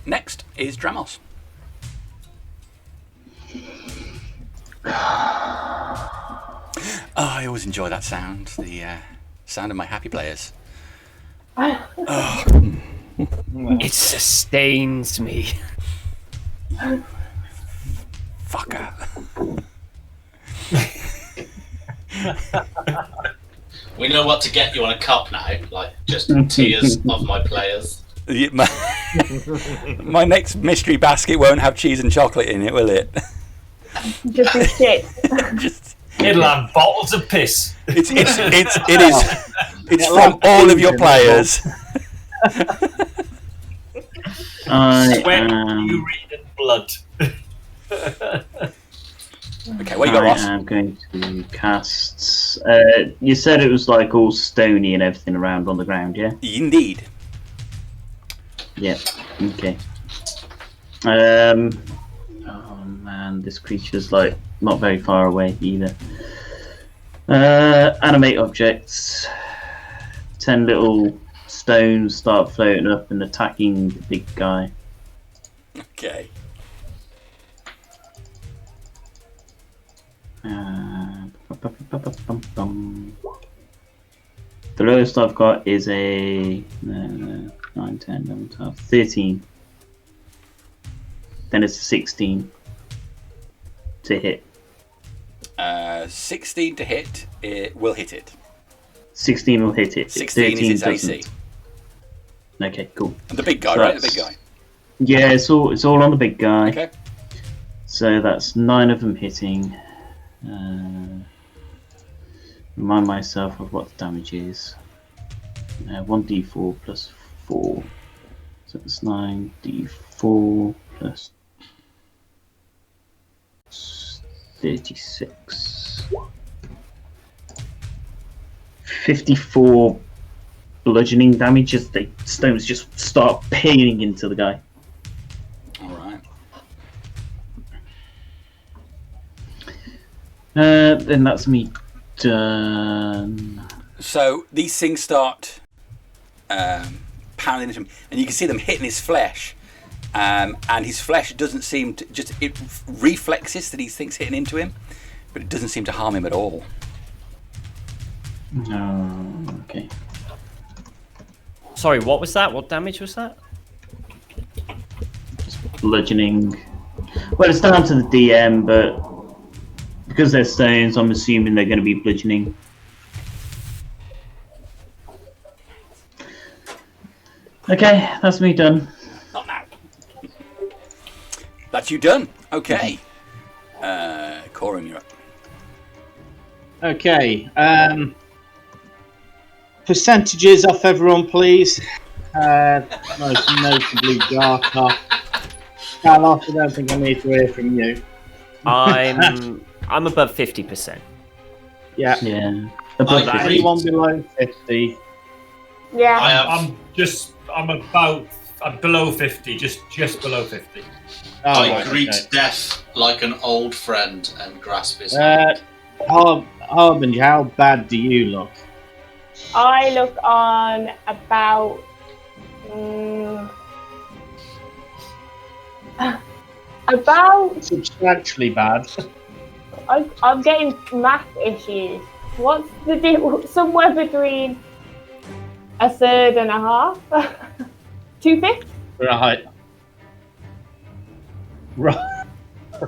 next is Dramos. Oh, I always enjoy that sound. The sound of my happy players. Oh. It sustains me. Fucker. We know what to get you on a cup now, like just tears of my players. Yeah, my next mystery basket won't have cheese and chocolate in it, will it? Just be shit. Just, It'll have bottles of piss. it's from all of your players. Sweat, urine, and blood. Okay, what you got, Ross? I am going to cast. You said it was like all stony and everything around on the ground, yeah? Indeed. Yeah. Okay. Oh man, this creature's like not very far away either. Animate objects. 10 little stones start floating up and attacking the big guy. Okay. The lowest I've got is a 9, 10, 11, 12, 13. Then it's a 16 to hit. 16 to hit. It will hit it. 16 will hit it. 16 is its doesn't. AC. Okay, cool. And the big guy, So right? The that's- big guy. Yeah, it's all on the big guy. Okay. So that's 9 of them hitting. Remind myself of what the damage is. 1d4 plus 4. So it's 9d4 plus 36. 54 bludgeoning damage as the stones just start peeling into the guy. Alright. Then that's me done. So these things start pounding into him, and you can see them hitting his flesh. And his flesh doesn't seem to it reflexes to these things hitting into him, but it doesn't seem to harm him at all. Oh, okay. Sorry, what was that? What damage was that? Bludgeoning. Well, it's down to the DM, but because they're stones, I'm assuming they're going to be bludgeoning. Okay, that's me done. Not now. That's you done. Okay. Corym, you're up. Okay. Percentages off everyone, please. Most notably Gartok. Talos, I don't think I need to hear from you. I'm above 50%. Yeah. Yeah. Anyone below 50? Yeah. I'm below 50, just below 50. I greet death like an old friend and grasp his Harbinger, how bad do you look? I look on about... about... Substantially bad. I'm getting math issues. What's the deal? Somewhere between a third and a half. 2/5? Right. Right.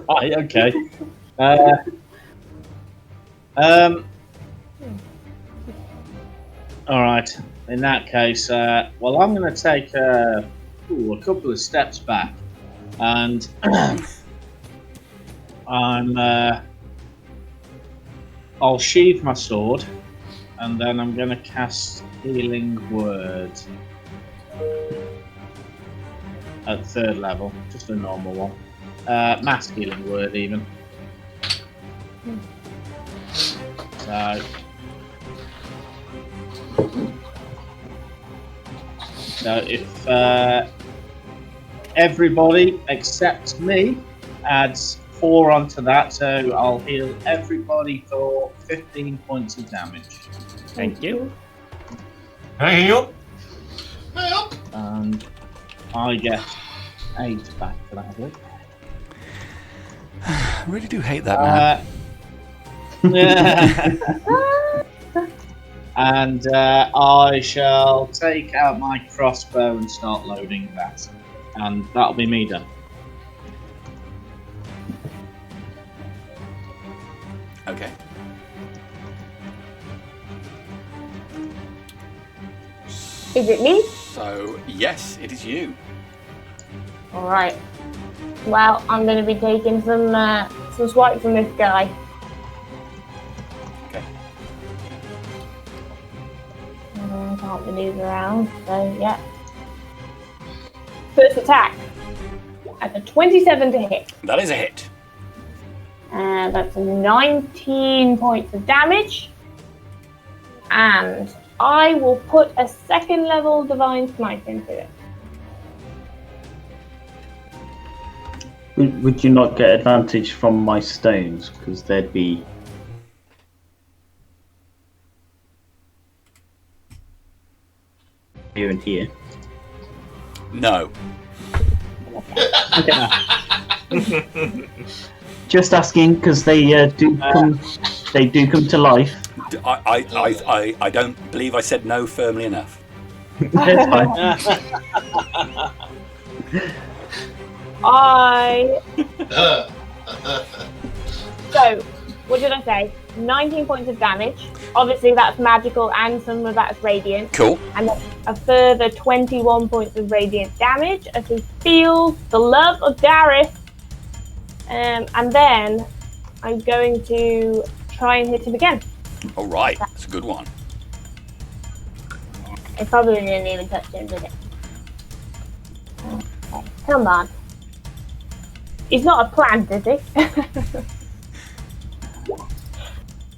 Right. Okay. All right. In that case, well, I'm going to take a couple of steps back, and I'll sheathe my sword, and then I'm going to cast Healing Word at 3rd level, just a normal one. Mass Healing Word, even. So if everybody except me adds 4 onto that, so I'll heal everybody for 15 points of damage. Thank you. Thank you. And I get 8 back for that, I believe. I really do hate that man. And I shall take out my crossbow and start loading that. And that'll be me done. Okay. Is it me? So, yes, it is you. Alright. Well, I'm going to be taking some swipes from this guy. Okay. I can't maneuver around, so yeah. First attack. At a 27 to hit. That is a hit. And that's 19 points of damage. And I will put a 2nd level Divine Smite into it. Would you not get advantage from my stones? Because they'd be... here and here. No. Just asking, because they do come to life. I don't believe I said no firmly enough. That's fine. So, what did I say? 19 points of damage. Obviously, that's magical and some of that's radiant. Cool. And then a further 21 points of radiant damage as he feels the love of Darius. And then I'm going to try and hit him again. All right, that's a good one. It probably didn't even touch him, did it? Okay, come on. He's not a plant, is he?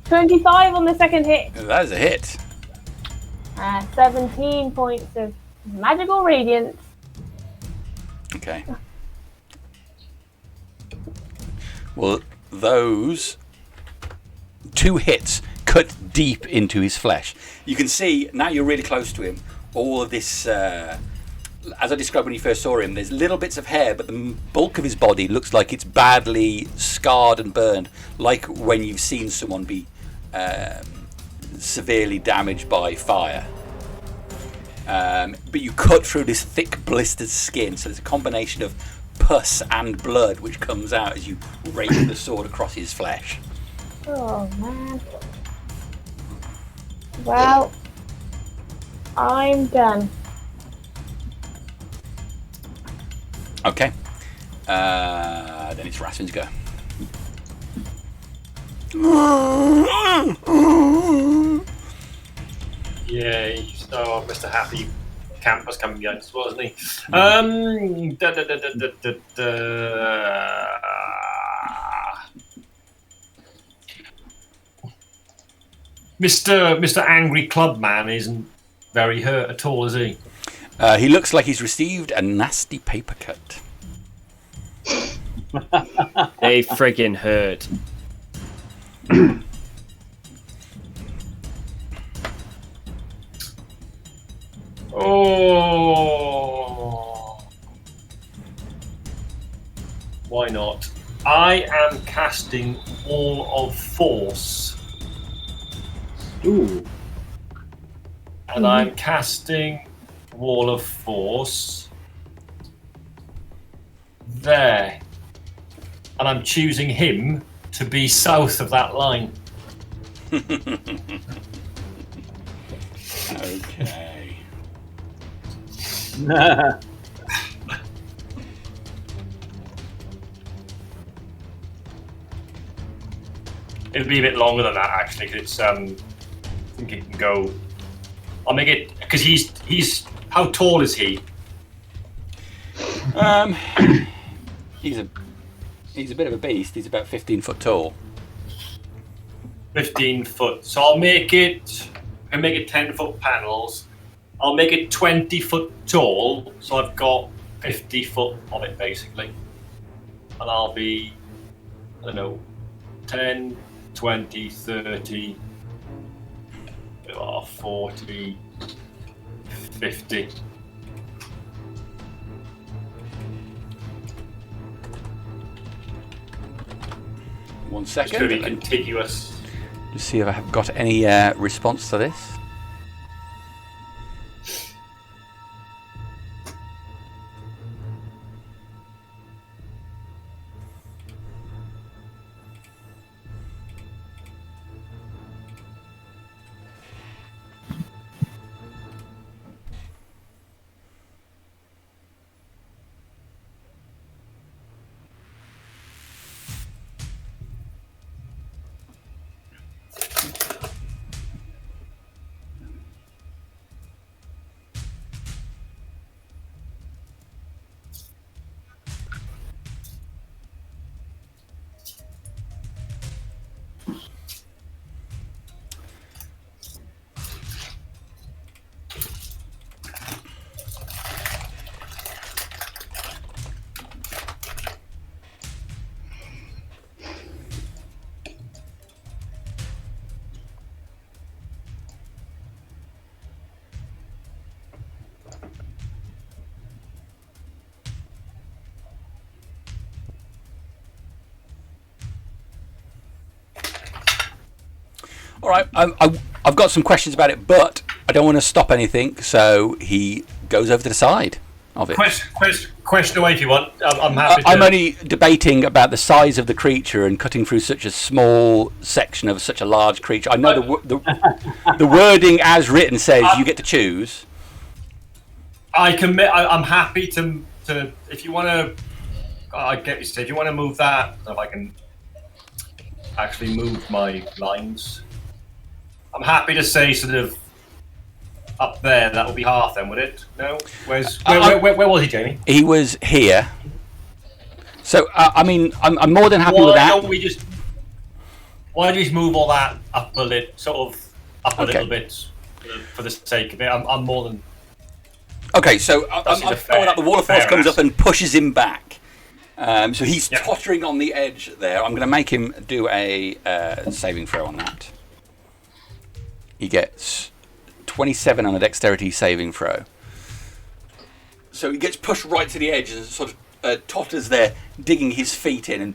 25 on the 2nd hit. That is a hit. 17 points of magical radiance. Okay. Well, those 2 hits cut deep into his flesh. You can see, now you're really close to him, all of this, as I described when you first saw him, there's little bits of hair, but the bulk of his body looks like it's badly scarred and burned, like when you've seen someone be severely damaged by fire. But you cut through this thick blistered skin, so there's a combination of pus and blood which comes out as you rake the sword across his flesh. Oh, man. Well, I'm done. Okay. Then it's Rastvyn's go. Yeah, so Mr. Happy Campus coming behind as well, isn't he? Mr. Angry Clubman isn't very hurt at all, is he? He looks like he's received a nasty paper cut. They friggin' hurt. Oh, why not? I am casting Wall of Force Ooh. And I'm casting Wall of Force there. And I'm choosing him to be south of that line. Okay. It'll be a bit longer than that actually, because it's I think it can go. I'll make it because he's. How tall is he? He's a bit of a beast. He's about 15 foot tall. 15 foot. So I'll make it. I make it 10-foot panels. I'll make it 20 foot tall. So I've got 50 foot of it basically, and I'll be, I don't know, 10, 20, 30, 40, 50. One It's going to second. be contiguous. Let's see if I have got any response to this. All right, I've got some questions about it, but I don't want to stop anything, so he goes over to the side of it. Question away if you want. I'm happy to. I'm only debating about the size of the creature and cutting through such a small section of such a large creature. I know the wording as written says you get to choose. I'm happy to if you want to. I get you. Say if you want to move that, if I can actually move my lines. I'm happy to say sort of up there. That would be half then, would it? No. Where was he, Jamie? He was here. So I mean, I'm more than happy with that. Why don't we just move all that up a little bit for the sake of it? I'm more than. Okay, so I'm throwing up. The Wall of Force comes up and pushes him back. So he's tottering on the edge there. I'm going to make him do a saving throw on that. He gets 27 on a dexterity saving throw. So he gets pushed right to the edge and sort of totters there, digging his feet in and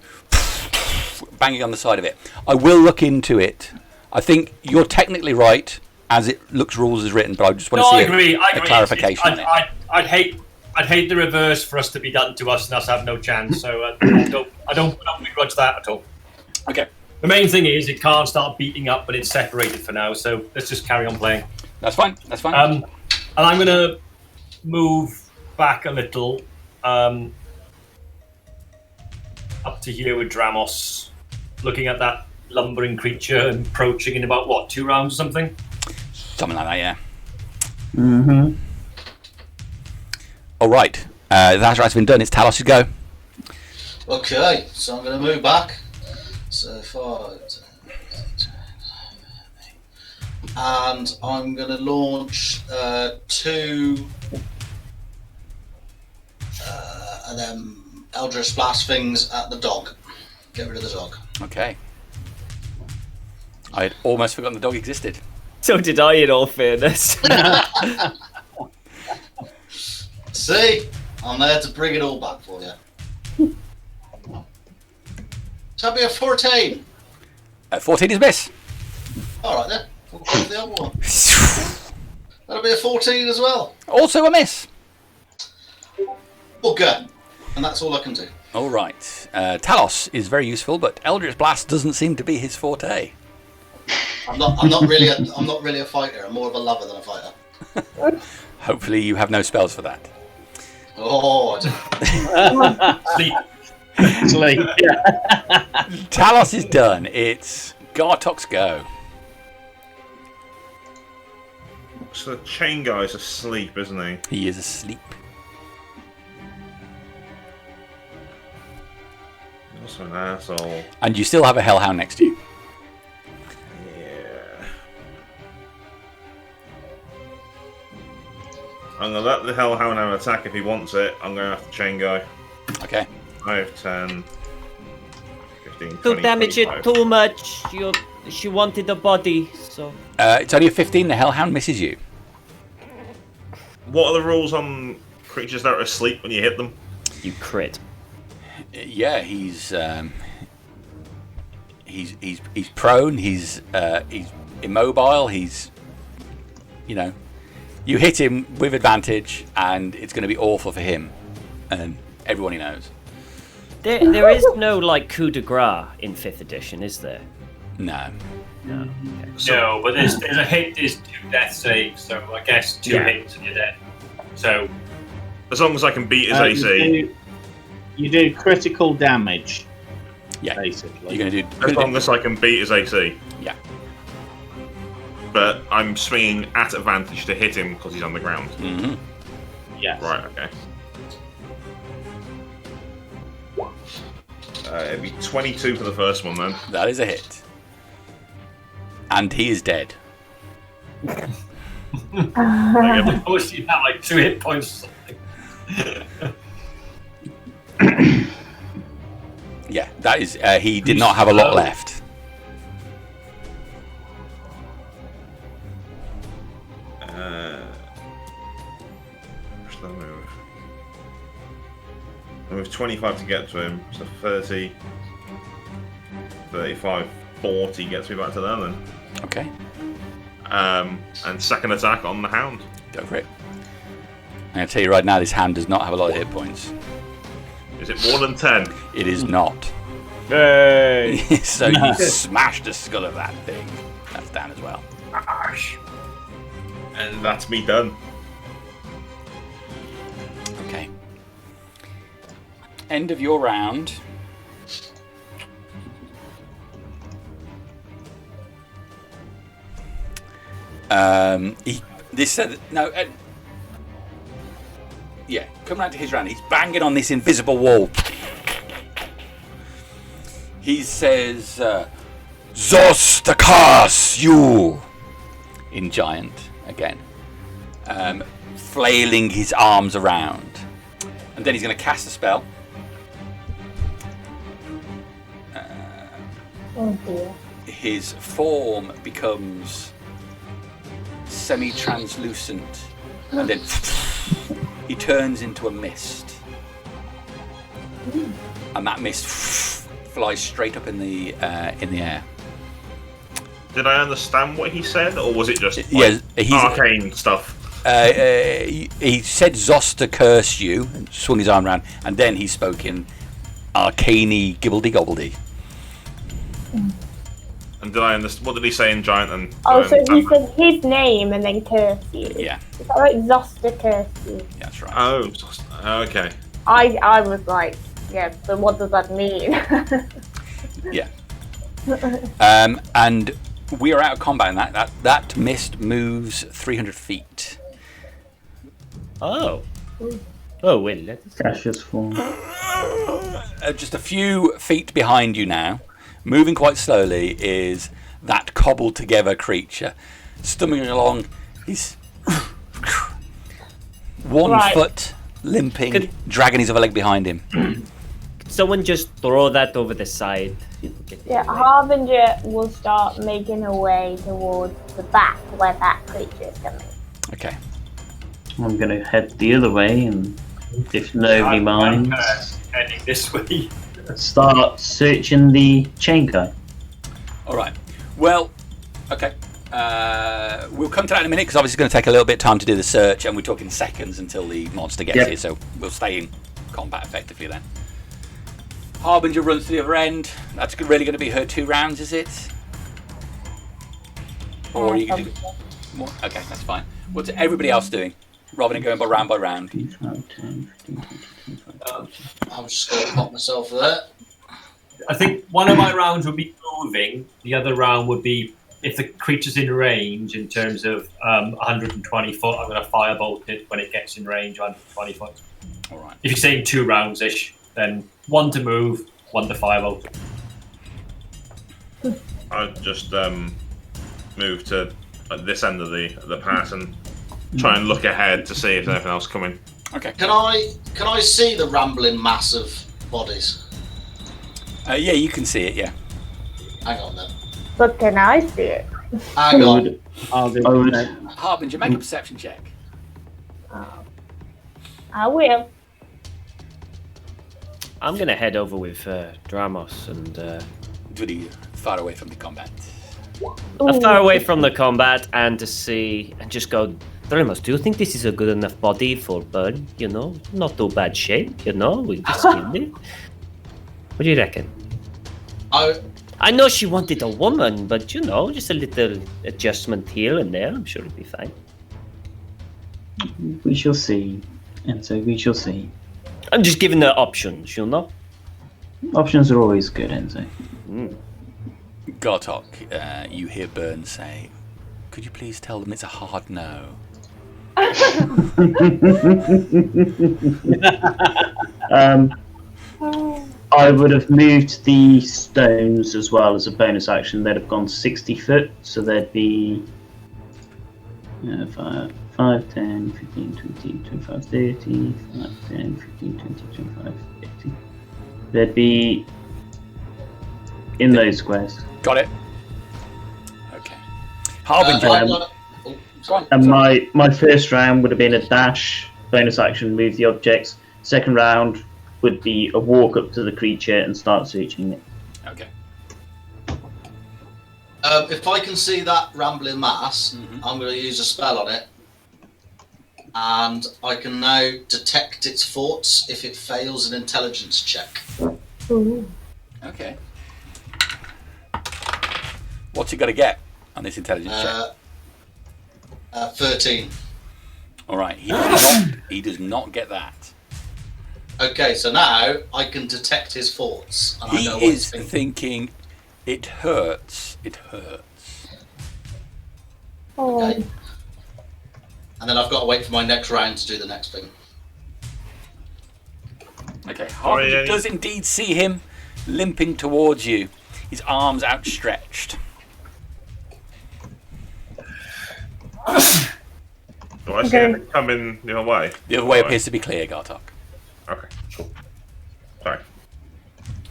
banging on the side of it. I will look into it. I think you're technically right as it looks rules as written, but I just want to see a clarification. I'd hate the reverse for us to be done to us and us have no chance. So I don't begrudge that at all. Okay. The main thing is it can't start beating up, but it's separated for now. So let's just carry on playing. That's fine. That's fine. And I'm going to move back a little up to here with Dramos, looking at that lumbering creature and approaching in about 2 rounds or something. Something like that, yeah. Mm-hmm. All right. That's been done. It's Talos' go. Okay, so I'm going to move back. So 5, 10, and I'm going to launch 2 and then Eldritch Blast things at the dog. Get rid of the dog. Okay. I had almost forgotten the dog existed. So did I, in all fairness. See? I'm there to bring it all back for you. Shall be a 14. 14 is miss. Alright then. What about the other one? That'll be a 14 as well. Also a miss. Bugger. And that's all I can do. All right. Talos is very useful, but Eldritch Blast doesn't seem to be his forte. I'm not really a fighter. I'm more of a lover than a fighter. Hopefully you have no spells for that. Oh, I Sleep. Sleep. Talos is done. It's Gartok's go. So the chain guy's asleep, isn't he? He is asleep. He's also an asshole. And you still have a Hellhound next to you. Yeah. I'm gonna let the Hellhound have an attack if he wants it. I'm gonna have to chain guy. Okay. 5, 10, 15, 20, To damage 25. it too much. She wanted the body, so. It's only a 15. The Hellhound misses you. What are the rules on creatures that are asleep when you hit them? You crit. Yeah, he's prone. He's immobile. He's, you hit him with advantage, and it's going to be awful for him and everyone he knows. There is no coup de grace in 5th edition, is there? No. No. Okay. No, but there's a hit is 2 death saves, so I guess 2 hits and you're dead. So As long as I can beat his AC. You do critical damage. Yeah. Basically. You're going to do. As long as I can beat his AC. Yeah. But I'm swinging at advantage to hit him because he's on the ground. Mm-hmm. Yes. Right, okay. It'd be 22 for the first one then. That is a hit. And he is dead. I get the push, you have 2 hit points or something. Yeah, that is. He did not have a lot left. What's that move? I move 25 to get to him, so 30, 35, 40 gets me back to there then. Okay, And second attack on the hound. go for it. I'm going to tell you right now, this hand does not have a lot of hit points. Is it more than 10? It is not. Hey! So you smashed the skull of that thing. That's down as well. And that's me done. Okay. End of your round. This said no. Yeah, coming around to his round, he's banging on this invisible wall. He says, "Zostakas you," in giant again, flailing his arms around, and then he's going to cast a spell. Oh dear. His form becomes semi-translucent, and then he turns into a mist, and that mist flies straight up in the air. Did I understand what he said, or was it just he's arcane stuff? He said Zosta curse you, and swung his arm around, and then he spoke in arcane gibbledy-gobbledy. And did I understand? What did he say in giant? And Oh, so he said his name and then curse you. Yeah, Is that right? Zosta curse you. that's right. Oh, okay. I was like, yeah, so what does that mean? Yeah. And we are out of combat, and that mist moves 300 feet. Oh. Oh, well, let's... Gaseous form. Just a few feet behind you now, moving quite slowly, is that cobbled together creature. Stumbling along, he's 1 Right. foot, limping, dragging his other leg behind him. Someone just throw that over the side. Yeah, Harbinger will start making her way towards the back where that creature is coming. Okay. I'm going to head the other way, and if nobody minds, Heading this way. start searching the chain guy. All right. Well, okay. We'll come to that in a minute because obviously it's going to take a little bit of time to do the search, and we're talking seconds until the monster gets here, so we'll stay in combat effectively then. Harbinger runs to the other end. That's really going to be her 2 rounds, is it? Or are you going to do more? Okay, that's fine. What's everybody else doing? Rather than going round by round. I'm just going to pop myself there. I think one of my rounds would be moving. The other round would be if the creature's in range in terms of 120 foot. I'm going to firebolt it when it gets in range 120 foot. All right. If you're saying 2 rounds ish, then 1 to move, 1 to firebolt. I'd just move to this end of the pass and try and look ahead to see if there's anything else coming. Okay. Can I see the rambling mass of bodies? Yeah, you can see it. Yeah. Hang on then. But can I see it? Hang on. I would. Harbinger, make a perception check. I will. I'm gonna head over with Dramos and Really far away from the combat. far away from the combat and to see and just go. Dramos, do you think this is a good enough body for Burn? You know, not too bad shape. You know, we just skinned it. What do you reckon? I know she wanted a woman, but you know, just a little adjustment here and there. I'm sure it'll be fine. We shall see. And so we shall see. I'm just giving her options, you know? Options are always good, Enzo. Gartok, you hear Bernes say, "Could you please tell them it's a hard no?" I would have moved the stones as well as a bonus action. They'd have gone 60 foot, so there'd be 5, 10, 15, 20, 25, 30, 5, 10, 15, 20, 25, 30. They'd be in those squares. Got it. Okay. Harbinger. And my first round would have been a dash, bonus action, move the objects. Second round would be a walk up to the creature and start searching it. Okay. If I can see that rambling mass, I'm going to use a spell on it. And I can now detect its thoughts if it fails an intelligence check. Ooh. Okay. What's it got to get on this intelligence check? 13. All right. He does not get that. Okay, so now I can detect his thoughts. And He I know what is he's thinking, it hurts. It hurts. Oh. Okay. And then I've got to wait for my next round to do the next thing. Okay, Harbinger does indeed see him limping towards you, his arms outstretched. Do I see anything coming the other way? The other way appears to be clear, Gartok. Okay, cool. Sorry.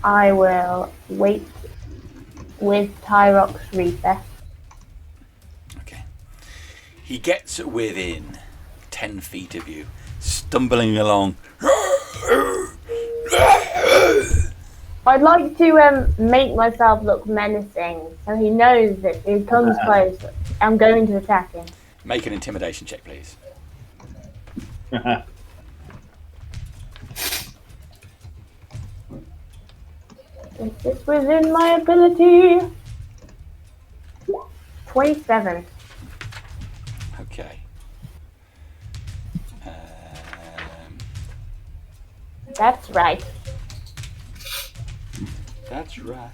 I will wait with Tyrox Reaper. Okay. He gets within 10 feet of you, stumbling along. I'd like to make myself look menacing so he knows that if he comes close, I'm going to attack him. Make an intimidation check, please. Is this within my ability? 27. Okay. That's right. That's right.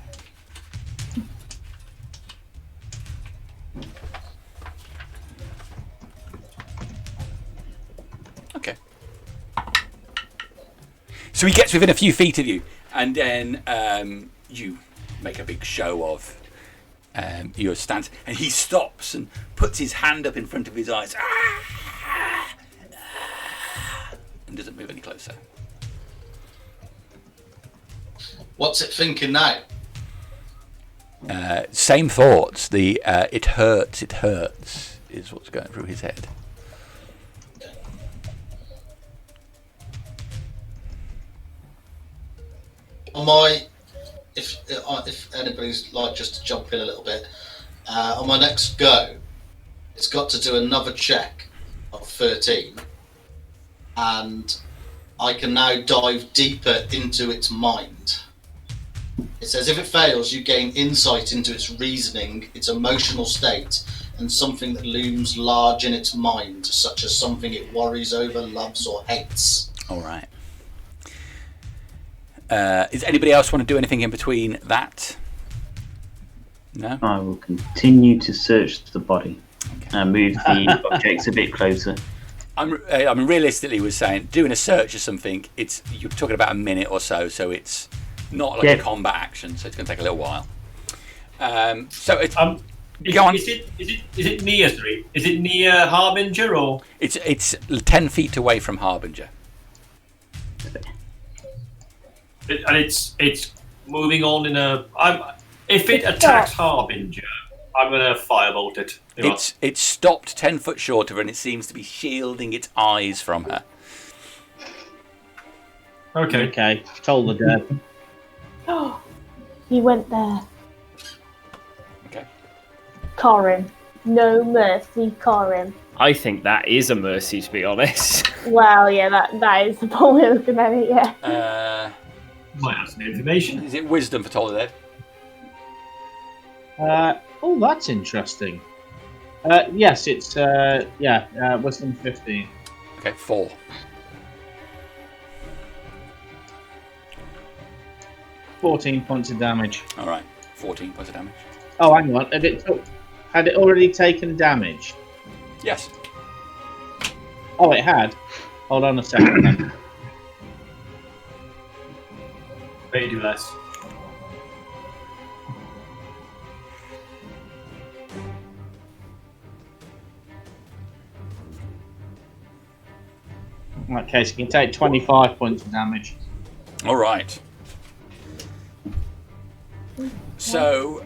Okay. So he gets within a few feet of you, and then you make a big show of your stance, and he stops and puts his hand up in front of his eyes and doesn't move any closer. What's it thinking now? Same thoughts. The it hurts is what's going through his head. On my, if anybody's like just to jump in a little bit, on my next go, it's got to do another check of 13, and I can now dive deeper into its mind. It says if it fails, you gain insight into its reasoning, its emotional state, and something that looms large in its mind, such as something it worries over, loves, or hates. All right. Does anybody else want to do anything in between that? No? I will continue to search the body and move the objects a bit closer. I mean, realistically, we're saying doing a search or something. You're talking about a minute or so it's not like a combat action, so it's going to take a little while. So it's go on. Is it near three? Is it near Harbinger or? It's 10 feet away from Harbinger. And it's moving on in a. If it attacks Harbinger, I'm gonna firebolt it. It's stopped 10 foot short of her, and it seems to be shielding its eyes from her. Okay. Told the dead. Oh, he went there. Okay. Corym. No mercy, Corym. I think that is a mercy, to be honest. Well, yeah, that is the point we're looking at it, yeah. Might have some information. Is it wisdom for Toll the Dead? Oh, that's interesting. Yes, it's wisdom 15. Okay, 4. $14 points of damage. All right, 14 points of damage. Oh, hang on. Had it already taken damage? Yes. Oh, it had. Hold on a second then. Maybe do less. In that case, you can take 25 points of damage. All right. So,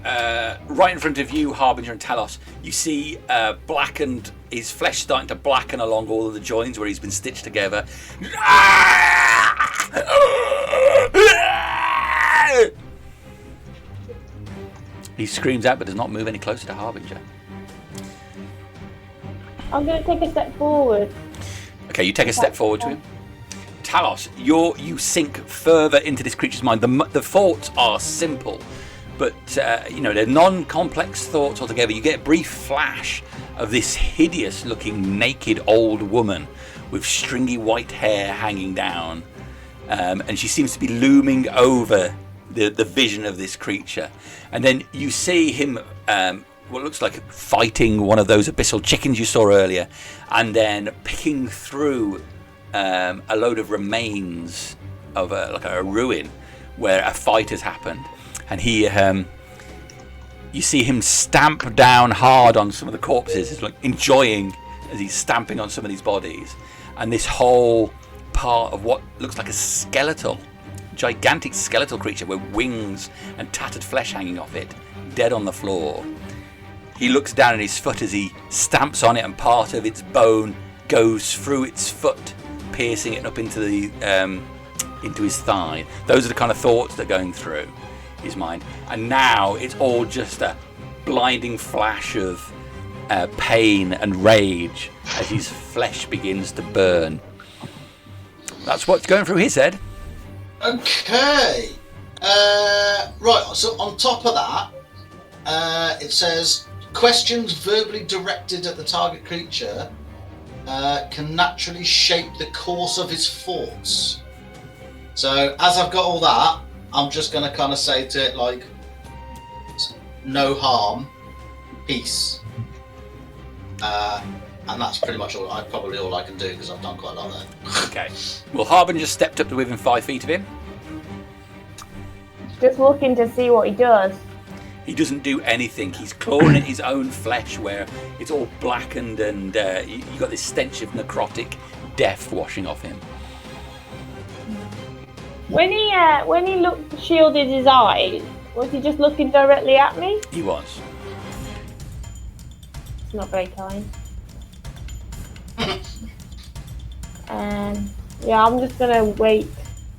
right in front of you, Harbinger and Talos, you see blackened, his flesh starting to blacken along all of the joints where he's been stitched together. He screams out but does not move any closer to Harbinger. I'm going to take a step forward. Okay, you take a step forward to him. Talos, you sink further into this creature's mind. The thoughts are simple, but they're non-complex thoughts altogether. You get a brief flash of this hideous-looking naked old woman with stringy white hair hanging down, and she seems to be looming over the vision of this creature. And then you see him, what looks like fighting one of those abyssal chickens you saw earlier, and then picking through a load of remains of a ruin where a fight has happened, and you see him stamp down hard on some of the corpses. He's like enjoying as he's stamping on some of these bodies, and this whole part of what looks like a gigantic skeletal creature with wings and tattered flesh hanging off it, dead on the floor. He looks down at his foot as he stamps on it, and part of its bone goes through its foot, piercing it up into his thigh. Those are the kind of thoughts that are going through his mind. And now it's all just a blinding flash of pain and rage as his flesh begins to burn. That's what's going through his head. Okay. Right, so on top of that, it says questions verbally directed at the target creature can naturally shape the course of his thoughts. So as I've got all that, I'm just going to kind of say to it like, no harm, peace. And that's pretty much all I can do because I've done quite a lot there. Okay. Well, Harbinger just stepped up to within 5 feet of him. Just looking to see what he does. He doesn't do anything. He's clawing at his own flesh where it's all blackened, and you got this stench of necrotic death washing off him. When he shielded his eyes, was he just looking directly at me? He was. It's not very kind. Yeah, I'm just gonna wait.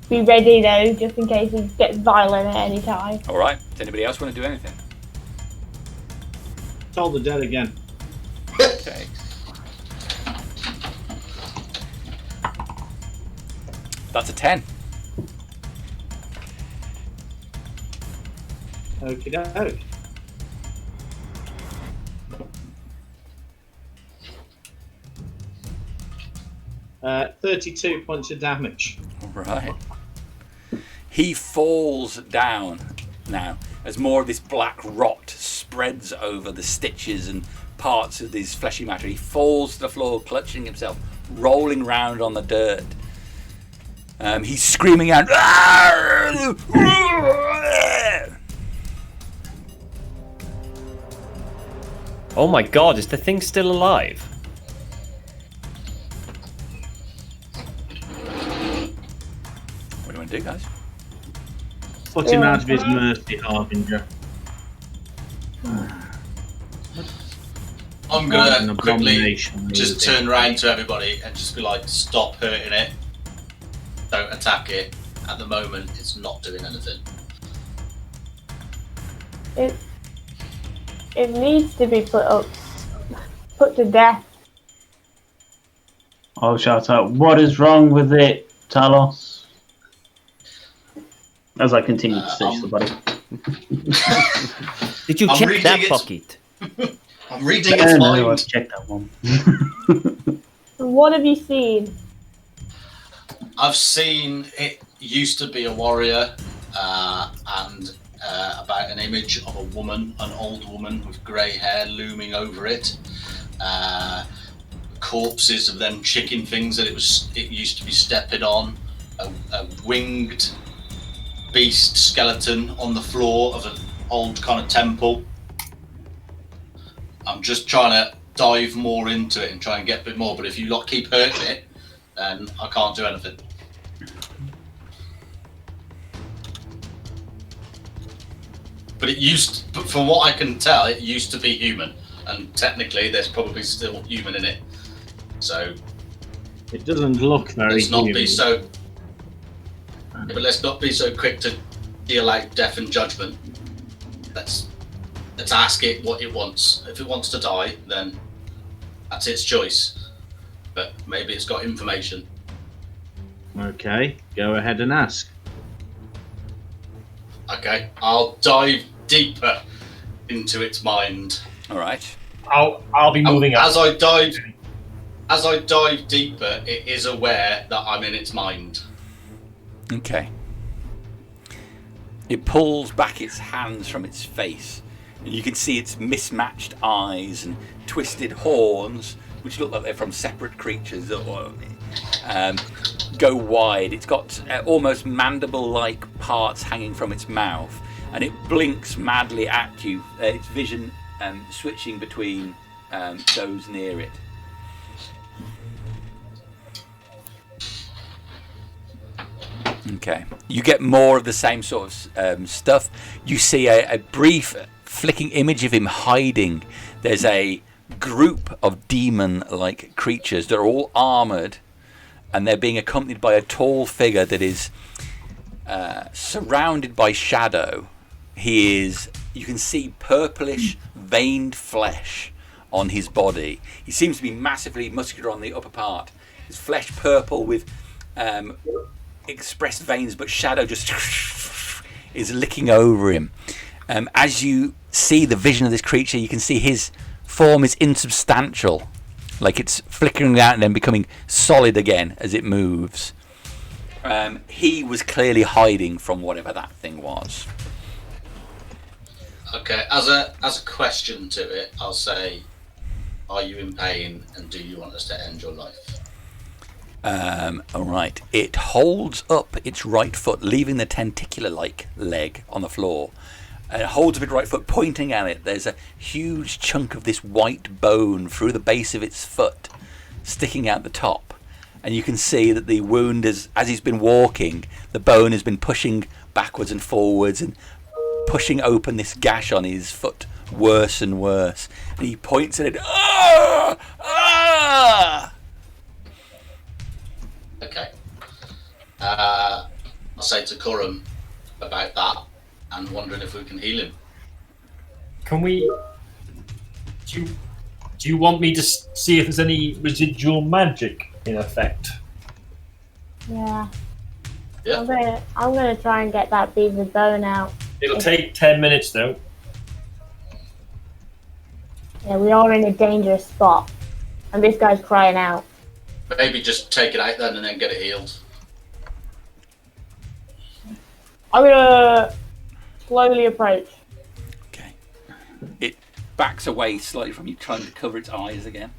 Be ready though, just in case he gets violent at any time. All right. Does anybody else want to do anything? Toll the dead again. Okay. That's a 10. Okie doke. Uh, 32 points of damage. Right. He falls down now as more of this black rot spreads over the stitches and parts of his fleshy matter. He falls to the floor, clutching himself, rolling round on the dirt. He's screaming out. Oh my god, is the thing still alive? What do you want to do, guys? Put him out of his mercy, Harbinger. I'm gonna quickly just turn around to everybody and just be like, stop hurting it. Don't attack it. At the moment, it's not doing anything. It needs to be put to death. I'll shout out, "What is wrong with it, Talos?" As I continue to search the body. Did you I'm check reading that it. bucket? I'm reading its No, I've mind. checked that one. What have you seen? I've seen it used to be a warrior, and about an image of a woman, an old woman with grey hair looming over it. Corpses of them chicken things that it used to be stepping on. A winged beast skeleton on the floor of an old kind of temple. I'm just trying to dive more into it and try and get a bit more, but if you lot keep hurting it, then I can't do anything. But from what I can tell, it used to be human, and technically there's probably still human in it. So It doesn't look very let's not human. be so. Yeah, but let's not be so quick to deal out death and judgment. Let's ask it what it wants. If it wants to die, then that's its choice. But maybe it's got information. Okay, go ahead and ask. Okay, I'll dive deeper into its mind. All right. I'll be moving up. As I dive deeper, it is aware that I'm in its mind. Okay. It pulls back its hands from its face, and you can see its mismatched eyes and twisted horns, which look like they're from separate creatures, go wide. It's got almost mandible-like parts hanging from its mouth, and it blinks madly at you, its vision switching between those near it. Okay, you get more of the same sort of stuff. You see a brief flicking image of him hiding. There's a group of demon-like creatures that are all armoured, and they're being accompanied by a tall figure that is surrounded by shadow. You can see purplish veined flesh on his body. He seems to be massively muscular on the upper part. His flesh purple with expressed veins, but shadow just is licking over him. As you see the vision of this creature, you can see his form is insubstantial, like it's flickering out and then becoming solid again as it moves. He was clearly hiding from whatever that thing was. Okay, as a question to it, I'll say, are you in pain, and do you want us to end your life? Alright, it holds up its right foot, leaving the tentacular-like leg on the floor. It holds up its right foot, pointing at it. There's a huge chunk of this white bone through the base of its foot, sticking out the top. And you can see that the wound, as he's been walking, the bone has been pushing backwards and forwards and pushing open this gash on his foot worse and worse. And he points at it. Ah! Ah! Okay. I'll say to Corym about that and wondering if we can heal him. Can we Do you want me to see if there's any residual magic in effect? Yeah. Yeah. I'm gonna try and get that beaver bone out. It'll take 10 minutes though. Yeah, we are in a dangerous spot, and this guy's crying out. Maybe just take it out then and then get it healed. I'm gonna slowly approach. Okay. It backs away slightly from you, trying to cover its eyes again.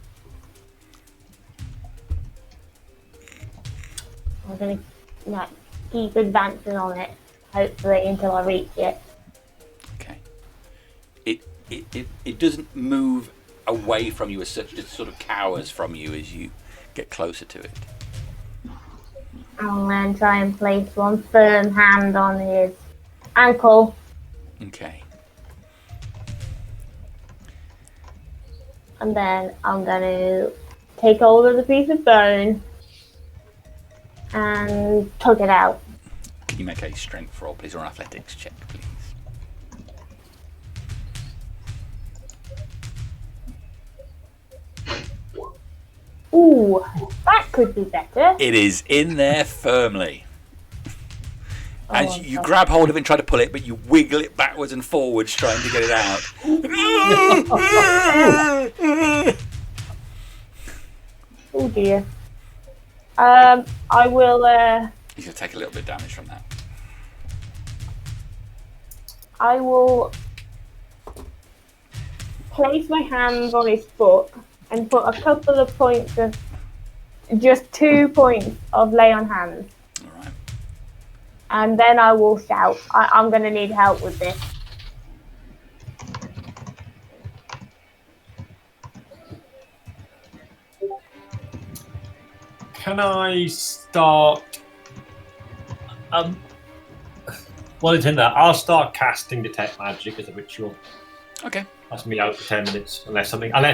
I'm gonna keep advancing on it, hopefully until I reach it. Okay. It doesn't move away from you as such, just sort of cowers from you as you get closer to it. I'll then try and place one firm hand on his ankle. Okay. And then I'm going to take hold of the piece of bone and tug it out. Can you make a strength roll, please, or an athletics check, please? Ooh, that could be better. It is in there firmly. As Oh, you God. grab hold of it and try to pull it, but you wiggle it backwards and forwards trying to get it out. Oh dear. I will, You're going to take a little bit of damage from that. I will place my hands on his foot and put a couple of points of, just 2 points of lay on hands. All right. And then I will shout. I'm going to need help with this. Can I start? Well, it's in there. I'll start casting detect magic as a ritual. Okay. That's me out for 10 minutes, unless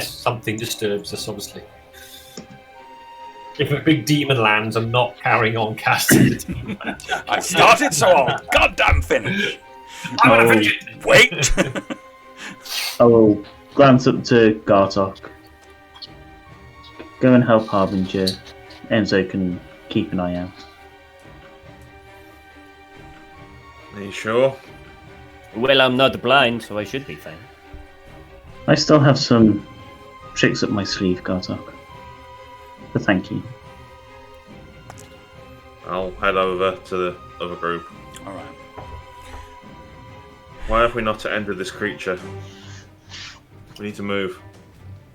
something disturbs us. Obviously, if a big demon lands, I'm not carrying on casting detect magic. I started, so I'll goddamn finish. I'm gonna Oh. finish it. Wait. I will glance up to Gartok. Go and help Harbinger. Enzo can keep an eye out. Are you sure? Well, I'm not blind, so I should be fine. I still have some tricks up my sleeve, Gartok. But thank you. I'll head over to the other group. All right. Why have we not ended this creature? We need to move.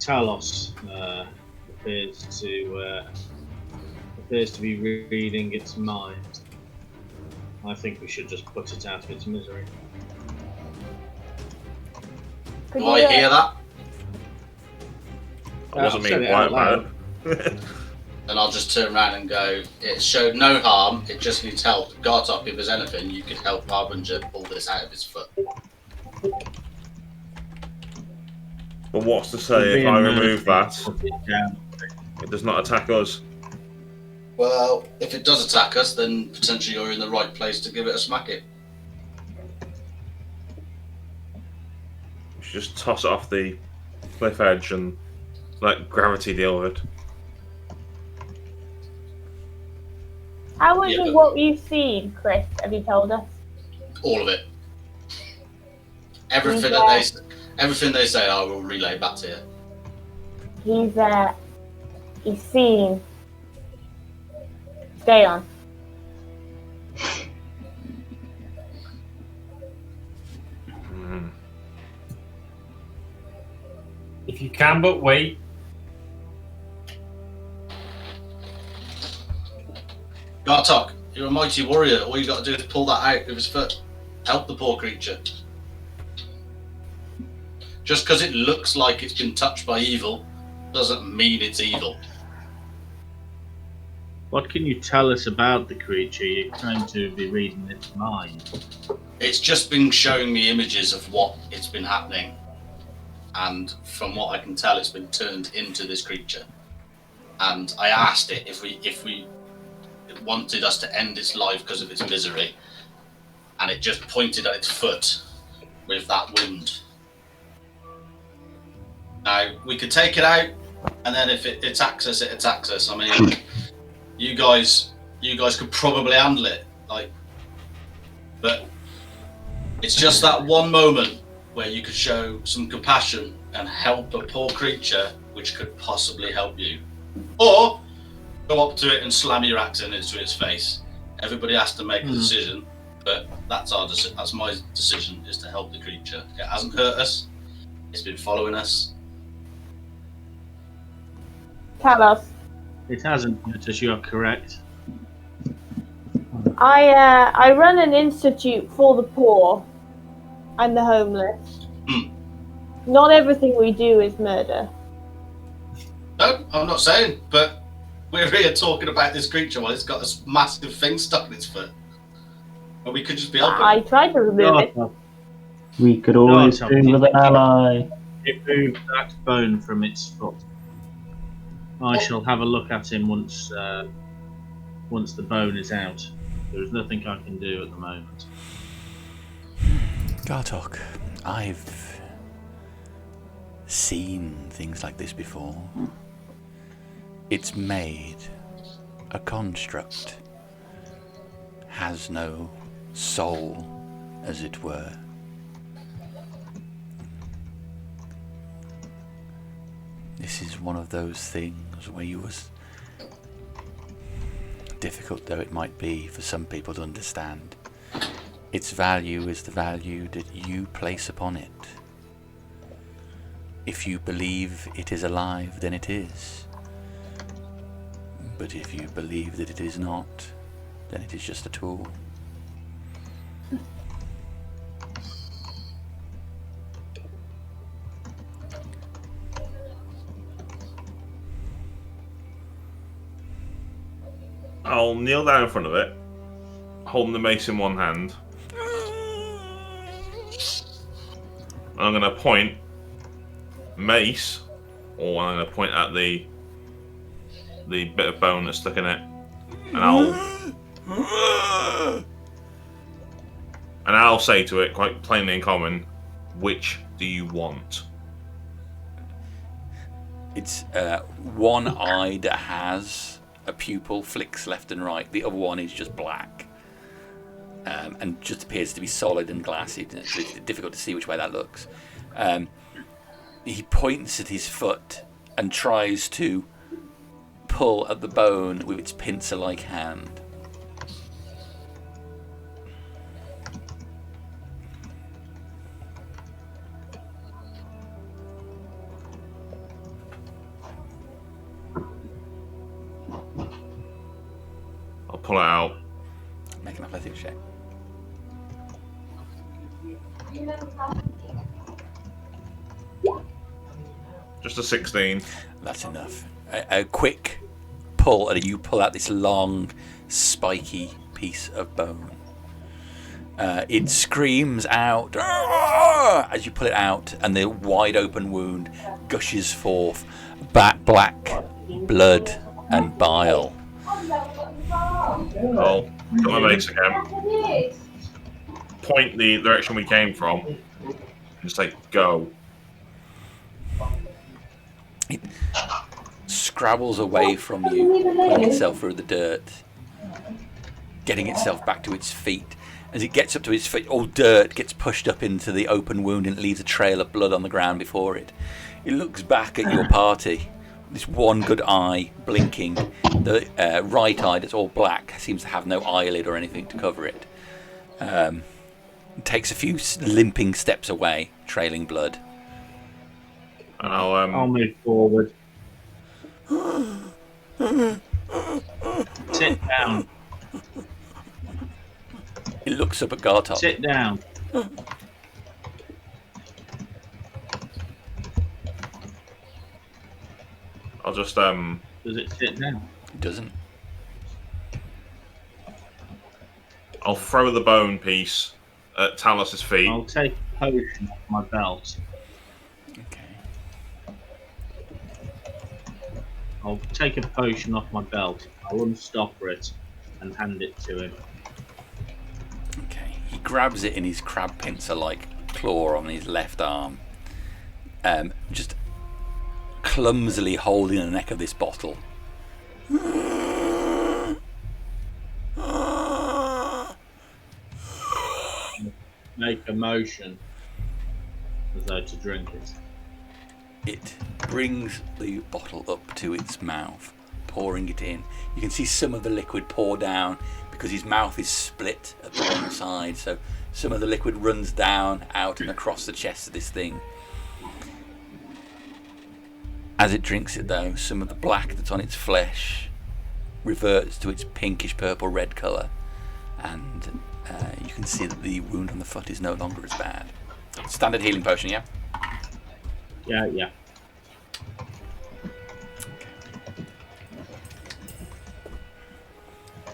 Talos appears to be reading its mind. I think we should just put it out of its misery. Could Do I hear that? That wasn't I've said me it out quiet, loud. man. And I'll just turn around and go, it showed no harm, it just needs help. Gartok, if there's anything, you could help Harbinger pull this out of his foot. But what's to say if I remove that, Put it down. it does not attack us? Well, if it does attack us, then potentially you're in the right place to give it a smack it. We should just toss it off the cliff edge and let gravity deal with it. How much Yeah, of but- what you've seen, Chris, have you told us? All of it. Everything they say, I will relay back to you. He's seen. Stay on. If you can but wait. Gartok, you're a mighty warrior. All you got to do is pull that out with his foot. Help the poor creature. Just because it looks like it's been touched by evil doesn't mean it's evil. What can you tell us about the creature? You claim to be reading its mind. It's just been showing me images of what it's been happening. And from what I can tell, it's been turned into this creature. And I asked it if we wanted us to end its life because of its misery. And it just pointed at its foot with that wound. Now, we could take it out, and then if it attacks us, it attacks us. I mean, you guys could probably handle it, like, but it's just that one moment where you could show some compassion and help a poor creature, which could possibly help you, or go up to it and slam your axe into its face. Everybody has to make a decision, but that's my decision, is to help the creature. It hasn't hurt us. It's been following us. Talos. It hasn't hurt us, you are correct. I run an institute for the poor and the homeless. Not everything we do is murder. No, I'm not saying, but we're here talking about this creature while it's got this massive thing stuck in its foot. But we could just be helping. I tried to remove it. We could always do with an ally. It moved that bone from its foot. I shall have a look at him once the bone is out. There's nothing I can do at the moment. Gartok, I've seen things like this before. It's made, a construct, has no soul, as it were. This is one of those things where you was, difficult though it might be for some people to understand, its value is the value that you place upon it. If you believe it is alive, then it is. But if you believe that it is not, then it is just a tool. I'll kneel down in front of it, holding the mace in one hand. I'm going to point mace, or I'm going to point at the bit of bone that's stuck in it, and I'll say to it quite plainly in common, which do you want? It's one eye that has a pupil, flicks left and right. The other one is just black, and just appears to be solid and glassy. It's difficult to see which way that looks. He points at his foot and tries to pull at the bone with its pincer-like hand. I'll pull it out. Make an athletics check. Just a 16. That's enough. A quick pull, and you pull out this long, spiky piece of bone. It screams out as you pull it out, and the wide open wound gushes forth black blood and bile. I'll got my mace again. Point the direction we came from, and say, go. It scrabbles away from you, pulling itself through the dirt, getting itself back to its feet. As it gets up to its feet, all dirt gets pushed up into the open wound and leaves a trail of blood on the ground before it. It looks back at your party. This one good eye blinking. The right eye that's all black seems to have no eyelid or anything to cover it. It takes a few limping steps away, trailing blood. And I'll move forward. Sit down. It looks up at Gartok. Sit down. I'll just Does it sit down? It doesn't. I'll throw the bone piece at Talos's feet. I'll take a potion off my belt. Okay. I'll take a potion off my belt. I'll unstopper it and hand it to him. Okay. He grabs it in his crab pincer-like claw on his left arm. Just clumsily holding the neck of this bottle. Make a motion as though to drink it. It brings the bottle up to its mouth, pouring it in. You can see some of the liquid pour down because his mouth is split at the one side, so some of the liquid runs down, out and across the chest of this thing. As it drinks it though, some of the black that's on its flesh reverts to its pinkish purple red colour, and you can see that the wound on the foot is no longer as bad. Standard healing potion, yeah? Yeah.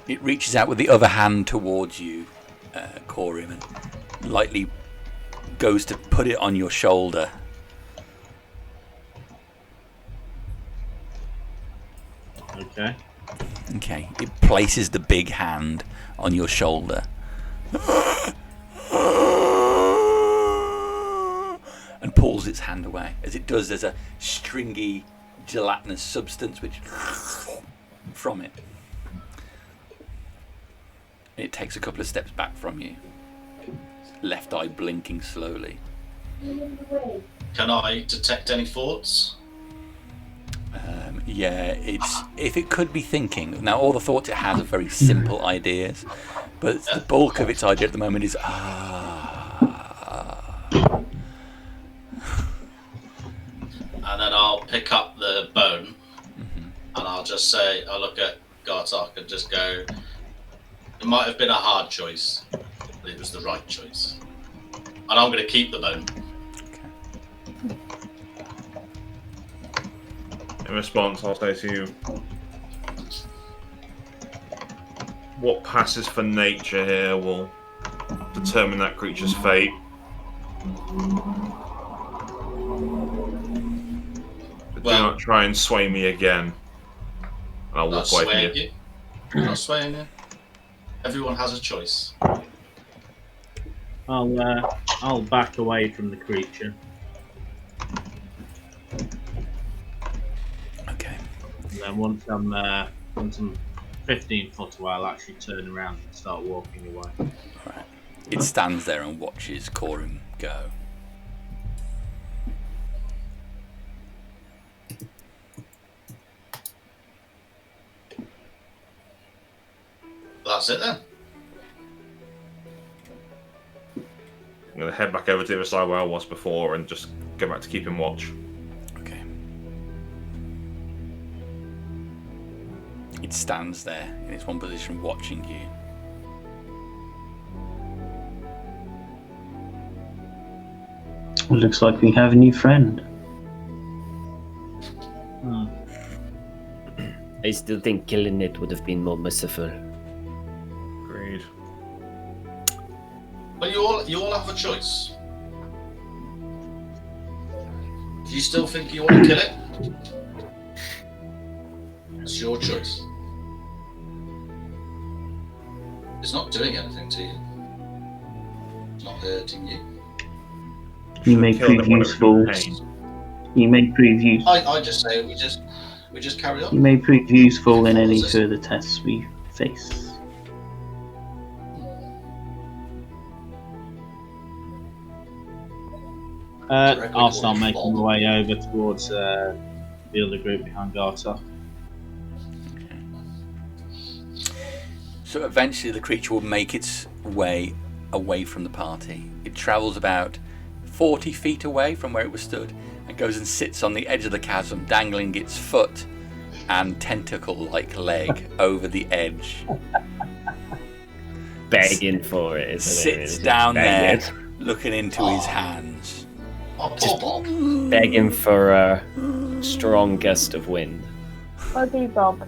It reaches out with the other hand towards you, Corym, and lightly goes to put it on your shoulder. Okay. Okay, it places the big hand on your shoulder. And pulls its hand away. As it does, there's a stringy, gelatinous substance which from it. It takes a couple of steps back from you. Left eye blinking slowly. Can I detect any thoughts? Yeah, it's if it could be thinking. Now, all the thoughts it has are very simple ideas, but the bulk of its idea at the moment is And then I'll pick up the bone, and I'll just say, I'll look at Gartok and just go, it might have been a hard choice, but it was the right choice. And I'm going to keep the bone. In response, I'll say to you, what passes for nature here will determine that creature's fate. But do not try and sway me again. I'll walk away from you. I'm not swaying you. Everyone has a choice. I'll back away from the creature. okay. And then once I'm 15 foot away, I'll actually turn around and start walking away. Alright. It stands there and watches Corym go. That's it then. I'm going to head back over to the other side where I was before and just go back to keeping watch. Okay. It stands there in its one position watching you. Well, looks like we have a new friend. I still think killing it would have been more merciful. Agreed. But you all have a choice. Do you still think you want to kill it? It's your choice. It's not doing anything to you. It's not hurting you. You may prove useful. You may prove useful. I just say we just carry on. You may prove useful in any further tests we face. I'll start making my way over towards the other group behind Gartok. So eventually the creature will make its way away from the party. It travels about 40 feet away from where it was stood and goes and sits on the edge of the chasm, dangling its foot and tentacle-like leg over the edge. Begging for it, isn't it? Sits down there, looking into his hands. Begging for a strong gust of wind. Buggy Bob.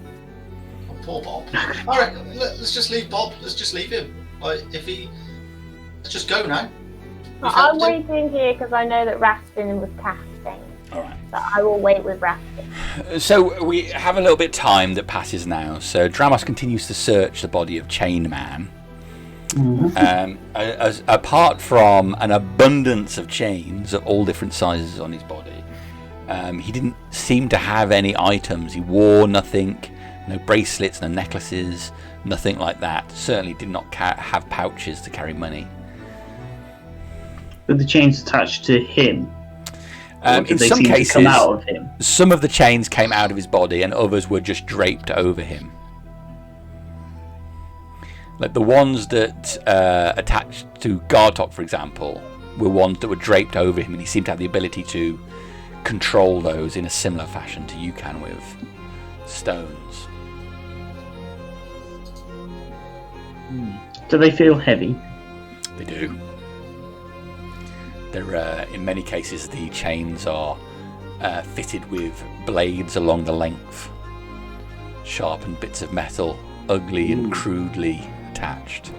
Oh, poor Bob. Alright, let's just leave Bob. Let's just leave him. Let's just go now. I'm waiting here because I know that Rastvyn was casting. Alright. So I will wait with Rastvyn. So we have a little bit of time that passes now. So Dramos continues to search the body of Chain Man. Apart from an abundance of chains of all different sizes on his body, He didn't seem to have any items. He wore nothing, no bracelets, no necklaces, nothing like that. Certainly did not have pouches to carry money. Were the chains attached to him? In some cases, come out of him? Some of the chains came out of his body, and others were just draped over him. Like the ones that attached to Gartok, for example, were ones that were draped over him, and he seemed to have the ability to control those in a similar fashion to you can with stones. Do they feel heavy? They do. They're, in many cases, the chains are fitted with blades along the length, sharpened bits of metal, ugly and crudely attached.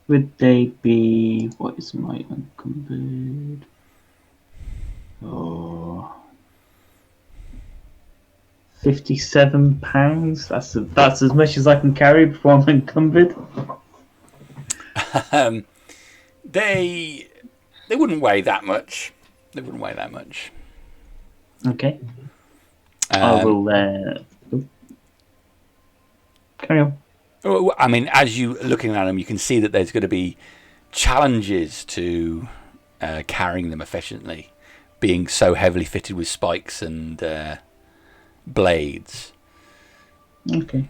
Would they be... What is my unencumbered? Oh... £57. That's as much as I can carry before I'm encumbered. They wouldn't weigh that much. Okay. I will carry on. I mean, as you looking at them, you can see that there's going to be challenges to carrying them efficiently, being so heavily fitted with spikes and blades. Okay.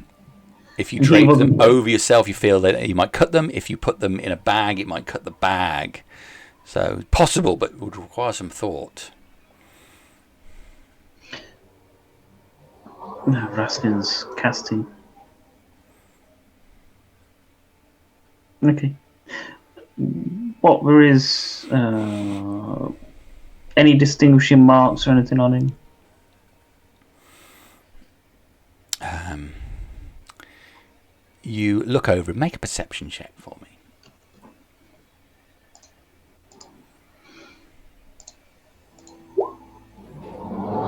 If you drape them over yourself, you feel that you might cut them. If you put them in a bag, it might cut the bag. So possible, but would require some thought. No, Rastvyn's casting. Okay. What were his any distinguishing marks or anything on him? You look over and make a perception check for me.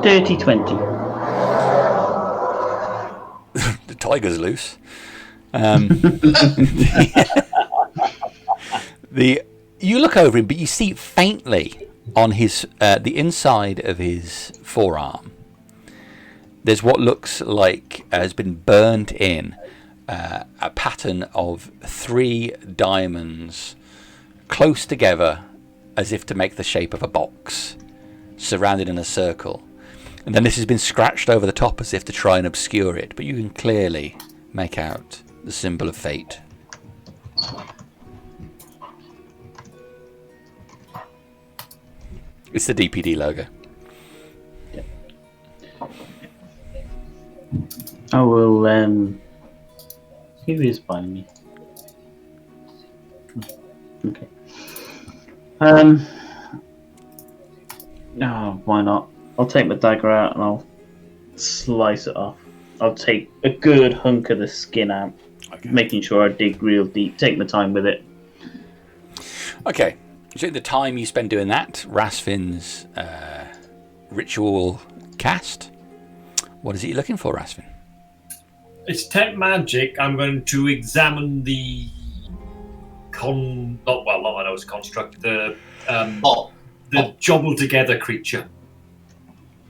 Dirty 20. The tiger's loose. You look over him, but you see faintly on his the inside of his forearm. There's what looks like has been burnt in a pattern of 3 diamonds close together as if to make the shape of a box, surrounded in a circle. And then this has been scratched over the top as if to try and obscure it, but you can clearly make out the symbol of fate. It's the DPD logo. I will, who is by me? Okay. Oh, why not? I'll take my dagger out and I'll slice it off. I'll take a good hunk of the skin out, making sure I dig real deep. Take my time with it. Okay. So the time you spend doing that, Rastvyn's ritual cast. What is it you're looking for, Rastvyn? It's tech magic. I'm going to examine the not I know it's construct, the jobbled together creature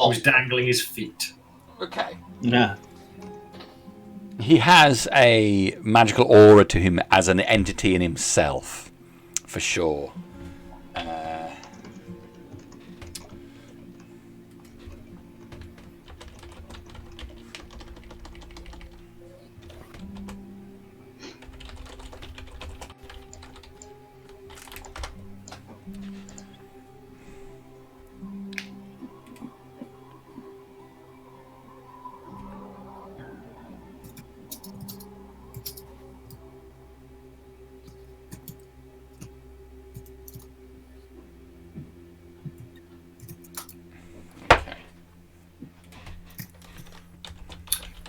who's dangling his feet. Okay. Yeah. He has a magical aura to him as an entity in himself, for sure.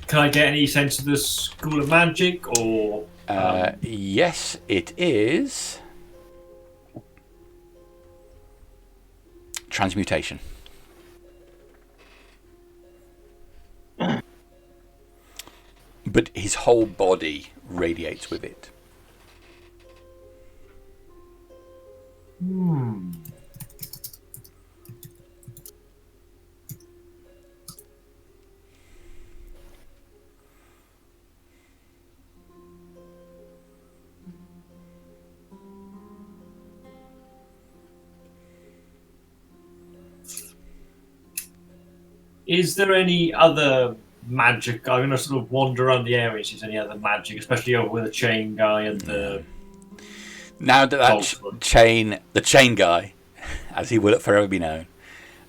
Can I get any sense of the School of Magic, or...? Yes, it is. Transmutation. but his whole body radiates with it. Is there any other magic? I'm going to sort of wander around the area. Is there any other magic, especially over with the chain guy and the... Now that Boltzmann. the chain guy, as he will forever be known,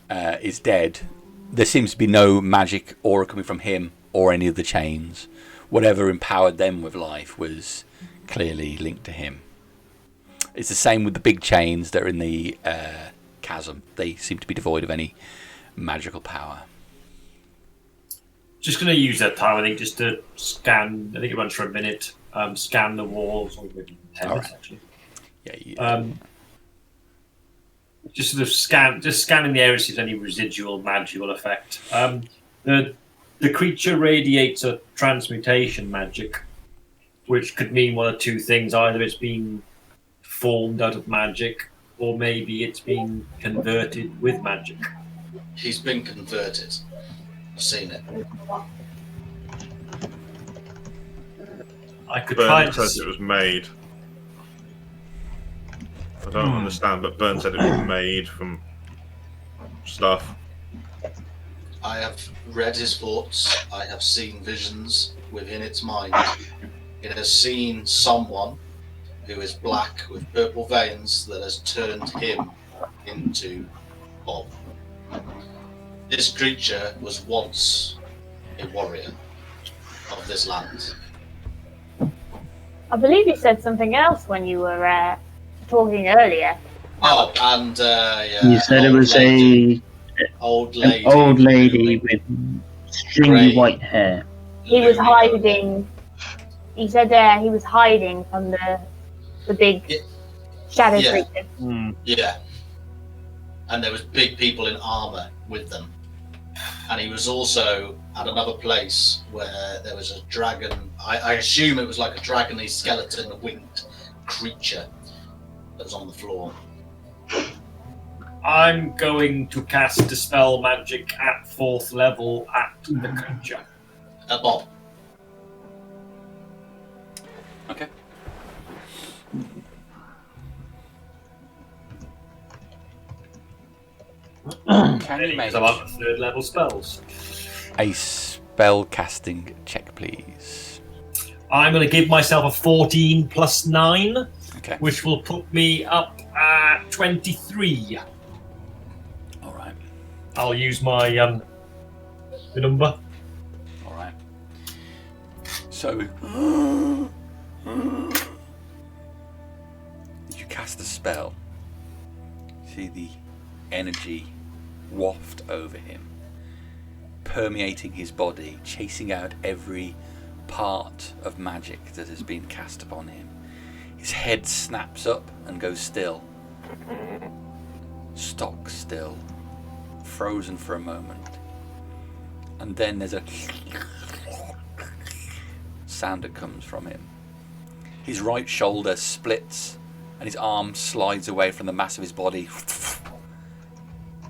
is dead, there seems to be no magic aura coming from him or any of the chains. Whatever empowered them with life was clearly linked to him. It's the same with the big chains that are in the chasm. They seem to be devoid of any magical power. Just going to use that time, I think, just to scan. I think it runs for a minute. Scan the walls, or maybe 10 minutes, actually. Yeah. Just sort of scanning the area to see if there's any residual magical effect. The creature radiates a transmutation magic, which could mean one of two things: either it's been formed out of magic, or maybe it's been converted with magic. He's been converted. I've seen it. I could try Burn and says it was made. I don't understand, but Burn said it was made from stuff. I have read his thoughts. I have seen visions within its mind. It has seen someone who is black with purple veins that has turned him into Bob. This creature was once a warrior of this land. I believe you said something else when you were talking earlier. Oh, and yeah, You said it was an old lady with stringy grey. white hair. He was hiding. He said he was hiding from the big Yeah. shadow Yeah. creature. Yeah. And there was big people in armour with them. And he was also at another place where there was a dragon. I assume it was like a dragony skeleton, a winged creature that was on the floor. I'm going to cast Dispel Magic at 4th level at the creature. Bob. Okay. Can you make So I'm at 3rd level spells. a spell casting check, please? I'm going to give myself a 14 plus 9, Okay. which will put me up at 23. All right. I'll use my the number. All right. So, you cast a spell. See the energy waft over him, permeating his body, chasing out every part of magic that has been cast upon him. His head snaps up and goes still. Stock still. Frozen for a moment. And then there's a sound that comes from him. His right shoulder splits and his arm slides away from the mass of his body,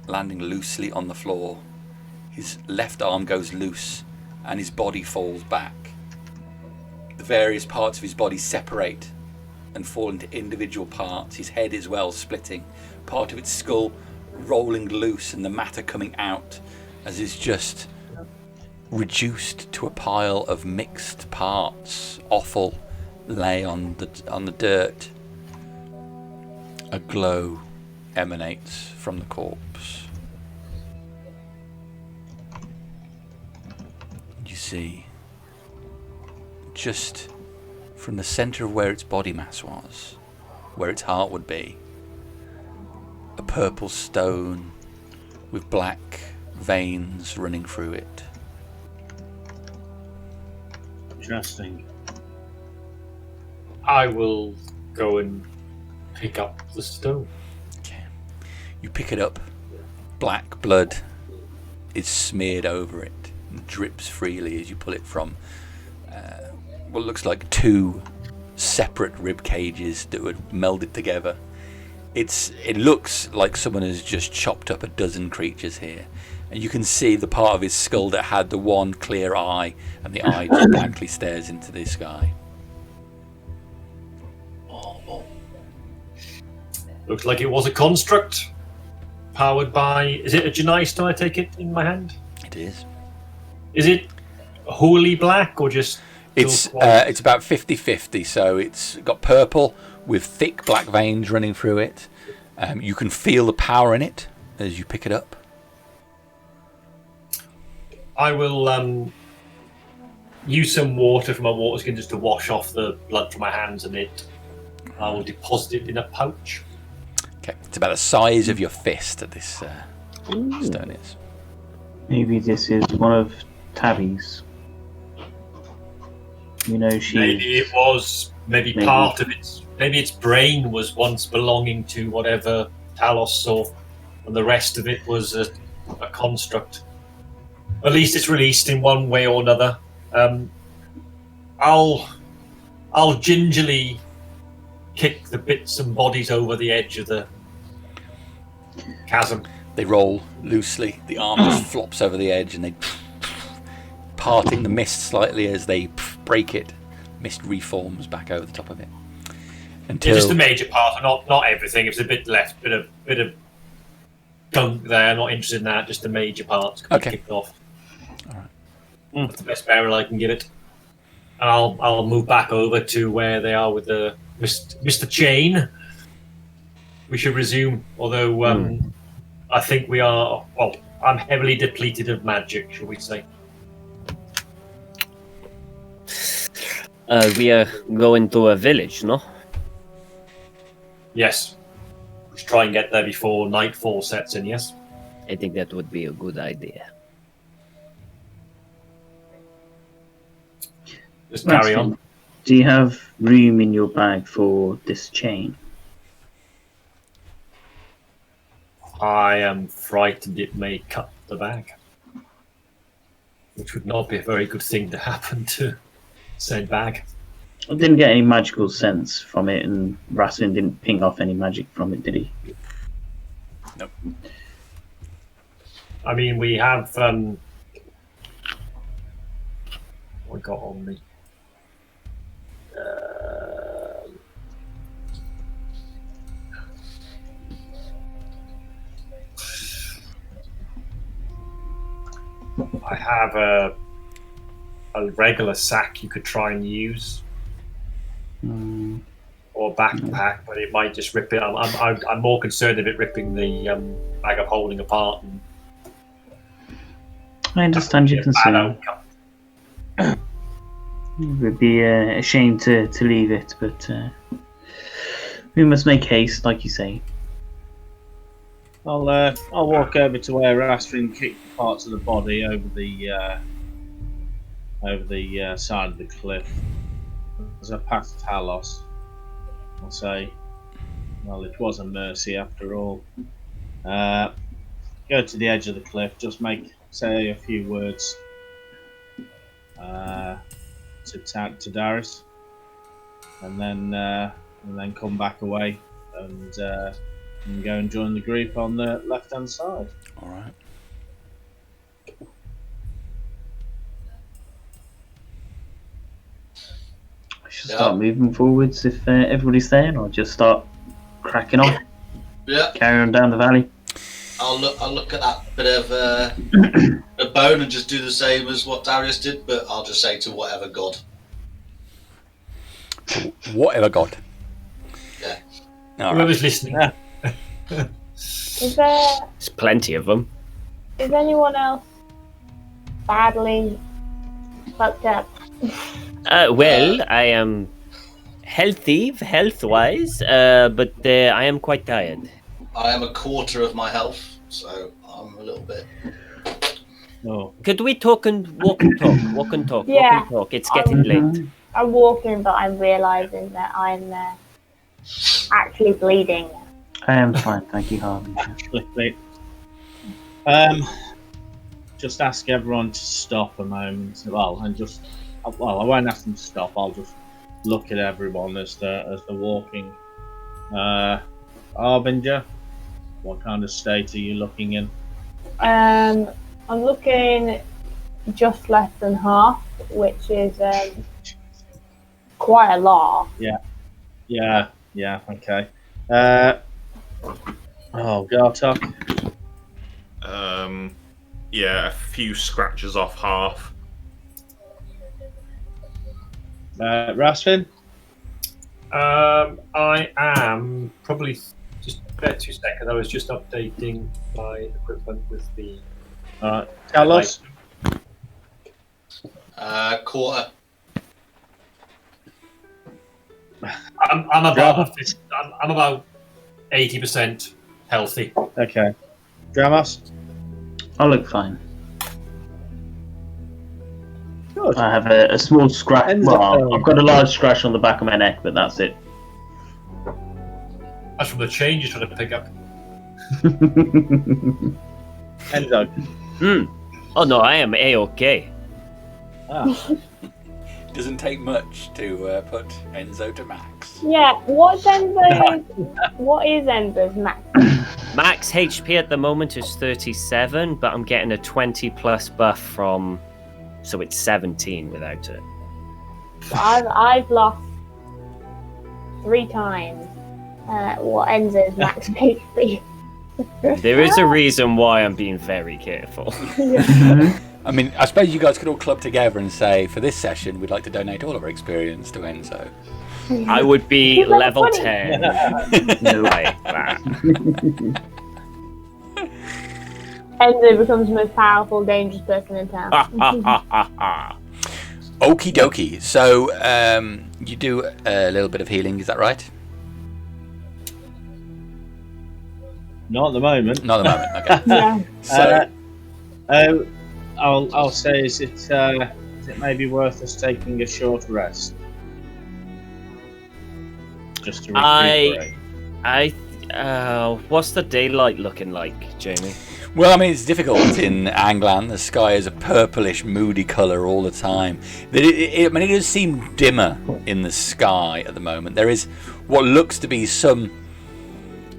landing loosely on the floor. His left arm goes loose and his body falls back. The various parts of his body separate and fall into individual parts. His head as well splitting, part of its skull rolling loose and the matter coming out as it's just reduced to a pile of mixed parts. Offal lay on the dirt. A glow emanates from the corpse. You see, just from the center of where its body mass was, where its heart would be, a purple stone with black veins running through it. Interesting. I will go and pick up the stone. Okay. You pick it up. Black blood is smeared over it and drips freely as you pull it from what looks like two separate rib cages that were melded together. It looks like someone has just chopped up a dozen creatures here, and you can see the part of his skull that had the one clear eye, and the eye just blankly stares into the sky. Looks like it was a construct powered by. Is it a Genista? I take it in my hand. It is. Is it wholly black or just? It's about 50-50, so it's got purple with thick black veins running through it. You can feel the power in it as you pick it up. I will use some water from my water skin just to wash off the blood from my hands, and I will deposit it in a pouch. Okay, it's about the size of your fist at this stone is. Maybe this is one of Tabby's. You know, Maybe it was. Maybe part of its. Maybe its brain was once belonging to whatever Talos saw, and the rest of it was a construct. At least it's released in one way or another. I'll gingerly kick the bits and bodies over the edge of the chasm. They roll loosely. The arm just flops over the edge, and they parting the mist slightly as they break it. Mist reforms back over the top of it. Until Just the major part, not everything. If there's a bit left, bit of gunk there. Not interested in that. Just the major parts can be kicked off. All right. That's the best barrel I can give it. And I'll move back over to where they are with the Mr. Chain. We should resume, although I think we are. Well, I'm heavily depleted of magic, shall we say? We are going to a village, no? Yes. We should try and get there before nightfall sets in. Yes. I think that would be a good idea. Just carry on. Do you have room in your bag for this chain? I am frightened it may cut the bag, which would not be a very good thing to happen to said bag. I didn't get any magical sense from it, and Rastvyn didn't ping off any magic from it, did he? Nope. I mean, we have. What we got on me? I have a regular sack you could try and use, or backpack, but it might just rip it. I'm more concerned of it ripping the bag of holding apart. And I understand your concern. It would be a shame to leave it, but we must make haste, like you say. I'll walk over to where Rastvyn kicked parts of the body over the side of the cliff. As I pass Talos, I'll say, "Well, it was a mercy after all." Go to the edge of the cliff, just say a few words to Darius, and then come back away and go and join the group on the left-hand side. All right. I should start moving forwards if everybody's there, or just start cracking on. Yeah. Carry on down the valley. I'll look at that bit of a bone and just do the same as what Darius did, but I'll just say to whatever god. Whatever god. Yeah. All Whoever's listening. Is there? There's plenty of them. Is anyone else badly fucked up? Well, I am healthy, health-wise, but I am quite tired. I am a quarter of my health, so I'm a little bit. No. Could we talk and walk and talk? Walk and talk. Yeah. Walk and talk. It's getting late. I'm walking, but I'm realizing that I'm actually bleeding. I am fine, thank you, Harbinger. Just ask everyone to stop a moment. Well, and just Well, I won't ask them to stop. I'll just look at everyone as they're walking. Harbinger, what kind of state are you looking in? I'm looking just less than half, which is quite a lot. Yeah, okay. Gartok. Yeah, a few scratches off half. Rastvyn. I am probably just bear 2 seconds. I was just updating my equipment with the. Talos. Quarter. I'm about 80% healthy. Okay. Dramos. I look fine. Good. I have a small scratch. Enzo. Well, I've got a large scratch on the back of my neck, but that's it. That's from the change you're trying to pick up. Enzo. Oh no, I am a-okay. Doesn't take much to put Enzo to max. Yeah, what is Enzo's max? Max HP at the moment is 37, but I'm getting a 20 plus buff from, so it's 17 without it. I've lost 3 times what Enzo's max HP. There is a reason why I'm being very careful. I mean, I suppose you guys could all club together and say, for this session, we'd like to donate all of our experience to Enzo. I would be You're like level 20. 10. No way. Enzo becomes the most powerful, dangerous person in town. Okie dokie. So, you do a little bit of healing, is that right? Not at the moment. Not at the moment, okay. Yeah. So, I'll say, is it maybe worth us taking a short rest? Just to recuperate. What's the daylight looking like, Jamie? well, I mean, it's difficult in Anglan. The sky is a purplish, moody colour all the time. I mean, it does seem dimmer in the sky at the moment. There is what looks to be some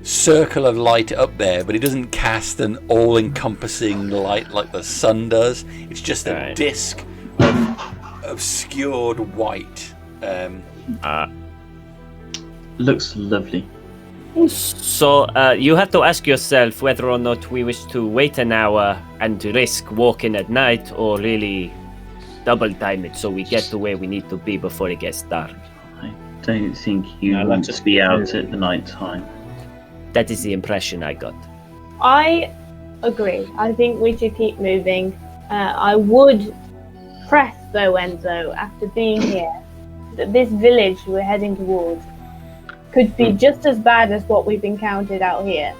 circle of light up there, but it doesn't cast an all-encompassing light like the sun does. It's just a disc of obscured white. Looks lovely. So you have to ask yourself whether or not we wish to wait an hour and risk walking at night, or really double time it so we get to where we need to be before it gets dark. I don't think you want to be out at the night time. That is the impression I got. I agree. I think we should keep moving. I would press, though, Enzo, after being here, that this village we're heading towards could be just as bad as what we've encountered out here.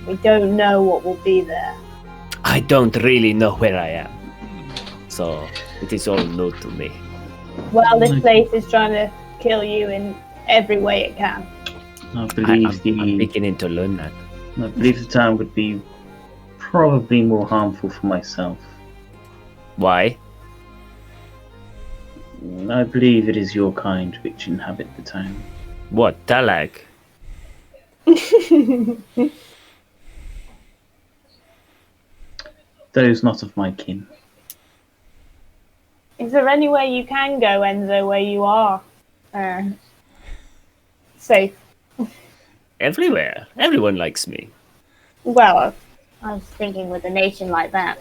We don't know what will be there. I don't really know where I am, so it is all new to me. Well, this place is trying to kill you in every way it can. I believe I'm beginning to learn that. I believe the town would be probably more harmful for myself. Why? I believe it is your kind which inhabit the town. What, Talag? Those not of my kin. Is there anywhere you can go, Enzo, where you are safe? Everywhere. Everyone likes me. Well, I was thinking with a nation like that.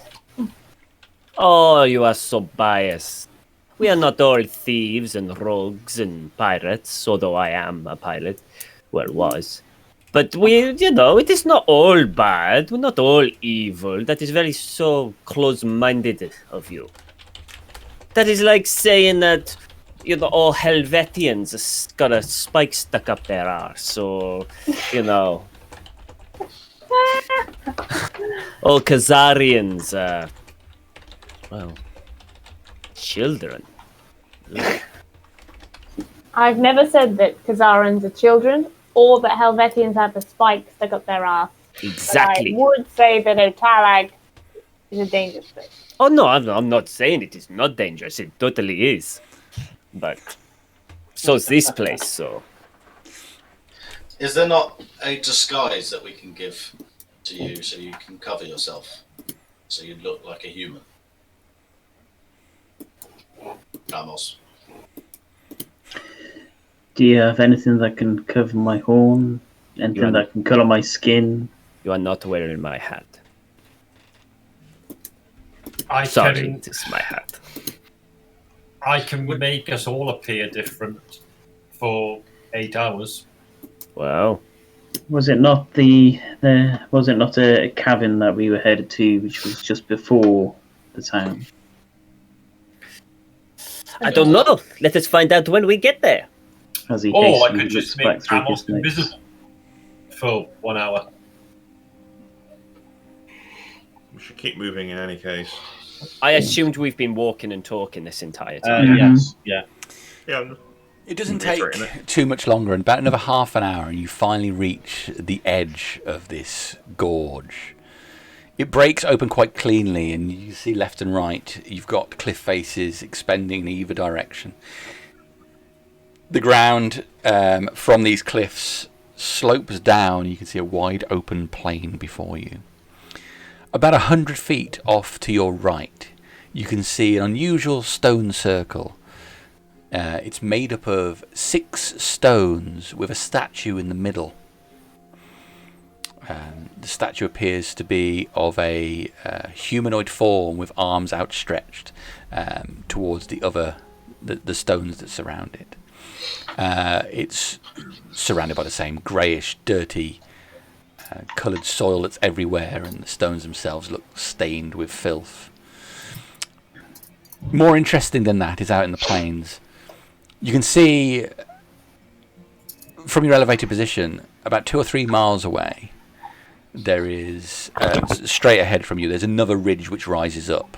Oh, you are so biased. We are not all thieves and rogues and pirates, although I am a pirate. Well, was. But it is not all bad. We're not all evil. That is very so close-minded of you. That is like saying that, all Helvetians got a spike stuck up their arse, so, all Khazarians, children. I've never said that Khazarans are children, or that Helvetians have a spike stuck up their ass. Exactly. But I would say that Otalag It's a dangerous place. Oh no, I'm not saying it is not dangerous. It totally is. But so's this place. So Is there not a disguise that we can give to you so you can cover yourself, so you look like a human? Dramos. Do you have anything that can cover my horn? Anything that can colour my skin? you are not wearing my hat. I Sorry, can it is my hat. make us all appear different for 8 hours. Wow. Was it not was it not a cabin that we were headed to, which was just before the town? I don't know. Let us find out when we get there. As he Or I hastily could just looks make back through Dramos his notes. invisible for 1 hour. We should keep moving in any case. I assumed we've been walking and talking this entire time. Mhm. Yes, yeah. Yeah, It doesn't It's take written too much longer, and about another half an hour, and you finally reach the edge of this gorge. It breaks open quite cleanly, and you see left and right. You've got cliff faces expanding in either direction. The ground from these cliffs slopes down. You can see a wide open plain before you. About 100 feet off to your right, you can see an unusual stone circle. It's made up of 6 stones with a statue in the middle. The statue appears to be of a humanoid form with arms outstretched towards the stones that surround it. It's surrounded by the same greyish, dirty, coloured soil that's everywhere, and the stones themselves look stained with filth. More interesting than that is out in the plains. You can see from your elevated position, about 2 or 3 miles away, there is, straight ahead from you, there's another ridge which rises up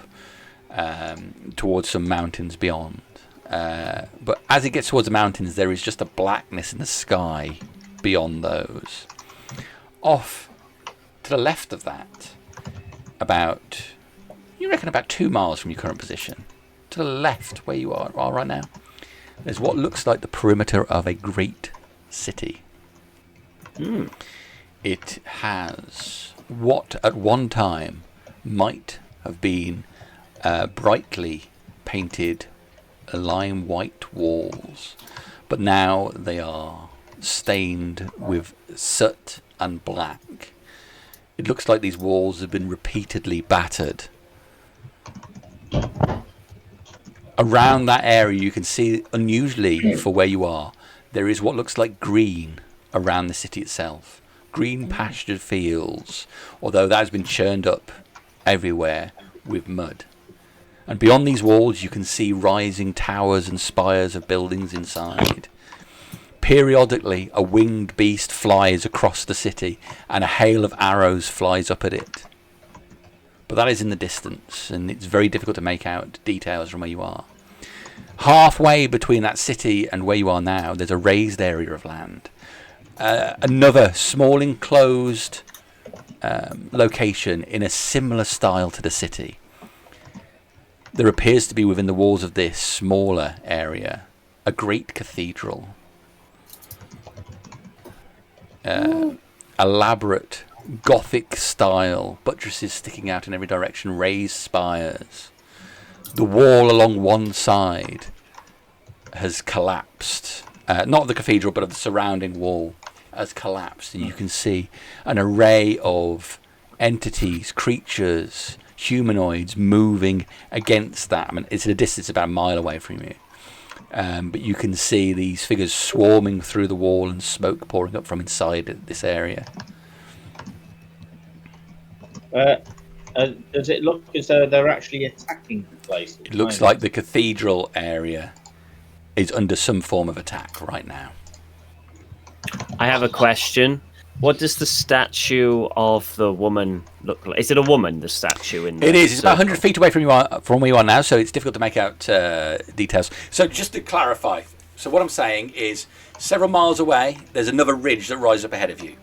towards some mountains beyond. But as it gets towards the mountains, there is just a blackness in the sky beyond those. Off to the left of that, you reckon about 2 miles from your current position, to the left where you are right now, there's what looks like the perimeter of a great city. It has what at one time might have been brightly painted lime white walls, but now they are stained with soot and black. It looks like these walls have been repeatedly battered. Around that area, you can see, unusually for where you are, there is what looks like green around the city itself. Green pastured fields, although that has been churned up everywhere with mud. And beyond these walls, you can see rising towers and spires of buildings inside. Periodically, a winged beast flies across the city, and a hail of arrows flies up at it. But that is in the distance, and it's very difficult to make out details from where you are. Halfway between that city and where you are now, there's a raised area of land. Another small enclosed location in a similar style to the city. There appears to be within the walls of this smaller area a great cathedral. Elaborate Gothic style, buttresses sticking out in every direction, raised spires. The wall along one side has collapsed. Not of the cathedral, but of the surrounding wall has collapsed. And you can see an array of entities, creatures, humanoids moving against that. I mean, it's at a distance about a mile away from you. But you can see these figures swarming through the wall and smoke pouring up from inside this area. Does it look as though they're actually attacking the place? It looks like the cathedral area is under some form of attack right now. I have a question. What does the statue of the woman look like? Is it a woman, the statue? It is. It's about 100 feet away from where you are now, so it's difficult to make out details. So just to clarify, so what I'm saying is several miles away, there's another ridge that rises up ahead of you.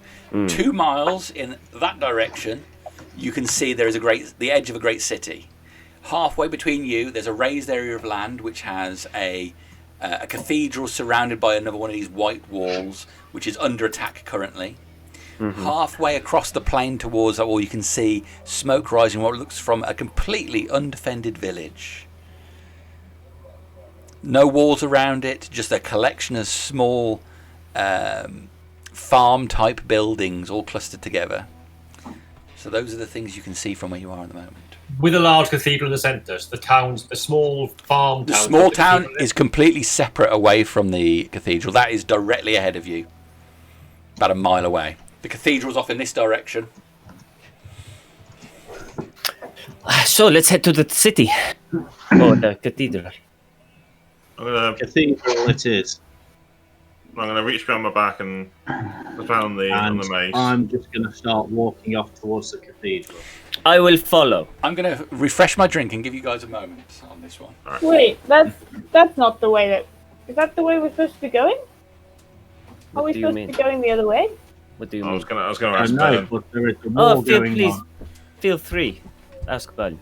2 miles in that direction, you can see there is the edge of a great city. Halfway between you, there's a raised area of land which has a cathedral surrounded by another one of these white walls, which is under attack currently. Halfway across the plain towards that wall, you can see smoke rising what looks from a completely undefended village. No walls around it, just a collection of small farm-type buildings all clustered together. So those are the things you can see from where you are at the moment. With a large cathedral in the centre, so the small farm town. The small town is completely separate away from the cathedral. That is directly ahead of you, about a mile away. The cathedral's off in this direction. So let's head to the city. Or the cathedral. Cathedral it is. I'm going to reach behind my back and found on the mace. I'm just going to start walking off towards the cathedral. I will follow. I'm going to refresh my drink and give you guys a moment on this one. Right. Wait, that's not the way that... Is that the way we're supposed to be going? Are What we do you supposed mean? to be going the other way? What do you I mean? was going to I ask know, Ben. but there is a war going on. Feel free. Ask Bud.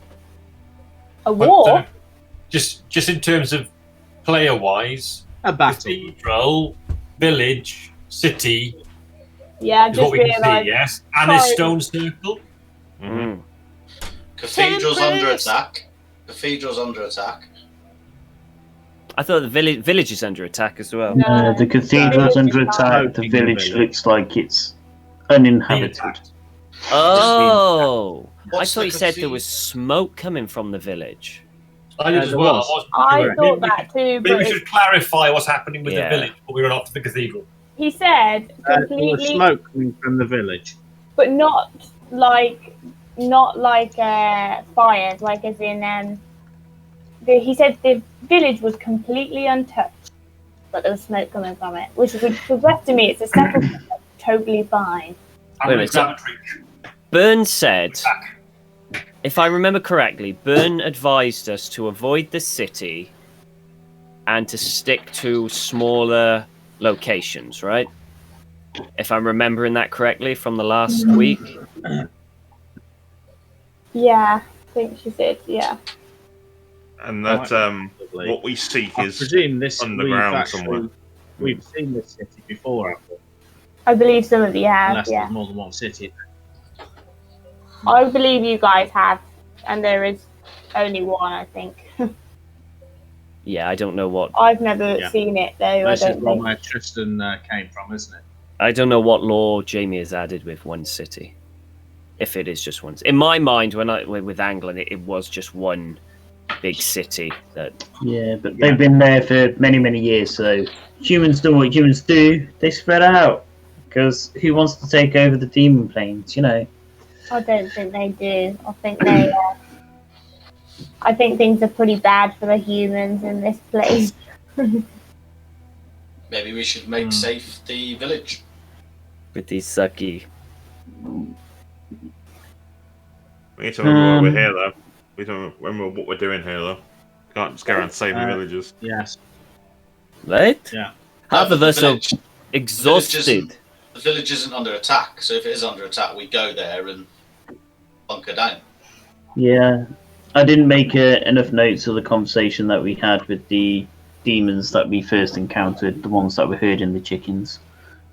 A But, war? just in terms of player-wise, A battle. cathedral, village, city Yeah, I is what just we can see, realised. yes? And a stone circle. Mhm. Cathedral's under Tempest! attack. Cathedral's under attack. I thought the village is under attack as well. No. The cathedral's under attack. The Smoking village village. looks like it's Being uninhabited. attacked. Oh! I What's thought the you said there cathe- was smoke coming from the village. I did as there well. was. I wasn't I sure. thought Maybe that too, Maybe we but should clarify what's happening with Yeah. the village before we run off to the cathedral. he said There was completely, smoke coming from the village. but not like fires, like as in he said the village was completely untouched, but there was smoke coming from it, which suggests to me it's a settlement that's totally fine. I'm Wait a going minute, to grab a drink. Byrne said, Back. if I remember correctly, Byrne advised us to avoid the city and to stick to smaller locations, right? If I'm remembering that correctly from the last week. Yeah, I think she did. Yeah. And that Lovely. what we seek I is presume this underground somewhere. We've seen this city before, haven't we? I believe some of you have. Unless Yeah, there's more than one city. I believe you guys have, and there is only one, I think. Yeah, I don't know what I've never Yeah. seen it though. I This is don't one think. where Tristan came from, isn't it? I don't know what law Jamie has added with one city. If it is just one, in my mind, with Anglin, it was just one big city. That Yeah, but they've been there for many, many years. So humans do what humans do. They spread out. Because who wants to take over the demon planes? You know. I don't think they do. I think they. I think things are pretty bad for the humans in this place. Maybe we should make safe the village. pretty sucky. We need to remember why we're here, though. We don't remember what we're doing here, though. Can't just go around saving villagers. Yes. Right? Yeah. Half of The us are village- exhausted. The village isn't under attack, so if it is under attack, we go there and bunker down. Yeah, I didn't make enough notes of the conversation that we had with the demons that we first encountered, the ones that were herding the chickens.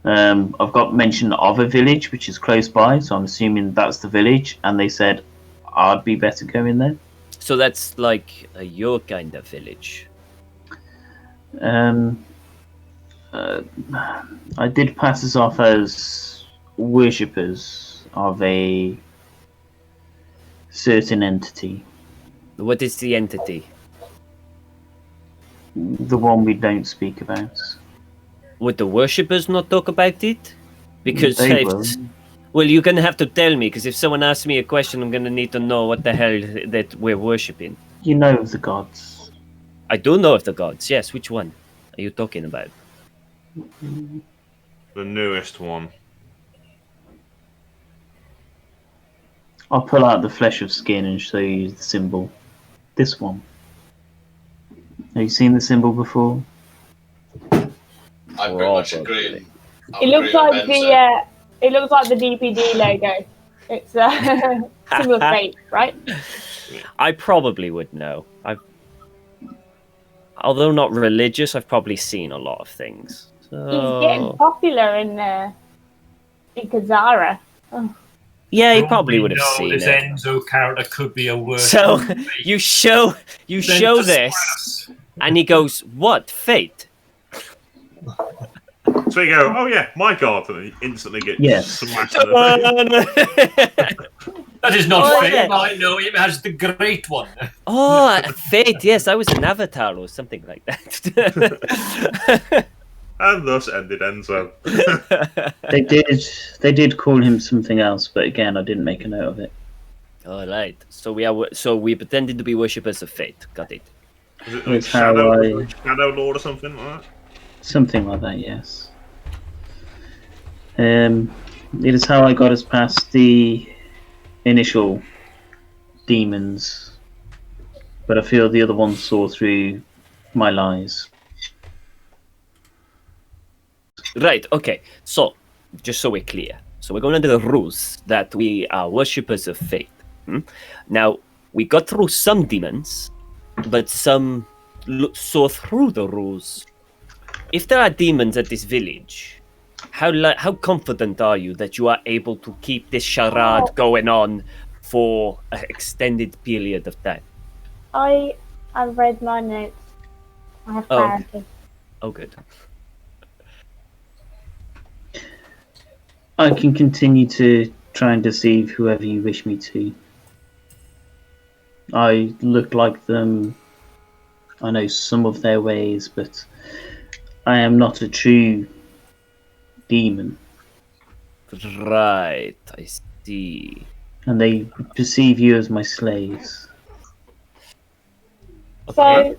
I've got mention of a village which is close by, so I'm assuming that's the village, and they said I'd be better going there. So that's like your kind of village. I did pass us off as worshippers of a certain entity, What is the entity? the one we don't speak about. Would the worshippers not talk about it? Because They if- will. well, you're gonna have to tell me, because if someone asks me a question, I'm gonna need to know what the hell that we're worshipping. You know of the gods. I do know of the gods. Yes, which one are you talking about? The newest one. I'll pull out the flesh of skin and show you the symbol. This one. Have you seen the symbol before? I pretty much agree. It looks like the DPD logo. It's a similar fate, right? I probably would know. Although not religious, I've probably seen a lot of things. He's getting popular in Kazara. Oh. Yeah, he For all probably we would have know, seen this it. Enzo character could be a word. So you show this, and he goes, "What fate?" So you go, oh yeah, my god, and he instantly gets Yes. smashed in the face. That is not Oh, fate. yeah. I know him as the great one. Oh, fate! Yes, I was an avatar or something like that. And thus ended Enzo. They did call him something else, but again, I didn't make a note of it. All right. So we pretended to be worshippers of fate. Got it. Is it That's like how Shadow Lord or something like that? Something like that, yes. It is how I got us past the initial demons, but I feel the other ones saw through my lies. Right. Okay. So, just so we're clear, so we're going under the rules that we are worshippers of fate. Now, we got through some demons, but some saw through the rules. If there are demons at this village, how confident are you that you are able to keep this charade going on for an extended period of time? I've read my notes. I have clarity. Oh, good. I can continue to try and deceive whoever you wish me to. I look like them. I know some of their ways, but I am not a true demon. Right, I see. And they perceive you as my slaves. So,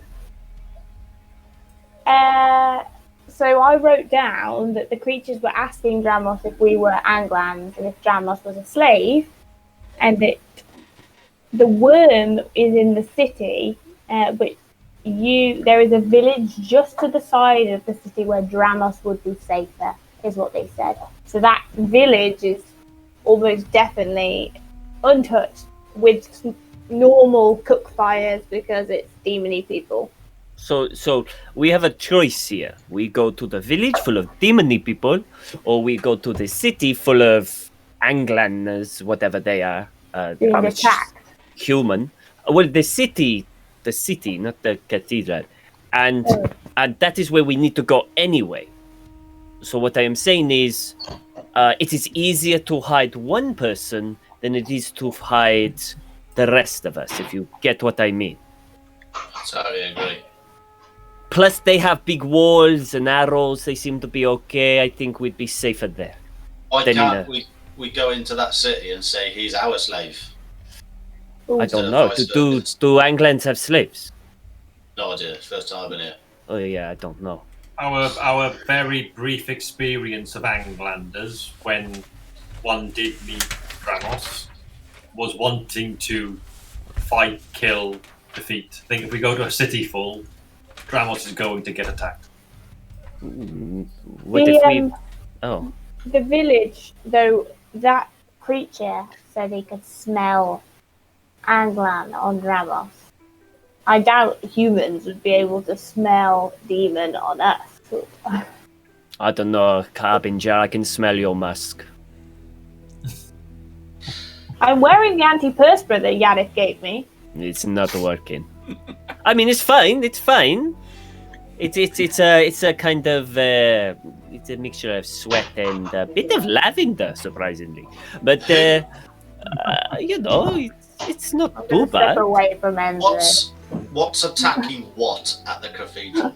so I wrote down that the creatures were asking Dramos if we were Anglans and if Dramos was a slave, and that the worm is in the city, but there is a village just to the side of the city where Dramos would be safer, is what they said. So that village is almost definitely untouched with normal cook fires because it's demony people. So we have a choice here. We go to the village full of demony people, or we go to the city full of Anglans, whatever they are. Being attacked. Human. Well, the city, not the cathedral. And that is where we need to go anyway. So what I am saying is, it is easier to hide one person than it is to hide the rest of us, if you get what I mean. Totally agree. Plus, they have big walls and arrows. They seem to be okay. I think we'd be safer there. Why can't we go into that city and say he's our slave? I don't know. Do Anglans have slaves? No idea. First time I've been here. Oh yeah, I don't know. Our very brief experience of Anglanders, when one did meet Dramos, was wanting to fight, kill, defeat. I think if we go to a city full, Dramos is going to get attacked. What if we... Oh. The village, though, that creature said he could smell Anglan on Dramos. I doubt humans would be able to smell demon on us. I don't know, Harbinger. I can smell your mask. I'm wearing the antiperspirant that Yannick gave me. It's not working. I mean, it's fine. It's fine. It's a kind of it's a mixture of sweat and a bit of lavender, surprisingly. But you know, it's not too bad. Step away from Enzo. What's attacking what at the cathedral?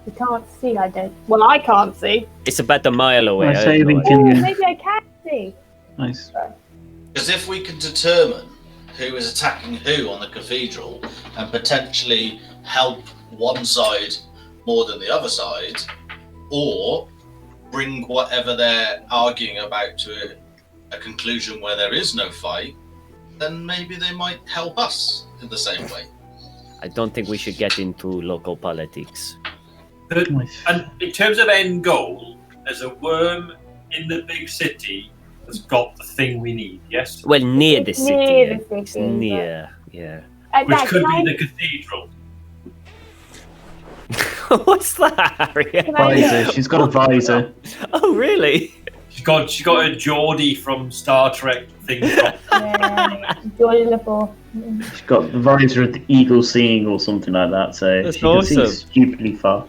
You can't see. I don't. Well, I can't see. It's about a mile away. I say we Oh, can. maybe I can see. Nice. Because if we can determine who is attacking who on the cathedral and potentially help one side more than the other side, or bring whatever they're arguing about to a conclusion where there is no fight, then maybe they might help us in the same way. I don't think we should get into local politics. And in terms of end goal, there's a worm in the big city has got the thing we need. Yes, Well, near the It's city. near the It's city, but- near, yeah. which Dad, could can be I- the cathedral. What's that, Harry? Can I- Visor. She's got a visor. Oh, really? She's got a Geordie from Star Trek thing. Yeah, George Laporte. She's got the visor of the eagle seeing or something like that, so That's she can awesome. see stupidly far.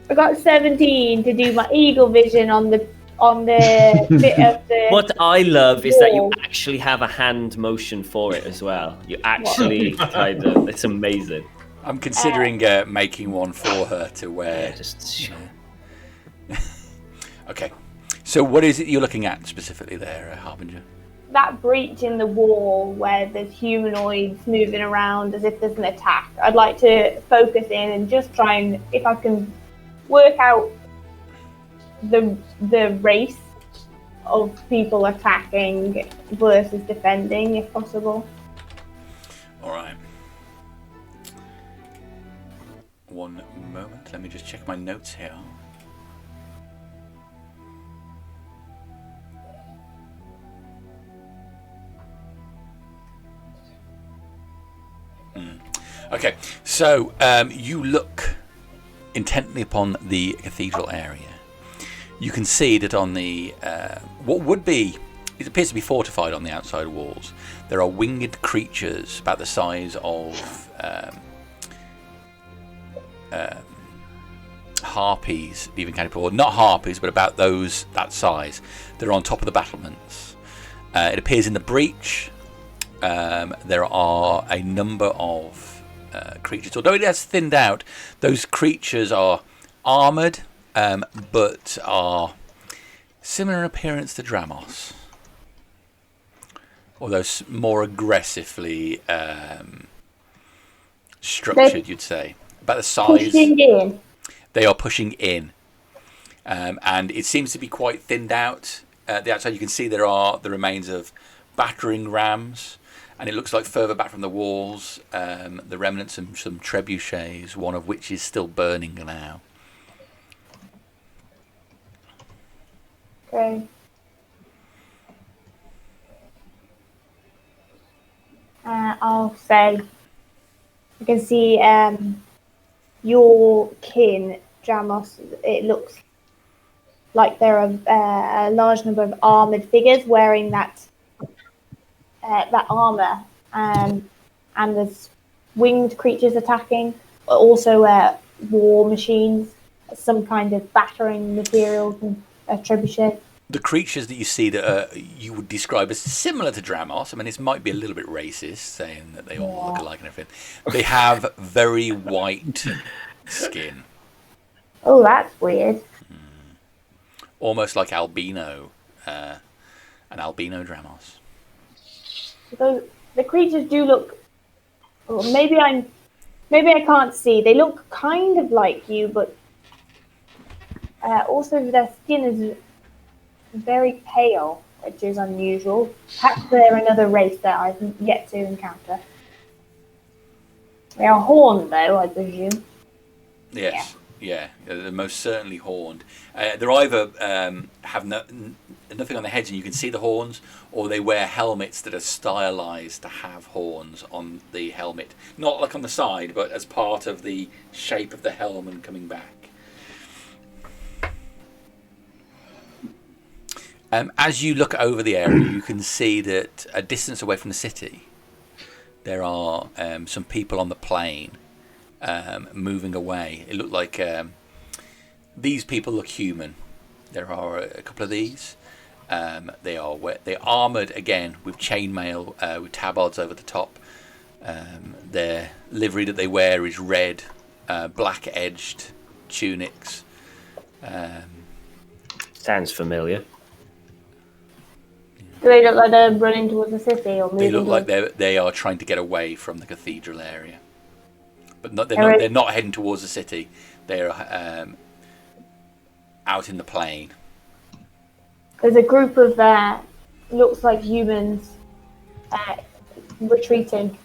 I got 17 to do my eagle vision on the bit of the. What I love is that you Wall. actually have a hand motion for it as well. You actually kind of, it's amazing. I'm considering making one for her to wear. Yeah, just Okay. So what is it you're looking at specifically there, Harbinger? That breach in the wall where there's humanoids moving around as if there's an attack. I'd like to focus in and just try and, if I can, work out the race of people attacking versus defending, if possible. All right. One moment. Let me just check my notes here. Okay, so you look intently upon the cathedral area. You can see that on the what would be, it appears to be fortified on the outside walls. There are winged creatures about the size of harpies, even kind of, not harpies, but about that size. They're on top of the battlements. It appears in the breach. There are a number of creatures, although it has thinned out. Those creatures are armoured, but are similar in appearance to Dramos, although more aggressively structured, you'd say. About the size. Pushing in. They are pushing in, and it seems to be quite thinned out. At the outside, you can see there are the remains of battering rams. And it looks like further back from the walls, the remnants of some trebuchets, one of which is still burning now. Okay. I'll say, you can see your kin, Dramos. It looks like there are a large number of armoured figures wearing that armour, and there's winged creatures attacking, but also war machines, some kind of battering materials and trebuchet. The creatures that you see that you would describe as similar to Dramos, I mean, this might be a little bit racist, saying that they all look alike and everything. They have very white skin. Oh, that's weird. Almost like albino, an albino Dramos. So the creatures do look. Well, maybe I can't see. They look kind of like you, but also their skin is very pale, which is unusual. Perhaps they're another race that I've yet to encounter. They are horned, though, I presume. Yes, yeah, they're most certainly horned. They're either have nothing on their heads and you can see the horns, or they wear helmets that are stylized to have horns on the helmet. Not like on the side, but as part of the shape of the helm and coming back. As you look over the area, you can see that a distance away from the city, there are some people on the plain moving away. It looked like these people look human. There are a couple of these. They're armoured again with chainmail with tabards over the top. Their livery that they wear is red, black-edged tunics. Sounds familiar. Do they look like they're running towards the city or moving? They look like towards... they are trying to get away from the cathedral area, but they're not heading towards the city. They're out in the plain. There's a group of looks like humans retreating.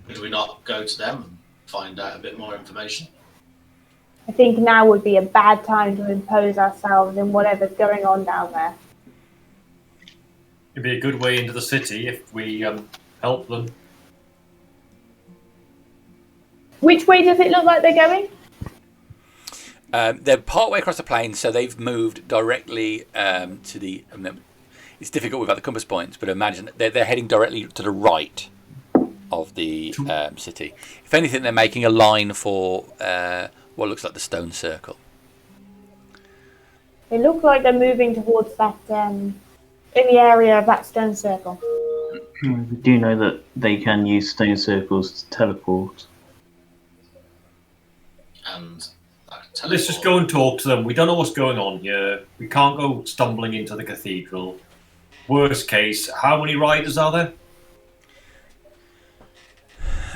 Could we not go to them and find out a bit more information? I think now would be a bad time to impose ourselves in whatever's going on down there. It'd be a good way into the city if we help them. Which way does it look like they're going? They're partway across the plain, so they've moved directly to the. It's difficult without the compass points, but imagine they're heading directly to the right of the city. If anything, they're making a line for what looks like the stone circle. They look like they're moving towards that, in the area of that stone circle. We do know that they can use stone circles to teleport. And Let's just go and talk to them. We don't know what's going on here. We can't go stumbling into the cathedral. Worst case, how many riders are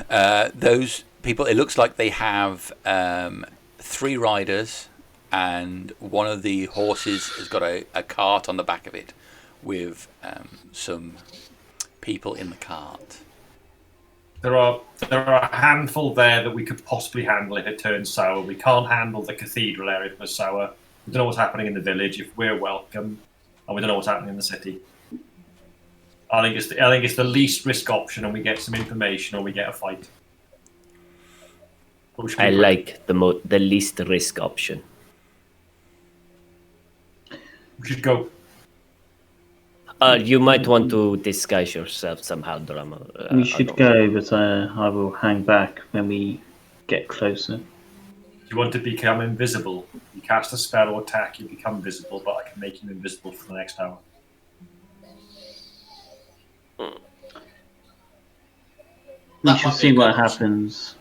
there? Those people, it looks like they have 3 riders, and one of the horses has got a cart on the back of it with some people in the cart. There are a handful there that we could possibly handle if it turns sour. We can't handle the cathedral area if it's sour. We don't know what's happening in the village if we're welcome, and we don't know what's happening in the city. I think it's the least risk option, and we get some information, or we get a fight. I like the least risk option. We should go. You might want to disguise yourself somehow, Drama. We should go, but I will hang back when we get closer. You want to become invisible. You cast a spell or attack, you become visible, but I can make you invisible for the next hour. We shall see what happens.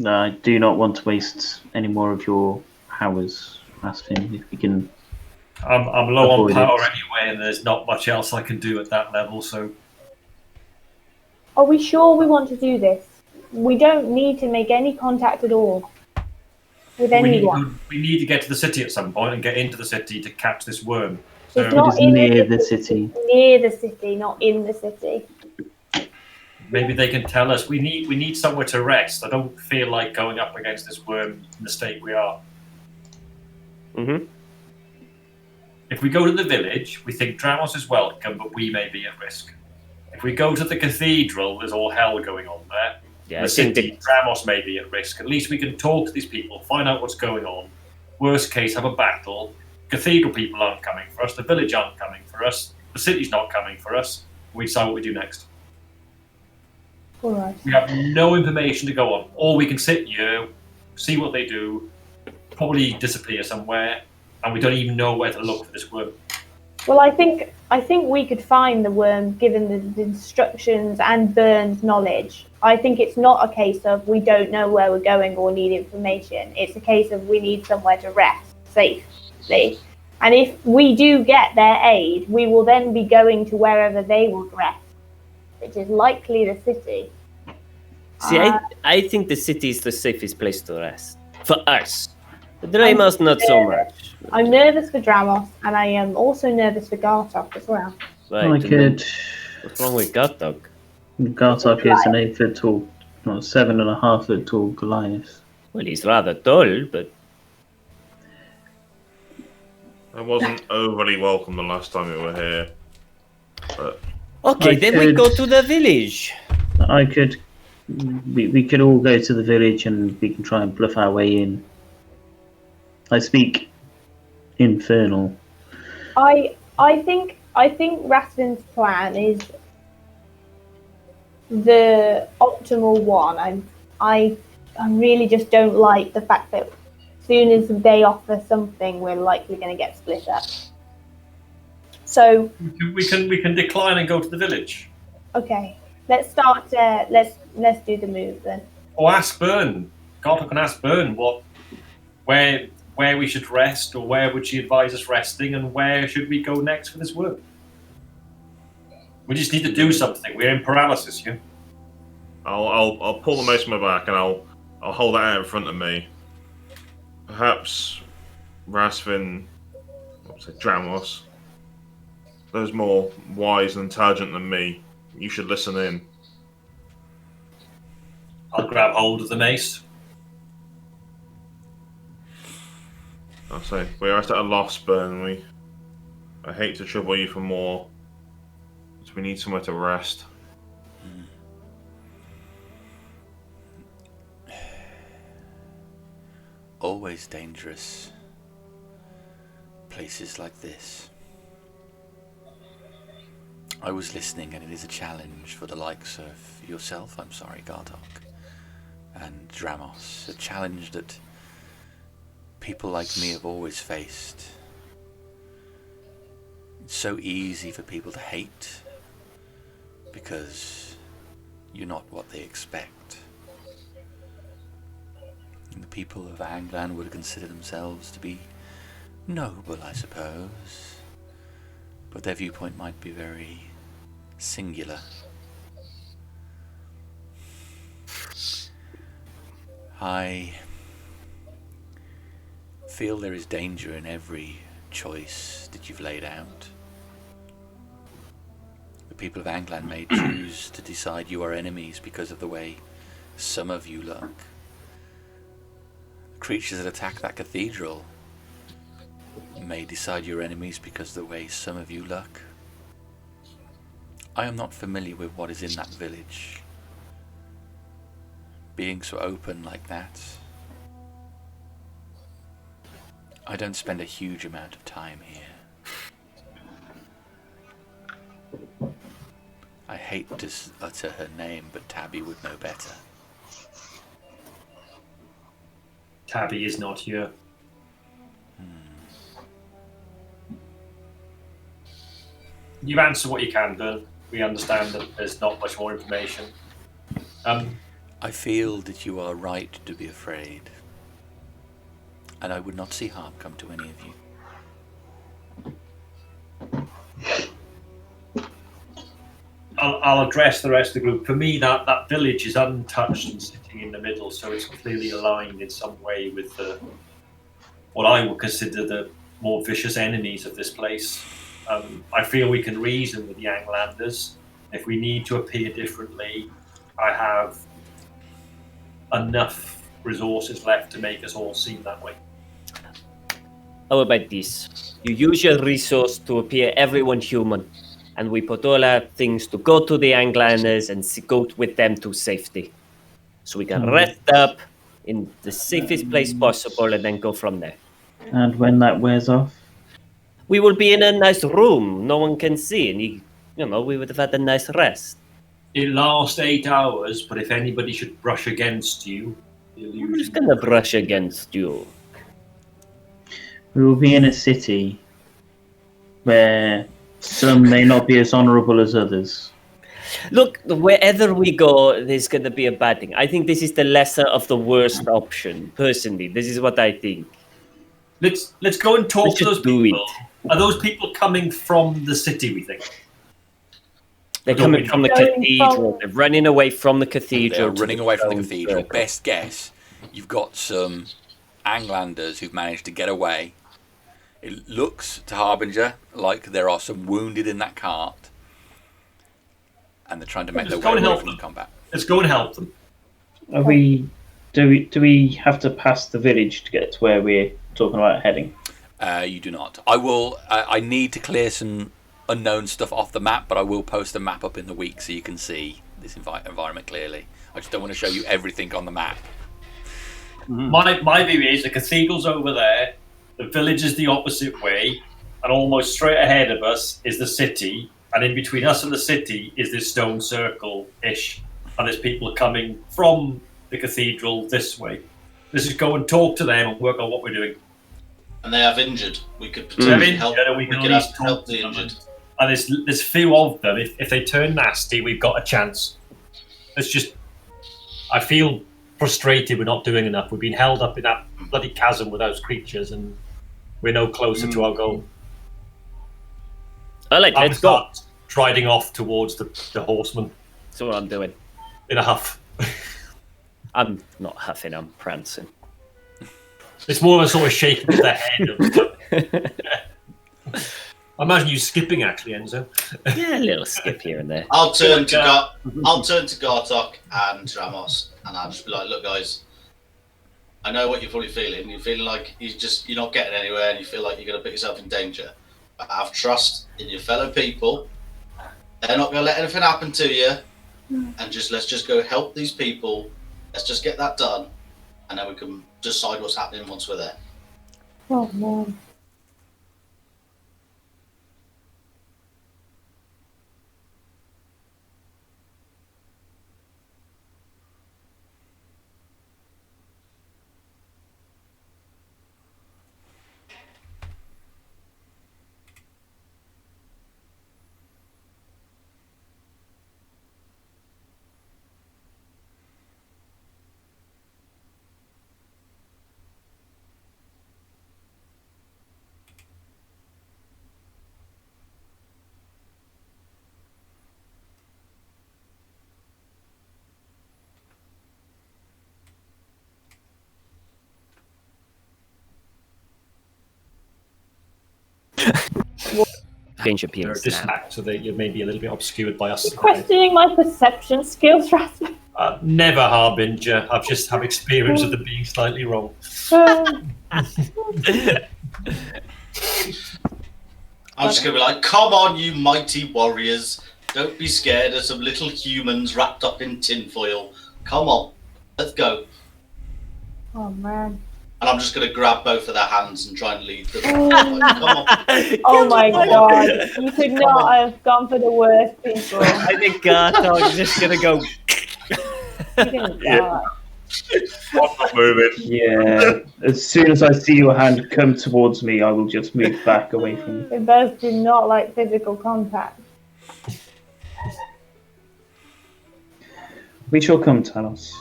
I do not want to waste any more of your hours, Rastvyn. If we can. I'm low on avoid power it. anyway, and there's not much else I can do at that level, so... Are we sure we want to do this? We don't need to make any contact at all with anyone. We need to get to the city at some point and get into the city to catch this worm. It's So not is in near the city. Near the city, not in the city. maybe they can tell us. We need somewhere to rest. I don't feel like going up against this worm in the state we are. Mm-hmm. If we go to the village, we think Dramos is welcome, but we may be at risk. If we go to the cathedral, there's all hell going on there. Yeah, The I think city, Dramos may be at risk. At least we can talk to these people, find out what's going on. Worst case, have a battle. Cathedral people aren't coming for us. The village aren't coming for us. The city's not coming for us. We decide what we do next. All right. We have no information to go on. Or we can sit here, see what they do, probably disappear somewhere, and we don't even know where to look for this worm. Well, I think we could find the worm given the instructions and Bernes' knowledge. I think it's not a case of we don't know where we're going or need information. It's a case of we need somewhere to rest safely. And if we do get their aid, we will then be going to wherever they will rest, which is likely the city. See, I think the city is the safest place to rest. For us. The Dramos, not so much. I'm nervous for Dramos, and I am also nervous for Gartok as well. Right, I could. what's wrong with Gartok? Gartok is an 8-foot tall, not 7.5-foot tall Goliath. Well, he's rather tall, but I wasn't overly welcome the last time we were here. But okay, then we go to the village. I could. We could all go to the village and we can try and bluff our way in. I speak Infernal. I think Rastvyn's plan is the optimal one. I really just don't like the fact that as soon as they offer something, we're likely going to get split up. So We can decline and go to the village. okay, let's start. Let's do the move then. Or ask Bern. Gartok can ask Bern where we should rest, or where would she advise us resting, and where should we go next for this work. We just need to do something. We're in paralysis here. I'll pull the mace from my back and I'll hold that out in front of me. Perhaps Rastvyn, Dramos, those more wise and intelligent than me. You should listen in. I'll grab hold of the mace. I'll say we are at a loss, Bern. I hate to trouble you for more, but we need somewhere to rest. Always dangerous. Places like this. I was listening, and it is a challenge for the likes of yourself, I'm sorry, Gartok, and Dramos. A challenge that people like me have always faced. It's so easy for people to hate because you're not what they expect. And the people of Anglan would consider themselves to be noble, I suppose, but their viewpoint might be very singular. I feel there is danger in every choice that you've laid out. The people of Anglan may choose to decide you are enemies because of the way some of you look. The creatures that attack that cathedral may decide you're enemies because of the way some of you look. I am not familiar with what is in that village. Being so open like that, I don't spend a huge amount of time here. I hate to utter her name, but Tabby would know better. Tabby is not here. You've answered what you can, Bill. We understand that there's not much more information. I feel that you are right to be afraid, and I would not see harm come to any of you. I'll address the rest of the group. For me, that village is untouched and sitting in the middle, so it's clearly aligned in some way with what I would consider the more vicious enemies of this place. I feel we can reason with the Anglanders. If we need to appear differently, I have enough resources left to make us all seem that way. How about this? You use your resource to appear everyone human, and we put all our things to go to the Anglanders and go with them to safety. So we can rest up in the safest place possible and then go from there. And when that wears off? We will be in a nice room. No one can see. And, we would have had a nice rest. It lasts 8 hours, but if anybody should brush against you, Who's going to brush against you? We will be in a city where some may not be as honourable as others. Look, wherever we go, there's going to be a bad thing. I think this is the lesser of the worst option, personally. This is what I think. Let's go and talk to those do people. it. Are those people coming from the city, we think? They're coming from the cathedral. They're running away from the cathedral. They're running away from the cathedral. Best guess, you've got some Anglanders who've managed to get away. It looks to Harbinger like there are some wounded in that cart, and they're trying to make their way away from the combat. Let's go and help them. Do we have to pass the village to get to where we're talking about heading? You do not. I will. I need to clear some unknown stuff off the map, but I will post a map up in the week so you can see this environment clearly. I just don't want to show you everything on the map. Mm-hmm. My view is the cathedral's over there, the village is the opposite way, and almost straight ahead of us is the city, and in between us and the city is this stone circle-ish, and there's people coming from the cathedral this way. Let's just go and talk to them and work on what we're doing. And they have injured. We could potentially help. We could at least help the injured. And there's few of them. If they turn nasty, we've got a chance. I feel frustrated we're not doing enough. We've been held up in that bloody chasm with those creatures, and we're no closer to our goal. All right, let's go. Striding off towards the horseman. That's what I'm doing. In a huff. I'm not huffing, I'm prancing. It's more of a sort of shaking of the head. I imagine you skipping, actually, Enzo. Yeah, a little skip here and there. I'll turn to Gartok and Dramos, and I'll just be like, "Look, guys, I know what you're probably feeling. You're feeling like you're not getting anywhere, and you feel like you're going to put yourself in danger. but have trust in your fellow people. They're not going to let anything happen to you. And let's just go help these people. Let's just get that done. And then we can decide what's happening once we're there. Oh, man. Change They're appearance just now. act so that you're maybe a little bit obscured by us. Questioning my perception skills, Rastvyn. Never Harbinger. I've just have experience of them being slightly wrong. I'm just going to be like, come on, you mighty warriors. Don't be scared of some little humans wrapped up in tinfoil. Come on, let's go. Oh, man. And I'm just going to grab both of their hands and try and lead them. Like, come on. Oh, my God. You could not have gone for the worst people. I think Gartok is just gonna go. You didn't die. I'm not moving. Yeah. As soon as I see your hand come towards me, I will just move back away from you. They both do not like physical contact. We shall come, Talos.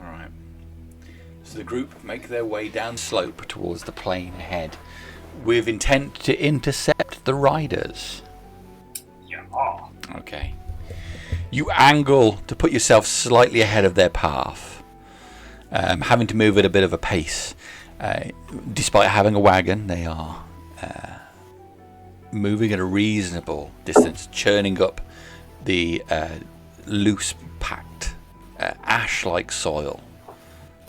Alright. So the group make their way down slope towards the plain ahead with intent to intercept the riders. Yeah. Okay. You angle to put yourself slightly ahead of their path, having to move at a bit of a pace. Despite having a wagon, they are moving at a reasonable distance, churning up the loose packed ash-like soil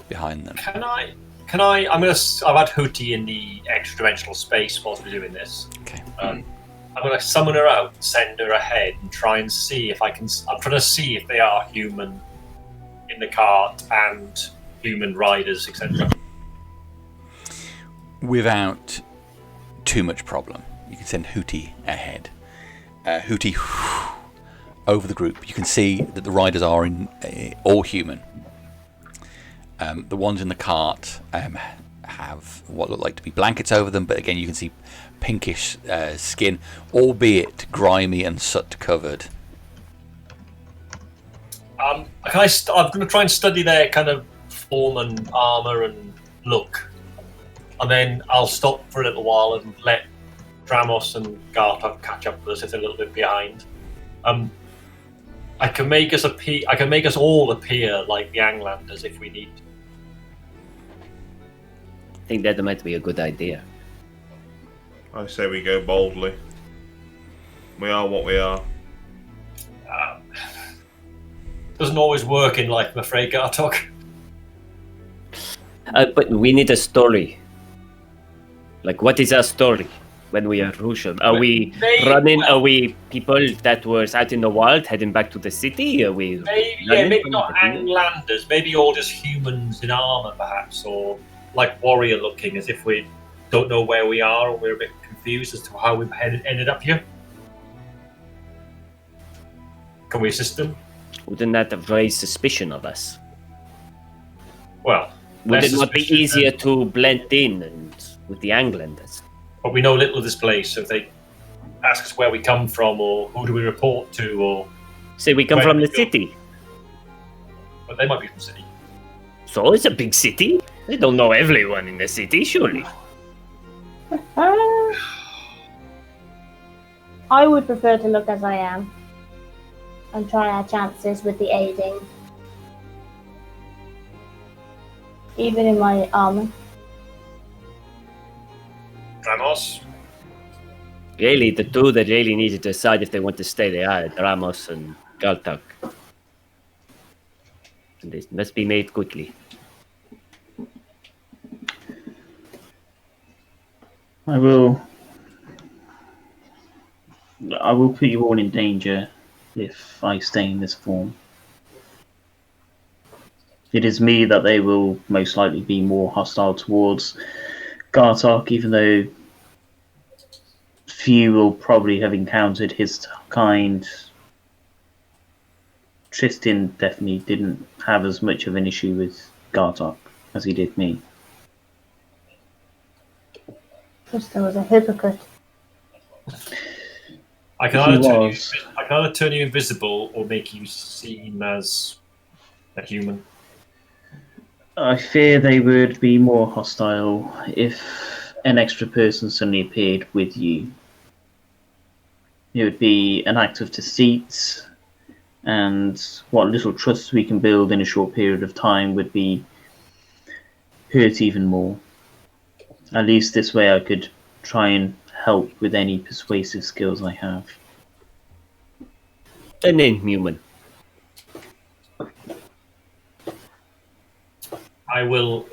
behind them. I've had Hootie in the extra-dimensional space whilst we're doing this. Okay. I'm going to summon her out, send her ahead, and try and see if I can. I'm trying to see if they are human in the cart and human riders, etc. Without too much problem, you can send Hootie ahead. Hootie over the group. You can see that the riders are all human. The ones in the cart have what look like to be blankets over them, but again, you can see pinkish skin, albeit grimy and soot covered. I'm going to try and study their kind of form and armor and look, and then I'll stop for a little while and let Dramos and Gartok catch up with us if they're a little bit behind. I can make us all appear like the Anglanders if we need to. I think that might be a good idea. I say we go boldly. We are what we are. Doesn't always work in life, I'm afraid, Gartok. But we need a story. Like, what is our story when we are Russian? Are we running? Are we people that were out in the wild heading back to the city? Are we? Maybe not Anglanders. Maybe all just humans in armor, perhaps, or like warrior looking, as if we don't know where we are, or we're a bit confused as to how we've ended up here. Can we assist them? Wouldn't that have raised suspicion of us? Well, would less it not be suspicion easier than- to blend in and with the Anglanders? But we know little of this place, so if they ask us where we come from, or who do we report to, or Say we come Where from do the we go? city. but they might be from the city. So it's a big city. They don't know everyone in the city, surely. I would prefer to look as I am and try our chances with the aiding. Even in my armor. Dramos? Really, the two that really need to decide if they want to stay, they are Dramos and Gartok. And this must be made quickly. I will put you all in danger if I stay in this form. It is me that they will most likely be more hostile towards Gartok, even though few will probably have encountered his kind. Tristan definitely didn't have as much of an issue with Gartok as he did me. Tristan was a hypocrite. I can either turn you invisible or make you seem as a human. I fear they would be more hostile if an extra person suddenly appeared with you. It would be an act of deceit, and what little trust we can build in a short period of time would be hurt even more. At least this way I could try and help with any persuasive skills I have. An inhuman. I will.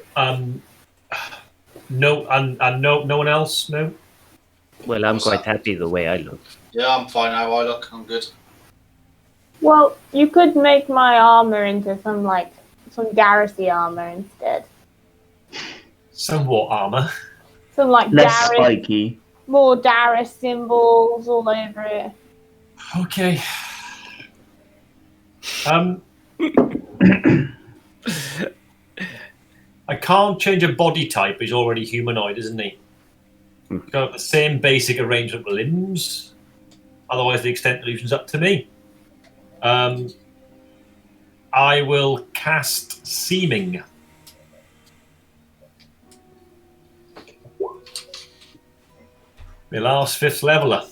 No, and no one else. No. Well, I'm quite happy the way I look. Yeah, I'm fine how I look. I'm good. Well, you could make my armor into some Garrissy armor instead. Some what armor? Some like Less Garrus, spiky. more Garrus symbols all over it. Okay. I can't change a body type. He's already humanoid, isn't he? He's got the same basic arrangement of limbs. Otherwise, the extent illusion's up to me. I will cast Seeming. My last 5th leveler.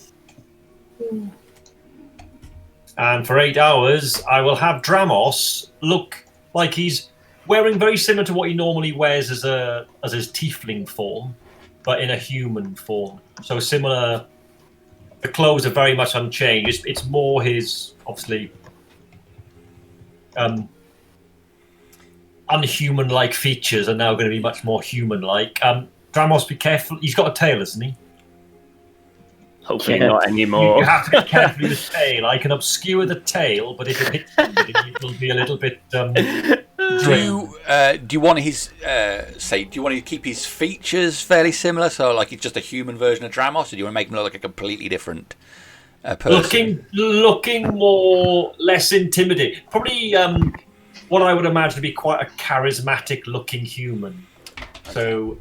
And for 8 hours, I will have Dramos look like he's wearing very similar to what he normally wears as his tiefling form, but in a human form. So similar. The clothes are very much unchanged. It's more his, obviously, unhuman-like features are now going to be much more human-like. Dramos, be careful. He's got a tail, hasn't he? Hopefully not anymore. You have to be careful with the tail. I can obscure the tail, but if it hits somebody, it will be a little bit. Do you want his do you want to keep his features fairly similar, so like he's just a human version of Dramos, or do you want to make him look like a completely different person? Looking more less intimidating. Probably what I would imagine to be quite a charismatic looking human. So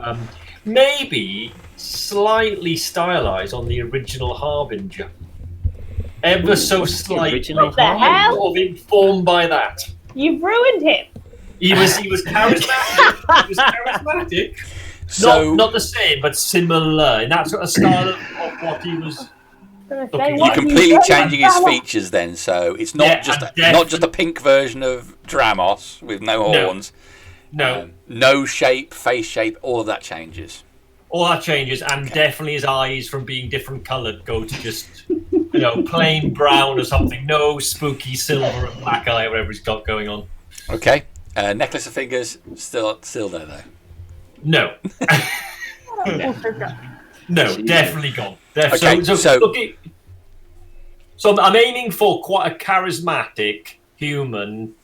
maybe slightly stylized on the original Harbinger. Ever so slightly. What the hell? Sort of informed by that. You've ruined him. He was charismatic. He was charismatic. So not the same, but similar in that sort of style of what he was. Say, you're completely changing his features then, so it's not not just a pink version of Dramos with no horns. No. No shape, face shape, all of that changes. All that changes, and definitely his eyes from being different coloured go to just plain brown or something. No spooky silver and black eye, whatever he's got going on. Okay. Necklace of fingers still there though. No. No, definitely gone. Okay, so I'm aiming for quite a charismatic human.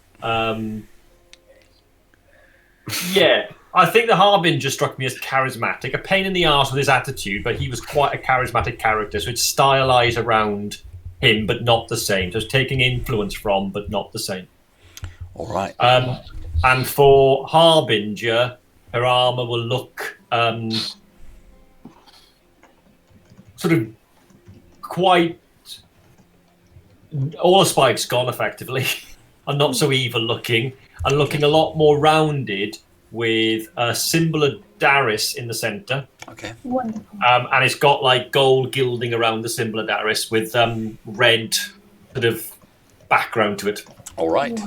Yeah, I think the Harbinger struck me as charismatic. A pain in the arse with his attitude, but he was quite a charismatic character. So it's stylized around him, but not the same. So it's taking influence from, but not the same. All right. And for Harbinger, her armor will look sort of quite. All the spikes gone, effectively, and not so evil looking, and looking a lot more rounded with a symbol of Darius in the centre. Okay. Wonderful. And it's got like gold gilding around the symbol of Darius with red sort of background to it. All right.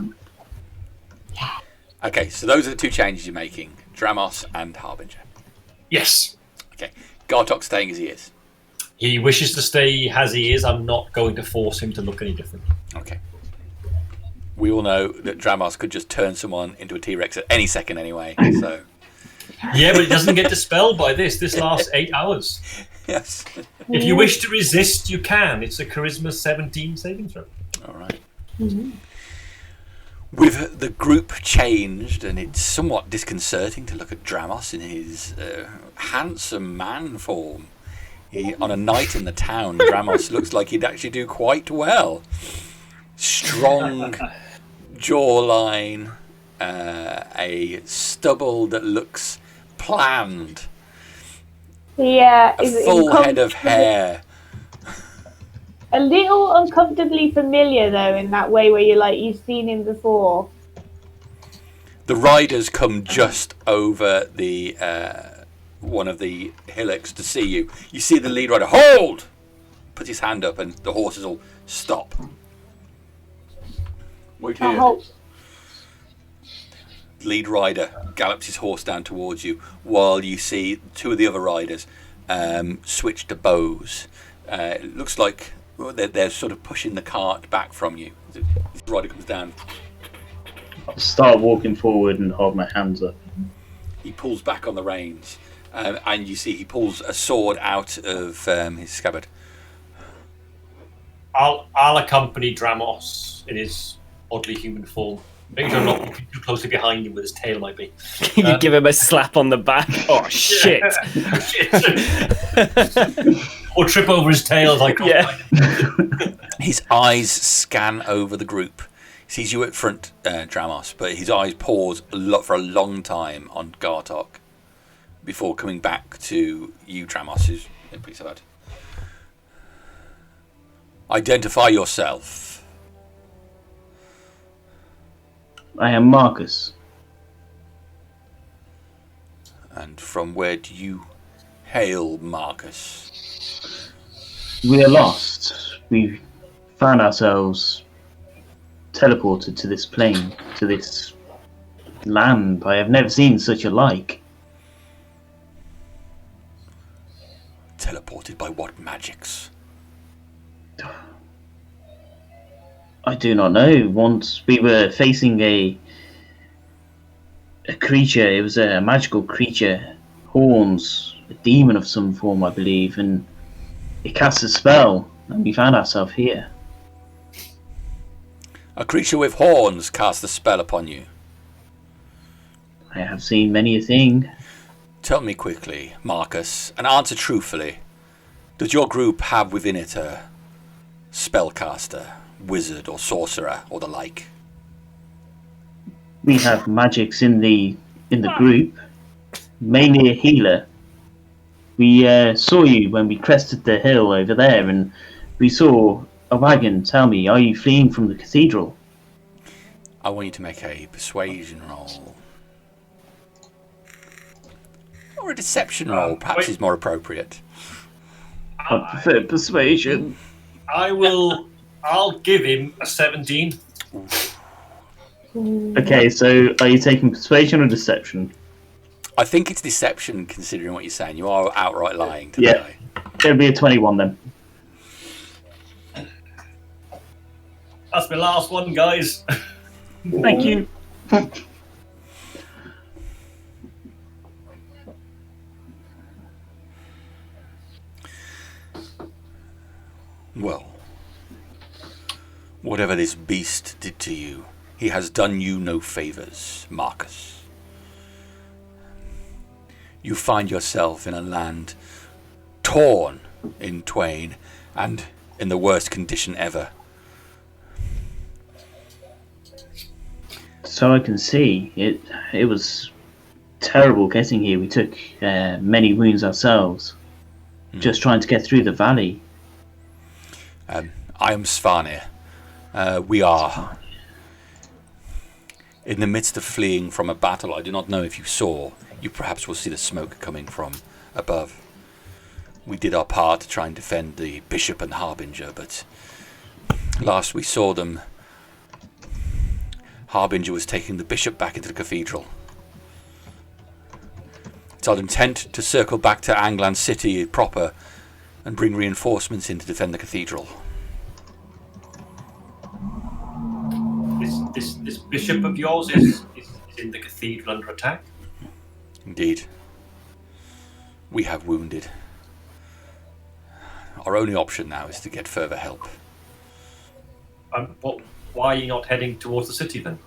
Okay, so those are the two changes you're making: Dramos and Harbinger. Yes. Okay. Gartok staying as he is. He wishes to stay as he is. I'm not going to force him to look any different. Okay. We all know that Dramos could just turn someone into a T-Rex at any second anyway, so... Yeah, but it doesn't get dispelled by this. This lasts 8 hours. Yes. If you wish to resist, you can. It's a Charisma 17 saving throw. All right. With the group changed, and it's somewhat disconcerting to look at Dramos in his handsome man form. On a night in the town, Dramos looks like he'd actually do quite well. Strong jawline, a stubble that looks planned, Yeah, a full head of hair. A little uncomfortably familiar though, in that way where you're like you've seen him before. The riders come just over the one of the hillocks to see you. You see the lead rider hold, puts his hand up, and the horses all stop. Wait here. Lead rider gallops his horse down towards you, while you see two of the other riders switch to bows. It looks like they're sort of pushing the cart back from you. The rider comes down. I'll start walking forward and hold my hands up. He pulls back on the reins, and you see he pulls a sword out of his scabbard. I'll accompany Dramos in his oddly human form. Make sure I'm not looking too closely behind him where his tail might be. You give him a slap on the back. Oh, shit. Or trip over his tail as I cross behind him. His eyes scan over the group. He sees you at front, Dramos, but his eyes pause for a long time on Gartok before coming back to you, Dramos, who's pretty sad. Identify yourself. I am Marcus. And from where do you hail, Marcus? We are lost. We found ourselves teleported to this plane, to this land. I have never seen such a like. Teleported by what magics? I do not know. Once we were facing a creature. It was a magical creature, horns, a demon of some form, I believe, and it cast a spell, and we found ourselves here. A creature with horns cast a spell upon you. I have seen many a thing. Tell me quickly, Marcus, and answer truthfully. Does your group have within it a spellcaster, wizard or sorcerer or the like? We have magics in the group, mainly a healer. We saw you when we crested the hill over there, and we saw a wagon. Tell me, are you fleeing from the cathedral? I want you to make a persuasion roll. Or a deception roll, perhaps is more appropriate. I prefer persuasion. I'll give him a 17. Okay, so are you taking persuasion or deception? I think it's deception, considering what you're saying. You are outright lying to the guy. It'll be a 21 then. That's my last one, guys. Thank you. Well, whatever this beast did to you, he has done you no favours, Marcus. You find yourself in a land torn in twain and in the worst condition ever. So I can see it was terrible getting here. We took many wounds ourselves, just trying to get through the valley. I am Svanir. We are in the midst of fleeing from a battle. I do not know if you saw. You perhaps will see the smoke coming from above. We did our part to try and defend the bishop and Harbinger, but last we saw them, Harbinger was taking the bishop back into the cathedral. It's our intent to circle back to Anglan City proper and bring reinforcements in to defend the cathedral. This bishop of yours is in the cathedral under attack? Indeed. We have wounded. Our only option now is to get further help. Why are you not heading towards the city then?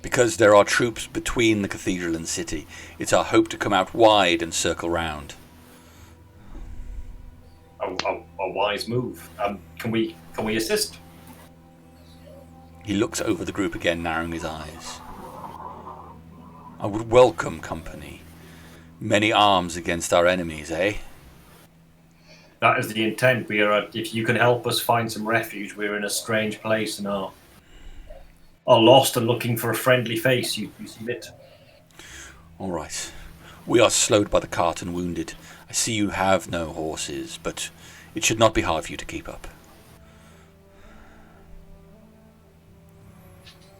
Because there are troops between the cathedral and the city. It's our hope to come out wide and circle round. A wise move. Can we assist? He looks over the group again, narrowing his eyes. I would welcome company. Many arms against our enemies, eh? That is the intent. If you can help us find some refuge, we're in a strange place and are lost and looking for a friendly face. You see it? All right. We are slowed by the cart and wounded. I see you have no horses, but it should not be hard for you to keep up.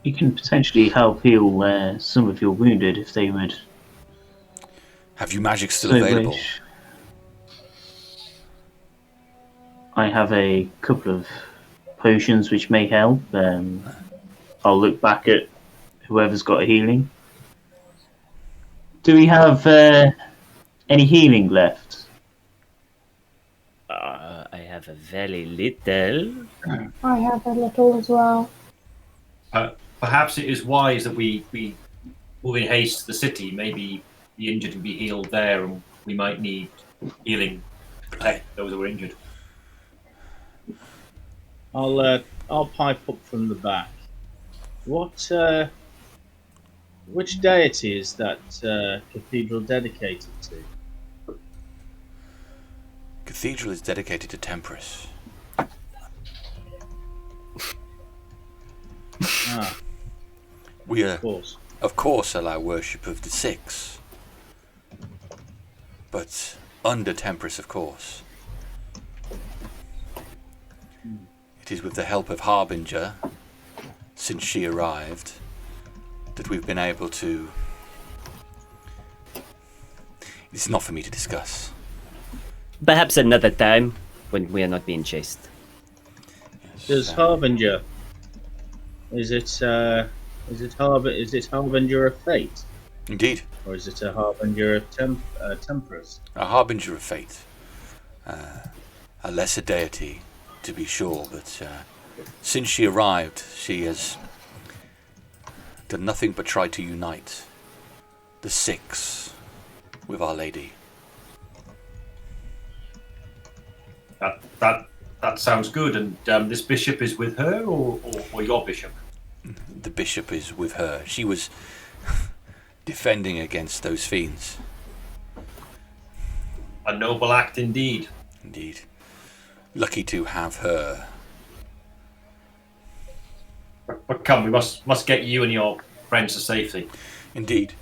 You can potentially help heal some of your wounded if they would. Have you magic still so available? wish. I have a couple of potions which may help. I'll look back at whoever's got a healing. Do we have any healing left? I have a very little. I have a little as well. Perhaps it is wise that we move in haste to the city. Maybe the injured can be healed there, and we might need healing to protect those who are injured. I'll pipe up from the back. Which deity is that cathedral dedicated to? Cathedral is dedicated to Temperance. We of course allow worship of the Six, but under Temperance, of course. It is with the help of Harbinger, since she arrived, that we've been able to... It's not for me to discuss. Perhaps another time when we are not being chased. Does Harbinger? Is it Harbinger of Fate? Indeed. Or is it a Harbinger of Temperance? A Harbinger of Fate. A lesser deity, to be sure, but since she arrived, she has done nothing but try to unite the Six with Our Lady. That sounds good. And this bishop is with her, or your bishop? The bishop is with her. She was defending against those fiends. A noble act indeed. Indeed. Lucky to have her. But come, we must get you and your friends to safety. Indeed.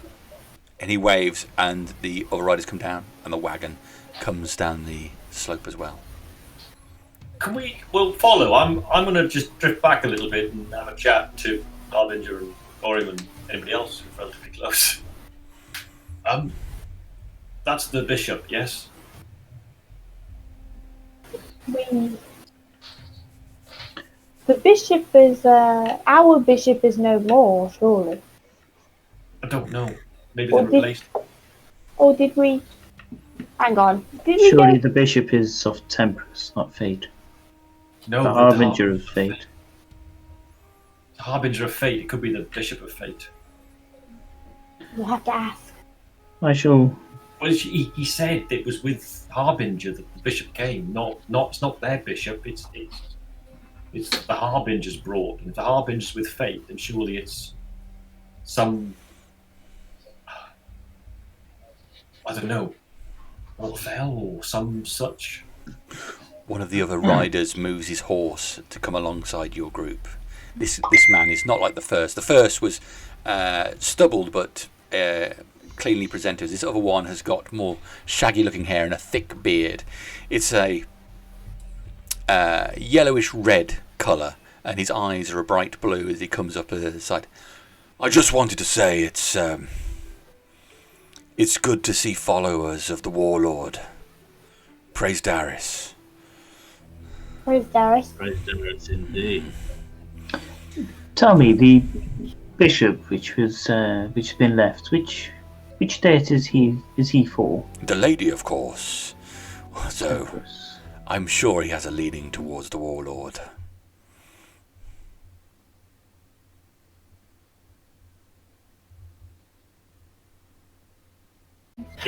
And he waves, and the other riders come down, and the wagon comes down the slope as well. We'll follow. I'm going to just drift back a little bit and have a chat to Harbinger and Corym and anybody else who's relatively close. That's the bishop, yes? The bishop is our bishop is no more, surely. I don't know. Maybe they're replaced. Or did we? Hang on. Did we Surely go? the bishop is of Temperance, not Fate. No, The Harbinger of Fate. The Harbinger of Fate. It could be the Bishop of Fate. We'll have to ask. I shall. Well, he said it was with Harbinger that the bishop came. It's not their bishop. It's the Harbinger's brought. And if the Harbinger's with Fate, then surely it's some, I don't know, Orfel or some such. One of the other riders moves his horse to come alongside your group. This man is not like the first. The first was stubbled but cleanly presented. This other one has got more shaggy-looking hair and a thick beard. It's a yellowish red colour, and his eyes are a bright blue as he comes up the side. I just wanted to say it's good to see followers of the Warlord. Praise Darius. Praise Darius. Praise Darius indeed. Tell me, the bishop which has been left, which Which deity is he for? The lady, of course. So, I'm sure he has a leaning towards the warlord.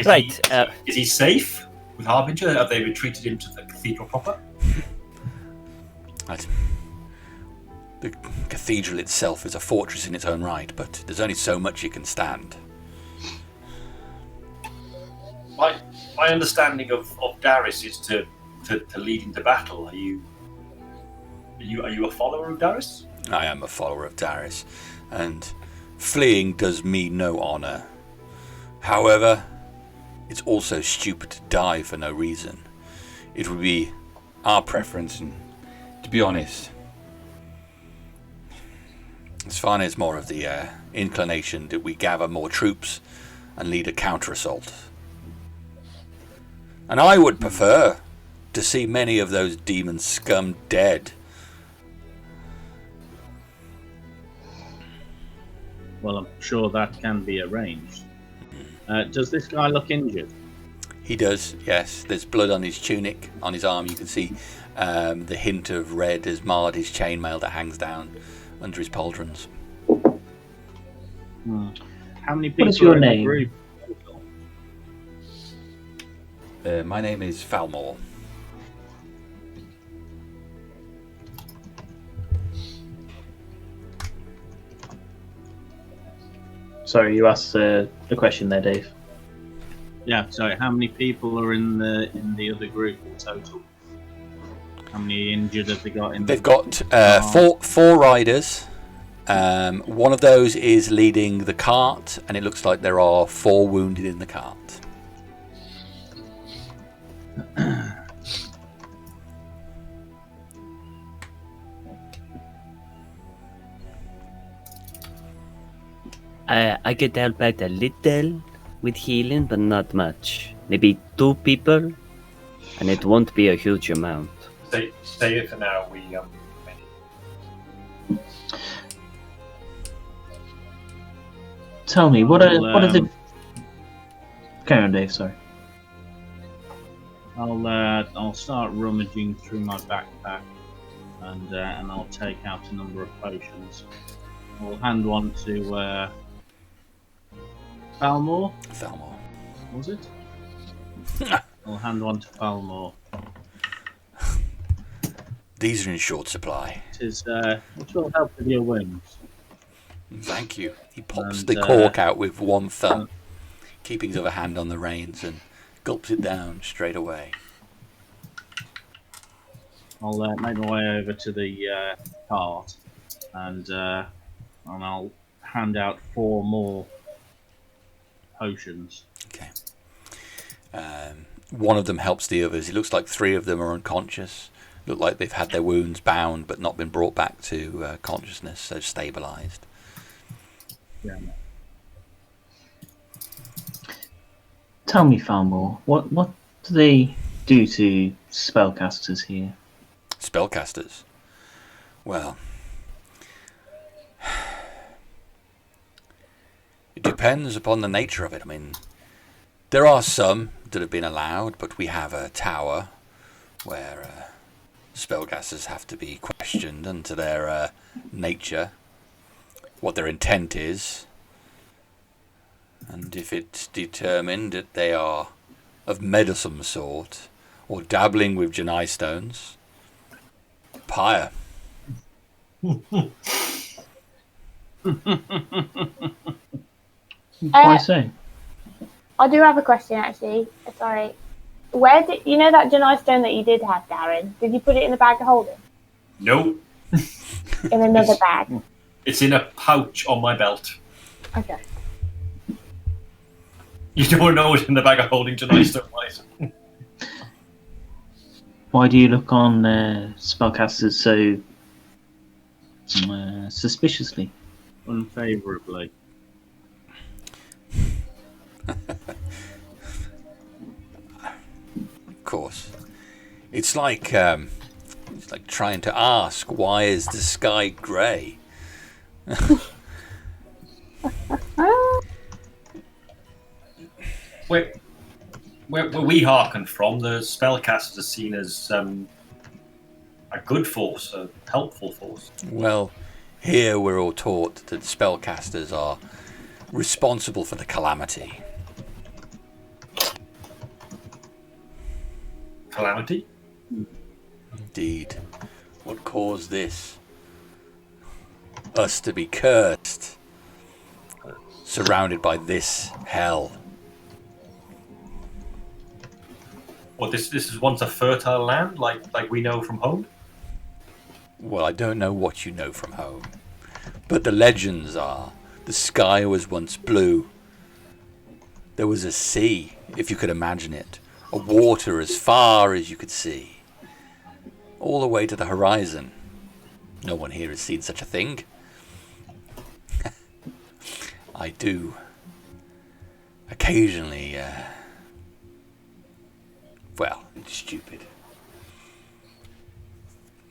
Right. Is he safe with Harbinger? Have they retreated him to the cathedral proper? The cathedral itself is a fortress in its own right, but there's only so much it can stand. My understanding of Darius is to lead into battle. Are you a follower of Darius? I am a follower of Darius, and fleeing does me no honour. However, it's also stupid to die for no reason. It would be our preference, and to be honest, it's fine as more of the inclination that we gather more troops and lead a counter-assault. And I would prefer to see many of those demon scum dead. Well, I'm sure that can be arranged. Does this guy look injured? He does, yes. There's blood on his tunic, on his arm. You can see the hint of red has marred his chainmail that hangs down under his pauldrons. How many people What is your are in name? the group? My name is Falmore. Sorry, you asked the question there, Dave. Yeah, sorry, how many people are in the other group in total? How many injured have they got in They've got four riders. One of those is leading the cart, and it looks like there are 4 wounded in the cart. I could help out a little with healing, but not much. Maybe 2 people, and it won't be a huge amount. Stay here for now. Tell me, what are the... Carry on, Dave, sorry. I'll start rummaging through my backpack, and I'll take out a number of potions. I'll hand one to Falmore. Falmore. Was it? I'll hand one to Falmore. These are in short supply. It will help with your wounds. Thank you. He pops And, the cork out with one thumb, keeping his other hand on the reins, and gulps it down straight away. I'll make my way over to the cart, and I'll hand out 4 more potions. Okay. One of them helps the others. It looks like 3 of them are unconscious. Look like they've had their wounds bound but not been brought back to consciousness, so stabilised. Yeah. Tell me, Falmore, what do they do to spellcasters here? Spellcasters? Well, it depends upon the nature of it. I mean, there are some that have been allowed, but we have a tower where spellcasters have to be questioned into their nature, what their intent is, and if it's determined that they are of meddlesome sort or dabbling with Janai stones, pyre. Why so? I do have a question, actually. Sorry. Where did you know that Janai stone that you did have, Darren? Did you put it in the bag of holding? No, In another bag? it's in a pouch on my belt. Okay. You don't know it's in the bag of holding tonight, Stonewise. Why do you look on spellcasters so suspiciously? Unfavourably. Of course. It's like trying to ask, why is the sky grey? where we hearken from, the spellcasters are seen as a good force, a helpful force. Well, here we're all taught that spellcasters are responsible for the calamity. Calamity? Indeed. What caused this? Us to be cursed, surrounded by this hell. Well, this is once a fertile land, like we know from home. Well, I don't know what you know from home, but the legends are the sky was once blue. There was a sea, if you could imagine it, a water as far as you could see, all the way to the horizon. No one here has seen such a thing. I do occasionally, well, it's stupid.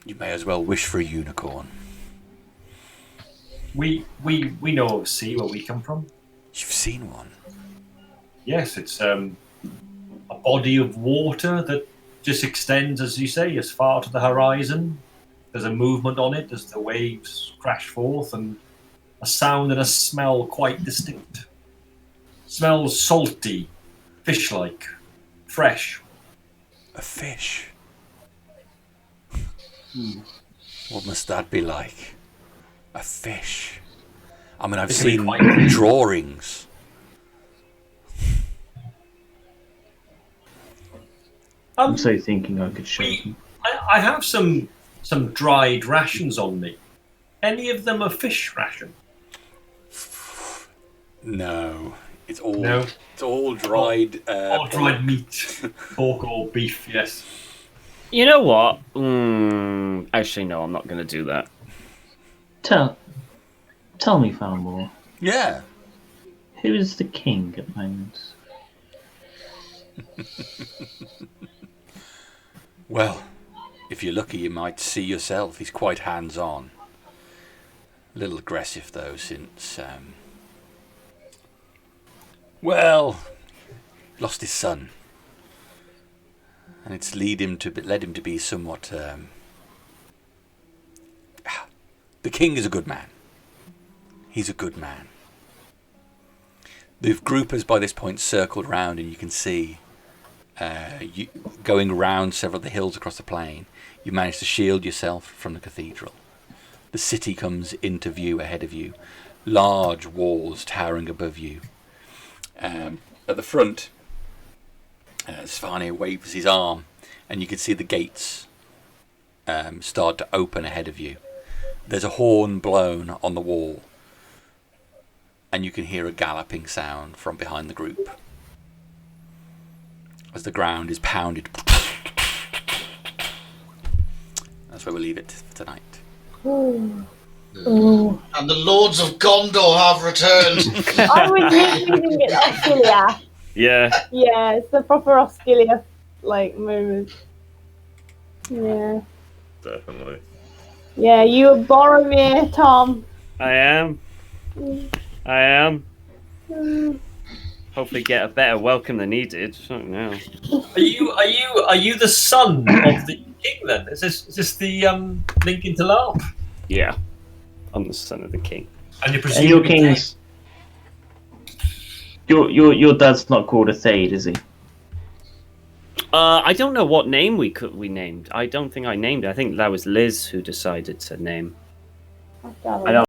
You may as well wish for a unicorn. We know of a sea where we come from. You've seen one? Yes, it's a body of water that just extends, as you say, as far to the horizon. There's a movement on it as the waves crash forth, and a sound and a smell quite distinct. Smells salty, fish-like, fresh. A fish? What must that be like? A fish? I mean, I've It can be seen quite- drawings. I'm so thinking I could show We- them. I have some dried rations on me. Any of them a fish ration? No, it's all No. It's all dried. Or dried meat, pork or beef? Yes. You know what? Actually, no, I'm not going to do that. Tell me, Falmore, Yeah. who is the king at the moment? Well, if you're lucky, you might see yourself. He's quite hands-on. A little aggressive, though, since well, lost his son, and it's led him to be somewhat. The king is a good man. He's a good man. The group has by this point circled round, and you can see you going around several of the hills across the plain. You manage to shield yourself from the cathedral. The city comes into view ahead of you, large walls towering above you. At the front, Svane waves his arm, and you can see the gates start to open ahead of you. There's a horn blown on the wall, and you can hear a galloping sound from behind the group as the ground is pounded. That's where we'll leave it for tonight. Ooh. And the Lords of Gondor have returned. I was reading it Oscilia. Yeah. Yeah, it's the proper Oscilia like moment. Yeah. Definitely. Yeah, you were Boromir, Tom. I am. I am. Hopefully get a better welcome than he did. I don't know. Are you the son of the king then? Is this the Lincoln to laugh? Yeah. I'm the son of the king. And you're And your presumably king's... Your dad's not called a Thade, is he? I don't know what name we named. I don't think I named it. I think that was Liz who decided to name. I I don't